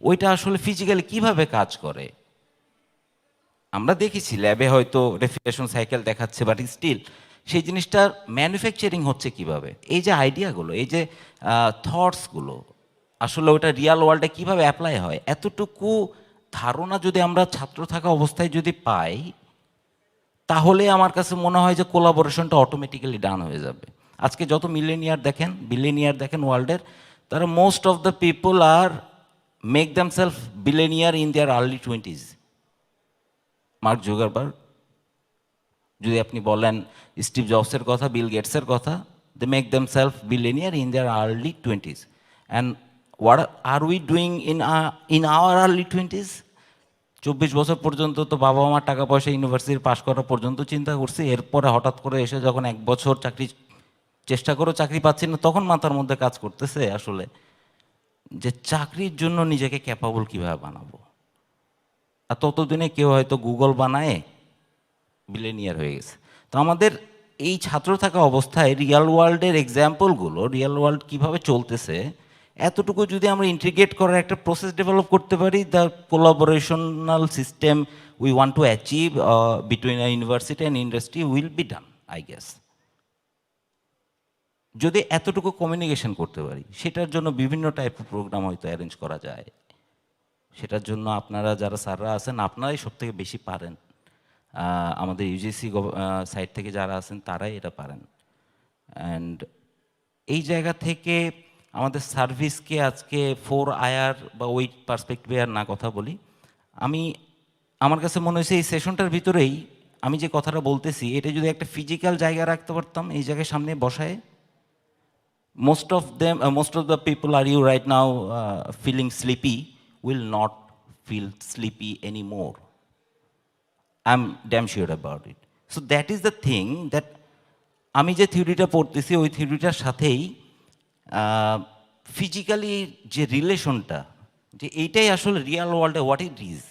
ওইটা আসলে ফিজিক্যালি কিভাবে কাজ করে। আমরা দেখেছি ল্যাবে হয়তো রেফ্রিজারেশন সাইকেল দেখাচ্ছে, বাট স্টিল সেই জিনিসটার ম্যানুফ্যাকচারিং হচ্ছে কিভাবে, এই যে আইডিয়াগুলো, এই যে থটসগুলো, আসলে ওটা রিয়াল ওয়ার্ল্ডে কীভাবে অ্যাপ্লাই হয়, এতটুকু ধারণা যদি আমরা ছাত্র থাকা অবস্থায় যদি পাই, তাহলে আমার কাছে মনে হয় যে কোলাবোরেশনটা অটোমেটিক্যালি ডান হয়ে যাবে। আজকে যত বিলিয়নিয়ার দেখেন ওয়ার্ল্ডের, তারা most of the people are make themselves billionaire in their early 20s। Mark Zuckerberg, যদি আপনি বলেন স্টিভ জবসের কথা, বিল গেটসের কথা, they make themselves billionaire in their early 20s। And what are we doing in our early 20s? 24 বছর পর্যন্ত তো বাবা মার টাকা পয়সা ইউনিভার্সিটি পাশ করা পর্যন্ত চিন্তা করছি। এরপরে হঠাৎ করে এসে যখন 1 বছর চাকরি চেষ্টা করেও চাকরি পাচ্ছি না, তখন মাথার মধ্যে কাজ করতেছে আসলে যে চাকরির জন্য নিজেকে ক্যাপাবল কীভাবে বানাবো। আর ততদিনে কেউ হয়তো গুগল বানায় বিলিয়নিয়ার হয়ে গেছে। তো আমাদের এই ছাত্র থাকা অবস্থায় রিয়াল ওয়ার্ল্ডের এক্সাম্পলগুলো, রিয়াল ওয়ার্ল্ড কীভাবে চলতেছে, এতটুকু যদি আমরা ইন্টিগ্রেট করার একটা প্রসেস ডেভেলপ করতে পারি, the collaborative system we want to achieve between a university and industry will be done, I guess. যদি এতটুকু কমিউনিকেশন করতে পারি, সেটার জন্য বিভিন্ন টাইপের প্রোগ্রাম হয়তো অ্যারেঞ্জ করা যায়। সেটার জন্য আপনারা যারা স্যাররা আছেন, আপনারাই সব থেকে বেশি পারেন। আমাদের ইউজিসি সাইড থেকে যারা আছেন তারাই এটা পারেন। অ্যান্ড এই জায়গা থেকে আমাদের সার্ভিসকে আজকে 4IR বা ওই পার্সপেক্টিভে আর না কথা বলি, আমার কাছে মনে হয়েছে এই সেশনটার ভিতরেই আমি যে কথাটা বলতেছি এটা যদি একটা ফিজিক্যাল জায়গা রাখতে পারতাম, এই জায়গায় সামনে বসায়, most of the people are you right now feeling sleepy will not feel sleepy anymore. I'm damn sure about it. So that is the thing that আমি যে থিওরিটা পড়তেছি ওই থিওরিটার সাথেই ফিজিক্যালি যে রিলেশনটা, যে এইটাই আসলে রিয়েল ওয়ার্ল্ডে হোয়াট ইট ইজ,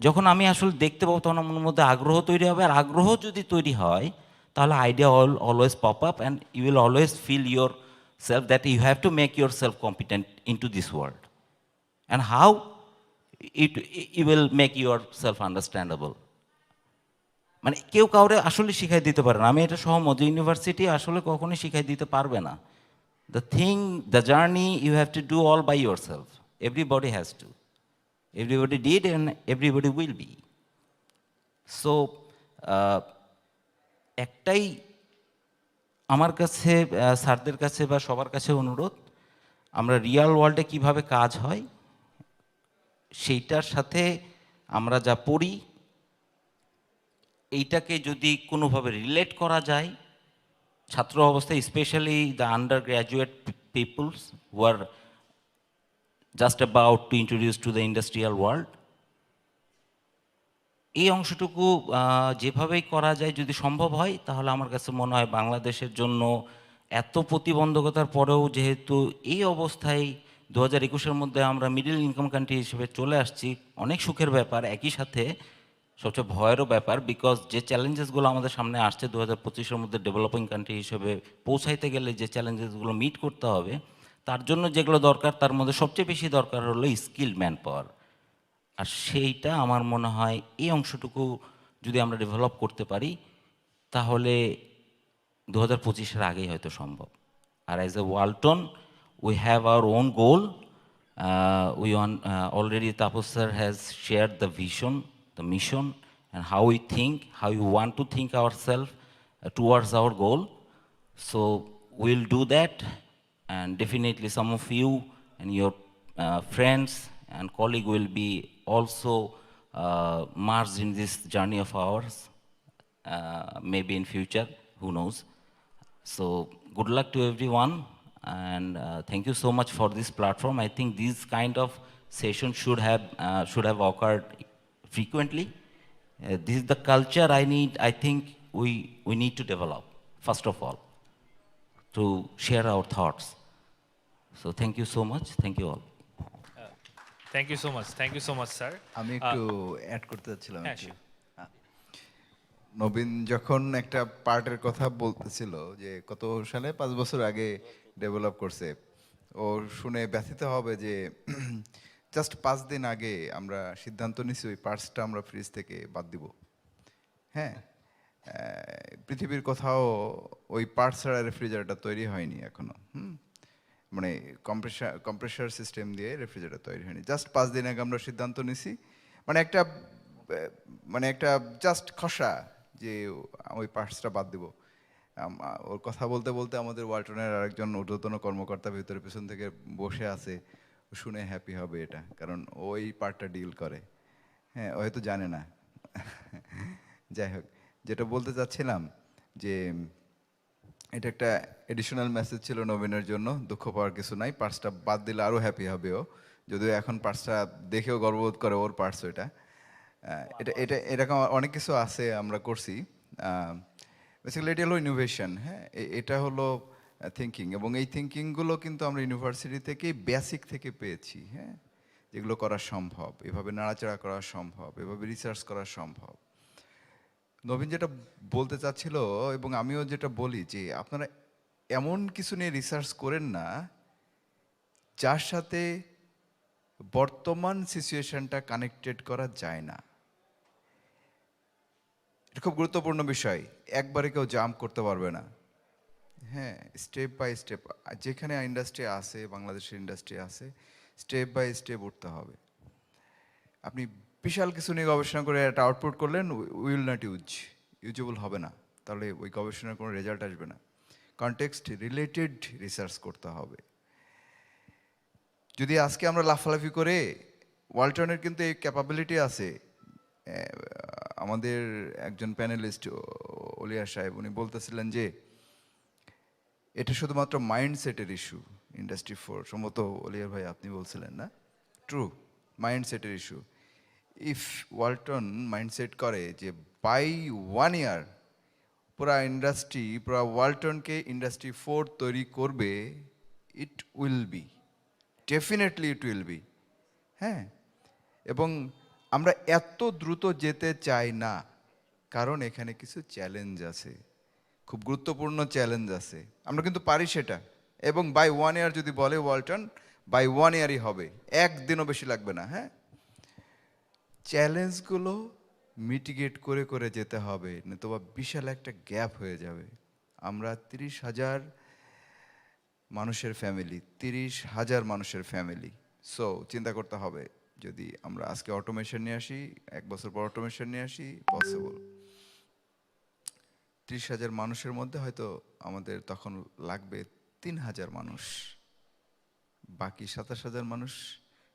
যখন আমি আসলে দেখতে পাবো তখন আমার মধ্যে আগ্রহ তৈরি হবে, আর আগ্রহ যদি তৈরি হয় তাহলে idea always pop up and you will always feel yourself that you have to make yourself competent in to this world, and how you will make yourself understandable. মানে কেউ কাউরে আসলে শিখাই দিতে পারে না, আমি এটা সহমত যে ইউনিভার্সিটি আসলে কখনোই শিখাই দিতে পারবে না। The journey you have to do all by yourself, everybody has to, everybody did and everybody will be. So একটাই আমার কাছে স্যারদের কাছে বা সবার কাছে অনুরোধ, আমরা রিয়েল ওয়ার্ল্ডে কিভাবে কাজ হয় সেইটার সাথে আমরা যা পড়ি এইটাকে যদি কোনোভাবে রিলেট করা যায় ছাত্র অবস্থায়, specially the undergraduate peoples who are just about to introduce to the industrial world, এই অংশটুকু যেভাবেই করা যায় যদি সম্ভব হয় তাহলে আমার কাছে মনে হয় বাংলাদেশের জন্য এত প্রতিবন্ধকতার পরেও যেহেতু এই অবস্থায় 2021-এর মধ্যে আমরা মিডল ইনকাম কান্ট্রি হিসেবে চলে আসছি, অনেক সুখের ব্যাপার, একই সাথে সবচেয়ে ভয়েরও ব্যাপার, বিকজ যে চ্যালেঞ্জেসগুলো আমাদের সামনে আসছে 2025-এর মধ্যে ডেভেলপিং কান্ট্রি হিসেবে পৌঁছাইতে গেলে যে চ্যালেঞ্জেসগুলো মিট করতে হবে, তার জন্য যেগুলো দরকার তার মধ্যে সবচেয়ে বেশি দরকার হলো স্কিল ম্যান পাওয়ার। আর সেইটা আমার মনে হয় এই অংশটুকু যদি আমরা ডেভেলপ করতে পারি তাহলে 2025-এর আগেই হয়তো সম্ভব। আর as a Walton we have our own goal, already Tapas sir has shared the vision, the mission, and how we think, how we want to think ourselves towards our goal. So we'll do that. And definitely some of you and your friends and colleagues will be also merged in this journey of ours, maybe in future, who knows. So good luck to everyone, and thank you so much for this platform. I think these kind of sessions should have occurred frequently. This is the culture I think we need to develop, first of all, to share our thoughts. So thank you so much. Thank you all. Thank you so much. Thank you so much, sir. আমি একটু add করতে চাচ্ছিলাম হ্যাঁ, একটু। sure. নবীন যখন একটা পার্টের কথা বলতেছিল যে কত সালে 5 বছর আগে ডেভেলপ করছে, ও শুনে ব্যথিত হবে যে জাস্ট 5 দিন আগে আমরা সিদ্ধান্ত নিছি ওই পার্টসটা আমরা ফ্রিজ থেকে বাদ দিব। হ্যাঁ, পৃথিবীর কোথাও ওই পার্টস ছাড়া রেফ্রিজারেটর তৈরি হয়নি এখনো। মানে কম্প্রেসার সিস্টেম দিয়ে রেফ্রিজারেটর তৈরি হয়নি। জাস্ট 5 দিন আগে আমরা সিদ্ধান্ত নিছি, মানে একটা জাস্ট খসা যে ওই পার্টসটা বাদ দিব। ওর কথা বলতে বলতে আমাদের ওয়ালটনের আরেকজন ঊর্ধ্বতন কর্মকর্তা ভিতরে পেছন থেকে বসে আছে, শুনে হ্যাপি হবে এটা, কারণ ওই পার্টটা ডিল করে। হ্যাঁ, ও হয়তো জানে না। যাই হোক, যেটা বলতে চাচ্ছিলাম যে এটা একটা এডিশনাল মেসেজ ছিল নবীনের জন্য, দুঃখ পাওয়ার কিছু নাই, পার্টসটা বাদ দিলে আরও হ্যাপি হবে ও, যদিও এখন পার্টসটা দেখেও গর্ববোধ করে ওর পার্টস ওইটা। এটা এরকম অনেক কিছু আছে আমরা করছি। বেসিক্যালি এটা হলো ইনোভেশন। হ্যাঁ, এটা হলো থিঙ্কিং, এবং এই থিঙ্কিংগুলো কিন্তু আমরা ইউনিভার্সিটি থেকেই বেসিক থেকে পেয়েছি। হ্যাঁ, যেগুলো করা সম্ভব, এভাবে নাড়াচাড়া করা সম্ভব, এভাবে রিসার্চ করা সম্ভব। নবীন যেটা বলতে চাচ্ছিল এবং আমিও যেটা বলি যে আপনারা এমন কিছু নিয়ে রিসার্চ করেন না যার সাথে বর্তমান সিচুয়েশনটা কানেক্টেড করা যায় না। এটা খুব গুরুত্বপূর্ণ বিষয়, একবারে কেউ জাম্প করতে পারবে না। হ্যাঁ, স্টেপ বাই স্টেপ, যেখানে ইন্ডাস্ট্রি আছে, বাংলাদেশের ইন্ডাস্ট্রি আছে, স্টেপ বাই স্টেপ উঠতে হবে। আপনি বিশাল কিছু নিয়ে গবেষণা করে একটা আউটপুট করলেন, উইল নট ইউজেবল হবে না, তাহলে ওই গবেষণার কোনো রেজাল্ট আসবে না। কনটেক্সট রিলেটেড রিসার্চ করতে হবে। যদি আজকে আমরা লাফালাফি করে, ওয়ালটনের কিন্তু এই ক্যাপাবিলিটি আছে। আমাদের একজন প্যানেলিস্ট ওলিয়া সাহেব উনি বলতেছিলেন যে এটা শুধুমাত্র মাইন্ডসেটের ইস্যু। ইন্ডাস্ট্রি 4 সম্ভবত ওলিয়ার ভাই আপনি বলছিলেন না? ট্রু, মাইন্ডসেটের ইস্যু। ইফ ওয়ালটন মাইন্ডসেট করে যে বাই 1 ইয়ার পুরা ইন্ডাস্ট্রি, পুরা ওয়ালটনকে ইন্ডাস্ট্রি 4 তৈরি করবে, it will be, definitely it will be. হ্যাঁ, এবং আমরা এত দ্রুত যেতে চাই না, কারণ এখানে কিছু চ্যালেঞ্জ আছে, খুব গুরুত্বপূর্ণ চ্যালেঞ্জ আছে। আমরা কিন্তু পারি সেটা, এবং বাই 1 ইয়ার যদি বলে ওয়ালটন, বাই 1 ইয়ারই হবে, একদিনও বেশি লাগবে না। হ্যাঁ, চ্যালেঞ্জগুলো মিটিগেট করে করে যেতে হবে, নতুবা বিশাল একটা গ্যাপ হয়ে যাবে। আমরা 30,000 মানুষের ফ্যামিলি, 30,000 মানুষের ফ্যামিলি। সো চিন্তা করতে হবে, যদি আমরা আজকে অটোমেশন নিয়ে আসি, 1 বছর পর অটোমেশন নিয়ে আসি, পসিবল। 30,000 মানুষের মধ্যে হয়তো আমাদের তখন লাগবে 3,000 মানুষ, বাকি 27,000 মানুষ।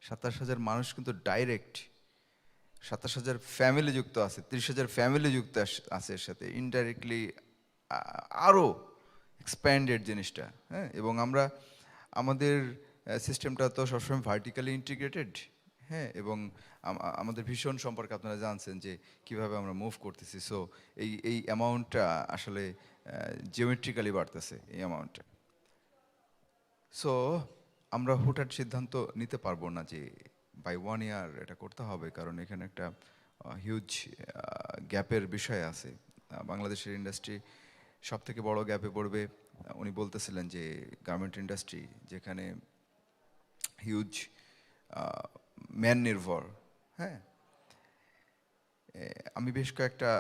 27,000 মানুষ কিন্তু ডাইরেক্ট, 27,000 ফ্যামিলি যুক্ত আছে, 30,000 ফ্যামিলি যুক্ত আছে এর সাথে, ইনডাইরেক্টলি আরও এক্সপ্যান্ডেড জিনিসটা। হ্যাঁ, এবং আমরা আমাদের সিস্টেমটা তো সবসময় ভার্টিক্যালি ইন্টিগ্রেটেড। হ্যাঁ, এবং আমাদের ভীষণ সম্পর্কে আপনারা জানছেন যে কিভাবে আমরা মুভ করতেছি। সো এই অ্যামাউন্টটা আসলে জিওমেট্রিক্যালি বাড়তেছে, এই অ্যামাউন্টটা। সো আমরা হুটহাট সিদ্ধান্ত নিতে পারবো না যে বাই 1 ইয়ার এটা করতে হবে, কারণ এখানে একটা হিউজ গ্যাপের বিষয় আছে। বাংলাদেশের ইন্ডাস্ট্রি সব থেকে বড় গ্যাপে পড়বে। উনি বলতেছিলেন যে গার্মেন্ট ইন্ডাস্ট্রি, যেখানে হিউজ ম্যান নির্ভর। হ্যাঁ, আমি বেশ কয়েকটা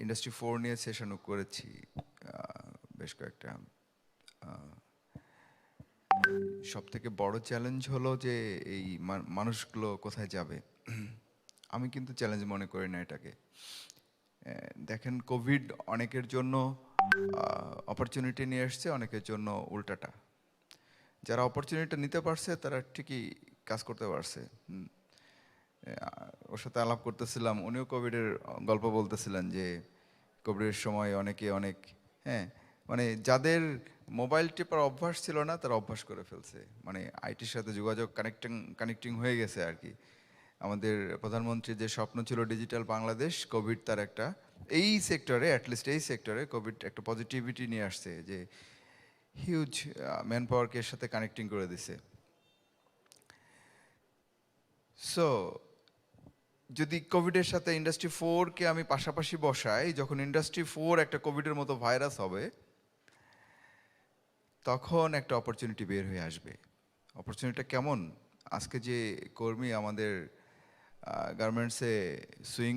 ইন্ডাস্ট্রি 4 নিয়ে সেশনও করেছি, বেশ কয়েকটা। সব থেকে বড় চ্যালেঞ্জ হলো যে এই মানুষগুলো কোথায় যাবে। আমি কিন্তু চ্যালেঞ্জ মনে করি না এটাকে। দেখেন, কোভিড অনেকের জন্য অপরচুনিটি নিয়ে এসছে, অনেকের জন্য উল্টাটা। যারা অপরচুনিটিটা নিতে পারছে তারা ঠিকই কাজ করতে পারছে। ওর সাথে আলাপ করতেছিলাম, উনিও কোভিডের গল্প বলতেছিলেন যে কোভিডের সময় অনেকে অনেক, হ্যাঁ, মানে যাদের মোবাইল টেপার অভ্যাস ছিল না তারা অভ্যাস করে ফেলছে, মানে আইটির সাথে যোগাযোগ কানেক্টিং হয়ে গেছে আর কি। আমাদের প্রধানমন্ত্রীর যে স্বপ্ন ছিল ডিজিটাল বাংলাদেশ, কোভিড তার একটা এই সেক্টরে, অ্যাটলিস্ট এই সেক্টরে কোভিড একটা পজিটিভিটি নিয়ে আসছে, যে হিউজ ম্যান পাওয়ারকে এর সাথে কানেক্টিং করে দিছে। সো যদি কোভিডের সাথে ইন্ডাস্ট্রি 4কে আমি পাশাপাশি বসাই, যখন ইন্ডাস্ট্রি 4 একটা কোভিডের মতো ভাইরাস হবে, তখন একটা অপরচুনিটি বের হয়ে আসবে। অপরচুনিটিটা কেমন? আজকে যে কর্মী আমাদের গার্মেন্টসে সুইং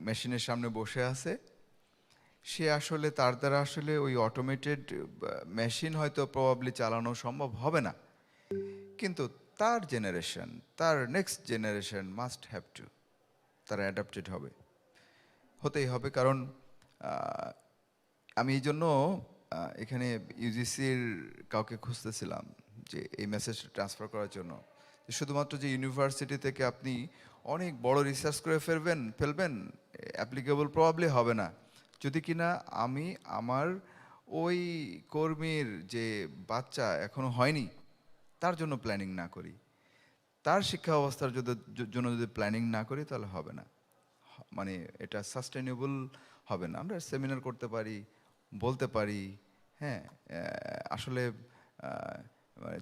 মেশিনের সামনে বসে আছে, সে আসলে তার দ্বারা আসলে ওই অটোমেটেড মেশিন হয়তো প্রবাবলি চালানো সম্ভব হবে না, কিন্তু তার জেনারেশন, তার next generation must have to, তারা অ্যাডাপ্টেড হতেই হবে। কারণ আমি এই জন্য এখানে ইউজিসির কাউকে খুঁজতেছিলাম যে এই মেসেজটা ট্রান্সফার করার জন্য, শুধুমাত্র যে ইউনিভার্সিটি থেকে আপনি অনেক বড় রিসার্চ করে ফেলবেন, অ্যাপ্লিকেবল প্রবাবলি হবে না, যদি কিনা আমি আমার ওই কর্মীর যে বাচ্চা এখনো হয়নি তার জন্য প্ল্যানিং না করি, তার শিক্ষা ব্যবস্থার জন্য যদি প্ল্যানিং না করি, তাহলে হবে না, মানে এটা সাস্টেনেবল হবে না। আমরা সেমিনার করতে পারি, বলতে পারি, হ্যাঁ, আসলে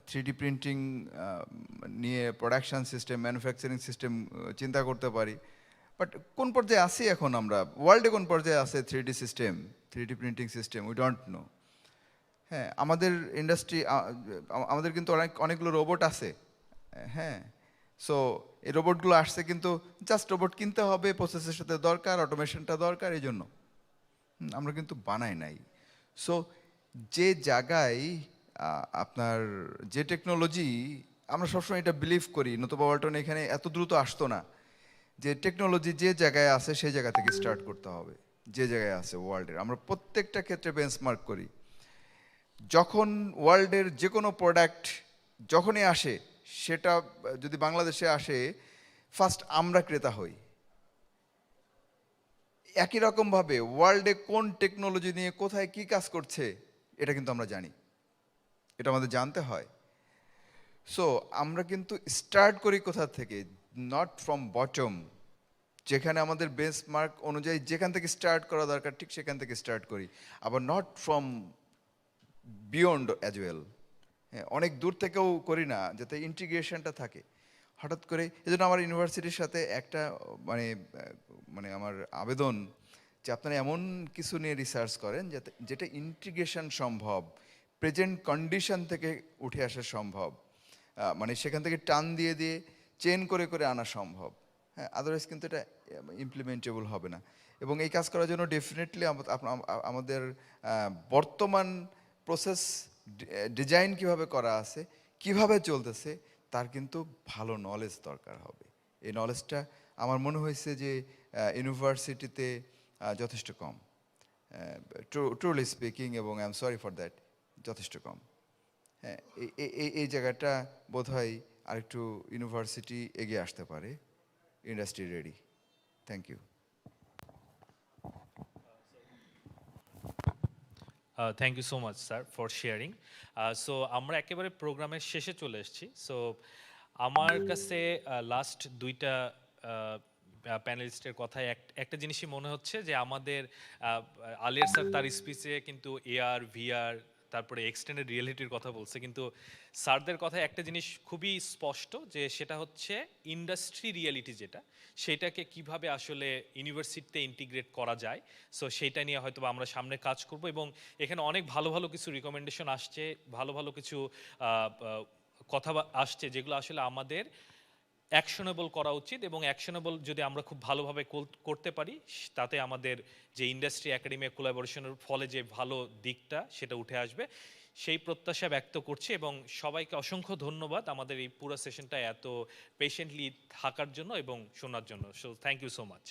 3D প্রিন্টিং নিয়ে প্রোডাকশন সিস্টেম, ম্যানুফ্যাকচারিং সিস্টেম চিন্তা করতে পারি, বাট কোন পর্যায়ে আসি এখন আমরা, ওয়ার্ল্ডে কোন পর্যায়ে আছে 3D system, 3D printing system, we don't know. হ্যাঁ, আমাদের ইন্ডাস্ট্রি, আমাদের কিন্তু অনেকগুলো রোবট আছে। হ্যাঁ, সো এই রোবটগুলো আসছে, কিন্তু জাস্ট রোবট কিনতে হবে, প্রসেসের সাথে দরকার, অটোমেশনটা দরকার, এই জন্য আমরা কিন্তু বানাই নাই। সো যে জায়গায় আপনার যে টেকনোলজি, আমরা সবসময় এটা বিলিভ করি, নতুবা ওয়ালটন এখানে এত দ্রুত আসতো না, যে টেকনোলজি যে জায়গায় আছে সেই জায়গা থেকে স্টার্ট করতে হবে, যে জায়গায় আছে ওয়ার্ল্ডের। আমরা প্রত্যেকটা ক্ষেত্রে বেঞ্চমার্ক করি, যখন ওয়ার্ল্ডের যে কোনো প্রোডাক্ট যখনই আসে সেটা যদি বাংলাদেশে আসে, ফার্স্ট আমরা ক্রেতা হই। একই রকমভাবে ওয়ার্ল্ডে কোন টেকনোলজি নিয়ে কোথায় কি কাজ করছে এটা কিন্তু আমরা জানি, এটা আমাদের জানতে হয়। সো আমরা কিন্তু স্টার্ট করি কোথা থেকে, নট ফ্রম বটম, যেখানে আমাদের বেঞ্চমার্ক অনুযায়ী যেখান থেকে স্টার্ট করা দরকার ঠিক সেখান থেকে স্টার্ট করি, আবার not from beyond as well. হ্যাঁ, অনেক দূর থেকেও করি না, যাতে ইন্টিগ্রেশনটা থাকে। হঠাৎ করে এই জন্য আমার ইউনিভার্সিটির সাথে একটা মানে আমার আবেদন যে আপনারা এমন কিছু নিয়ে রিসার্চ করেন যাতে যেটা ইন্টিগ্রেশন সম্ভব, প্রেজেন্ট কন্ডিশন থেকে উঠে আসা সম্ভব, মানে সেখান থেকে টান দিয়ে দিয়ে চেন করে করে আনা সম্ভব। হ্যাঁ, আদারওয়াইজ কিন্তু এটা ইমপ্লিমেন্টেবল হবে না। এবং এই কাজ করার জন্য ডেফিনেটলি আমাদের বর্তমান প্রসেস ডিজাইন কিভাবে করা আছে, কিভাবে চলতেছে, তার কিন্তু ভালো নলেজ দরকার হবে। এই নলেজটা আমার মনে হয়েছে যে ইউনিভার্সিটিতে যথেষ্ট কম, ট্রুলি স্পিকিং, এবং I am sorry for that, যথেষ্ট কম। হ্যাঁ, এই জায়গাটা বোধহয় আরেকটু ইউনিভার্সিটি এগিয়ে আসতে পারে। Industry ready. Thank you. Thank you so much sir for sharing. So আমরা একেবারে প্রোগ্রামের শেষে চলে এসেছি। সো আমার কাছে লাস্ট দুইটা প্যানেলিস্টের কথায় একটা জিনিসই মনে হচ্ছে যে আমাদের আলিয়ার স্যার তার স্পিচে কিন্তু এআর, ভিআর, তারপরে এক্সটেন্ডেড রিয়েলিটির কথা বলছে, কিন্তু স্যারদের কথায় একটা জিনিস খুবই স্পষ্ট, যে সেটা হচ্ছে ইন্ডাস্ট্রি রিয়েলিটি যেটা, সেটাকে কিভাবে আসলে ইউনিভার্সিটিতে ইন্টিগ্রেট করা যায়। সো সেইটা নিয়ে হয়তো আমরা সামনে কাজ করব, এবং এখানে অনেক ভালো ভালো কিছু রিকমেন্ডেশন আসছে, ভালো ভালো কিছু কথা আসছে, যেগুলো আসলে আমাদের অ্যাকশনেবল করা উচিত, এবং অ্যাকশনেবল যদি আমরা খুব ভালোভাবে করতে পারি, তাতে আমাদের যে ইন্ডাস্ট্রি একাডেমিক কোলাবোরেশনের ফলে যে ভালো দিকটা সেটা উঠে আসবে, সেই প্রত্যাশা ব্যক্ত করছি। এবং সবাইকে অসংখ্য ধন্যবাদ আমাদের এই পুরো সেশনটা এত পেশেন্টলি থাকার জন্য এবং শোনার জন্য। So thank you so much.